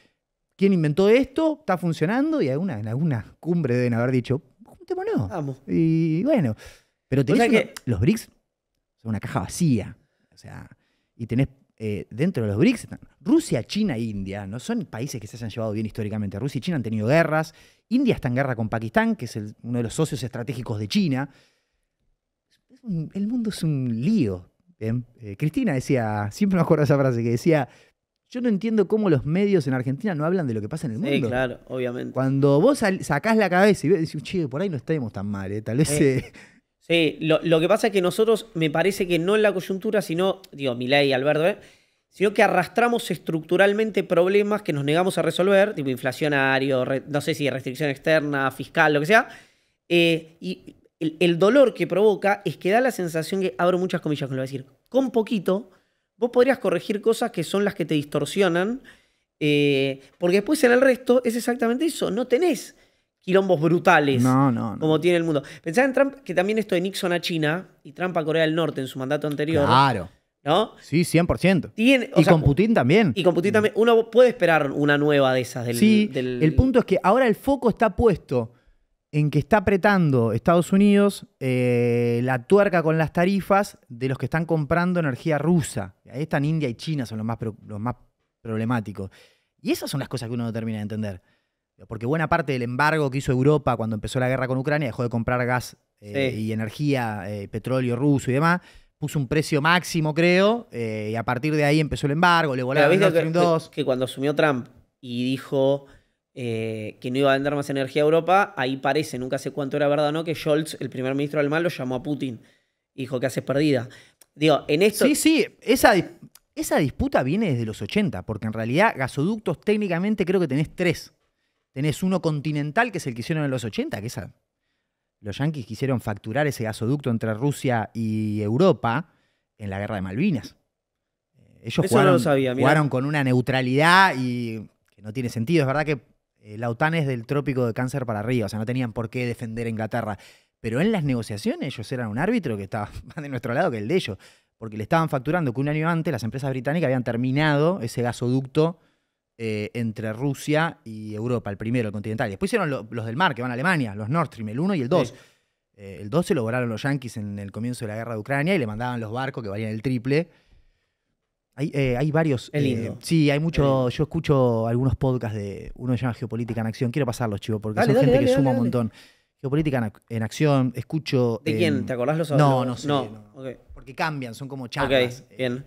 ¿quién inventó esto? ¿Está funcionando? Y en alguna cumbre deben haber dicho, juntémonos. Vamos. Y bueno, pero tenés que... los BRICS son una caja vacía. O sea, y tenés dentro de los BRICS, Rusia, China e India no son países que se hayan llevado bien históricamente. Rusia y China han tenido guerras. India está en guerra con Pakistán, que es uno de los socios estratégicos de China. El mundo es un lío. Cristina decía, siempre me acuerdo de esa frase, que decía, yo no entiendo cómo los medios en Argentina no hablan de lo que pasa en el mundo. Sí, claro, obviamente. Cuando vos sacás la cabeza y decís, che, por ahí no estamos tan mal, tal vez... Sí, lo que pasa es que nosotros, me parece que no en la coyuntura, sino, digo, Milei, Alberto, sino que arrastramos estructuralmente problemas que nos negamos a resolver, tipo inflacionario, no sé si restricción externa, fiscal, lo que sea, y el dolor que provoca es que da la sensación que, abro muchas comillas con lo que voy a decir, con poquito, vos podrías corregir cosas que son las que te distorsionan, porque después en el resto es exactamente eso, no tenés quilombos brutales como tiene el mundo. Pensá en Trump, que también esto de Nixon a China y Trump a Corea del Norte en su mandato anterior. Claro. ¿No? Sí, 100%. Y con Putin también. Y con Putin también. Uno puede esperar una nueva de esas. El punto es que ahora el foco está puesto en que está apretando Estados Unidos la tuerca con las tarifas de los que están comprando energía rusa. Ahí están India y China, son los más problemáticos. Y esas son las cosas que uno no termina de entender. Porque buena parte del embargo que hizo Europa cuando empezó la guerra con Ucrania, dejó de comprar gas y energía, petróleo ruso y demás, puso un precio máximo, creo, y a partir de ahí empezó el embargo, le volaron Nord Stream 2. Que cuando asumió Trump y dijo que no iba a vender más energía a Europa, ahí parece, nunca sé cuánto era verdad o no, que Scholz, el primer ministro alemán, lo llamó a Putin y dijo que haces perdida. Digo, en esto... Sí, esa disputa viene desde los 80, porque en realidad gasoductos técnicamente creo que tenés 3. Tenés uno continental, que es el que hicieron en los 80, que los yanquis quisieron facturar ese gasoducto entre Rusia y Europa en la guerra de Malvinas. Ellos jugaron con una neutralidad y que no tiene sentido. Es verdad que la OTAN es del trópico de Cáncer para arriba, o sea, no tenían por qué defender a Inglaterra. Pero en las negociaciones ellos eran un árbitro que estaba más de nuestro lado que el de ellos, porque le estaban facturando que un año antes las empresas británicas habían terminado ese gasoducto entre Rusia y Europa, el primero, el continental. Y después hicieron los del mar, que van a Alemania, los Nord Stream, el 1 y el 2. Sí. El 2 se lo volaron los yanquis en el comienzo de la guerra de Ucrania y le mandaban los barcos que valían el triple. Hay varios... Es lindo. Sí, hay mucho... Yo escucho algunos podcasts de... Uno se llama Geopolítica en Acción. Quiero pasarlos, chivo, porque son gente que suma un montón. Geopolítica en Acción, escucho... ¿De quién? ¿Te acordás los No sé. No. Okay. Porque cambian, son como charlas. Ok, bien.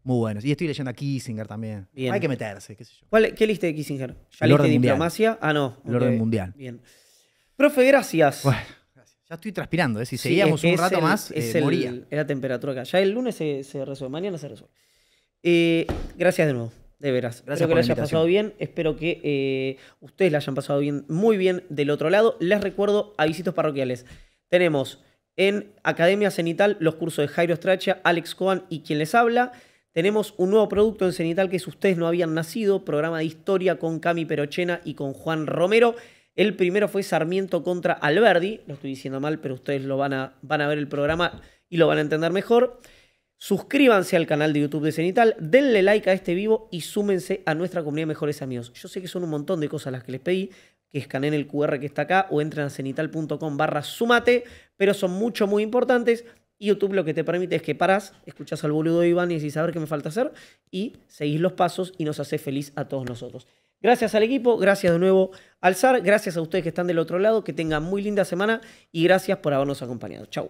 Muy buenos. Y estoy leyendo a Kissinger también. Bien. Hay que meterse, qué sé yo. ¿Qué liste de Kissinger? ¿Ya el leíste diplomacia? Ah, no. El orden mundial. Bien. Profe, gracias. Bueno, gracias. Ya estoy transpirando, Si seguíamos un rato más, moría. Es la temperatura acá. Ya el lunes se resuelve, mañana se resuelve. Gracias de nuevo, de veras. Gracias Espero que la haya pasado bien. Espero que ustedes la hayan pasado bien, muy bien del otro lado. Les recuerdo avisitos parroquiales. Tenemos en Academia Cenital los cursos de Jairo Strachia, Alex Coan y quien les habla. Tenemos un nuevo producto en Cenital que es Ustedes no habían nacido, programa de historia con Cami Perochena y con Juan Romero. El primero fue Sarmiento contra Alberdi, lo estoy diciendo mal, pero ustedes lo van a ver el programa y lo van a entender mejor. Suscríbanse al canal de YouTube de Cenital, denle like a este vivo y súmense a nuestra comunidad de mejores amigos. Yo sé que son un montón de cosas las que les pedí, que escaneen el QR que está acá o entren a cenital.com/sumate, pero son muy importantes. Y YouTube lo que te permite es que parás, escuchás al boludo de Iván y decís a ver qué me falta hacer y seguís los pasos y nos hace feliz a todos nosotros. Gracias al equipo, gracias de nuevo al SAR, gracias a ustedes que están del otro lado, que tengan muy linda semana y gracias por habernos acompañado. Chau.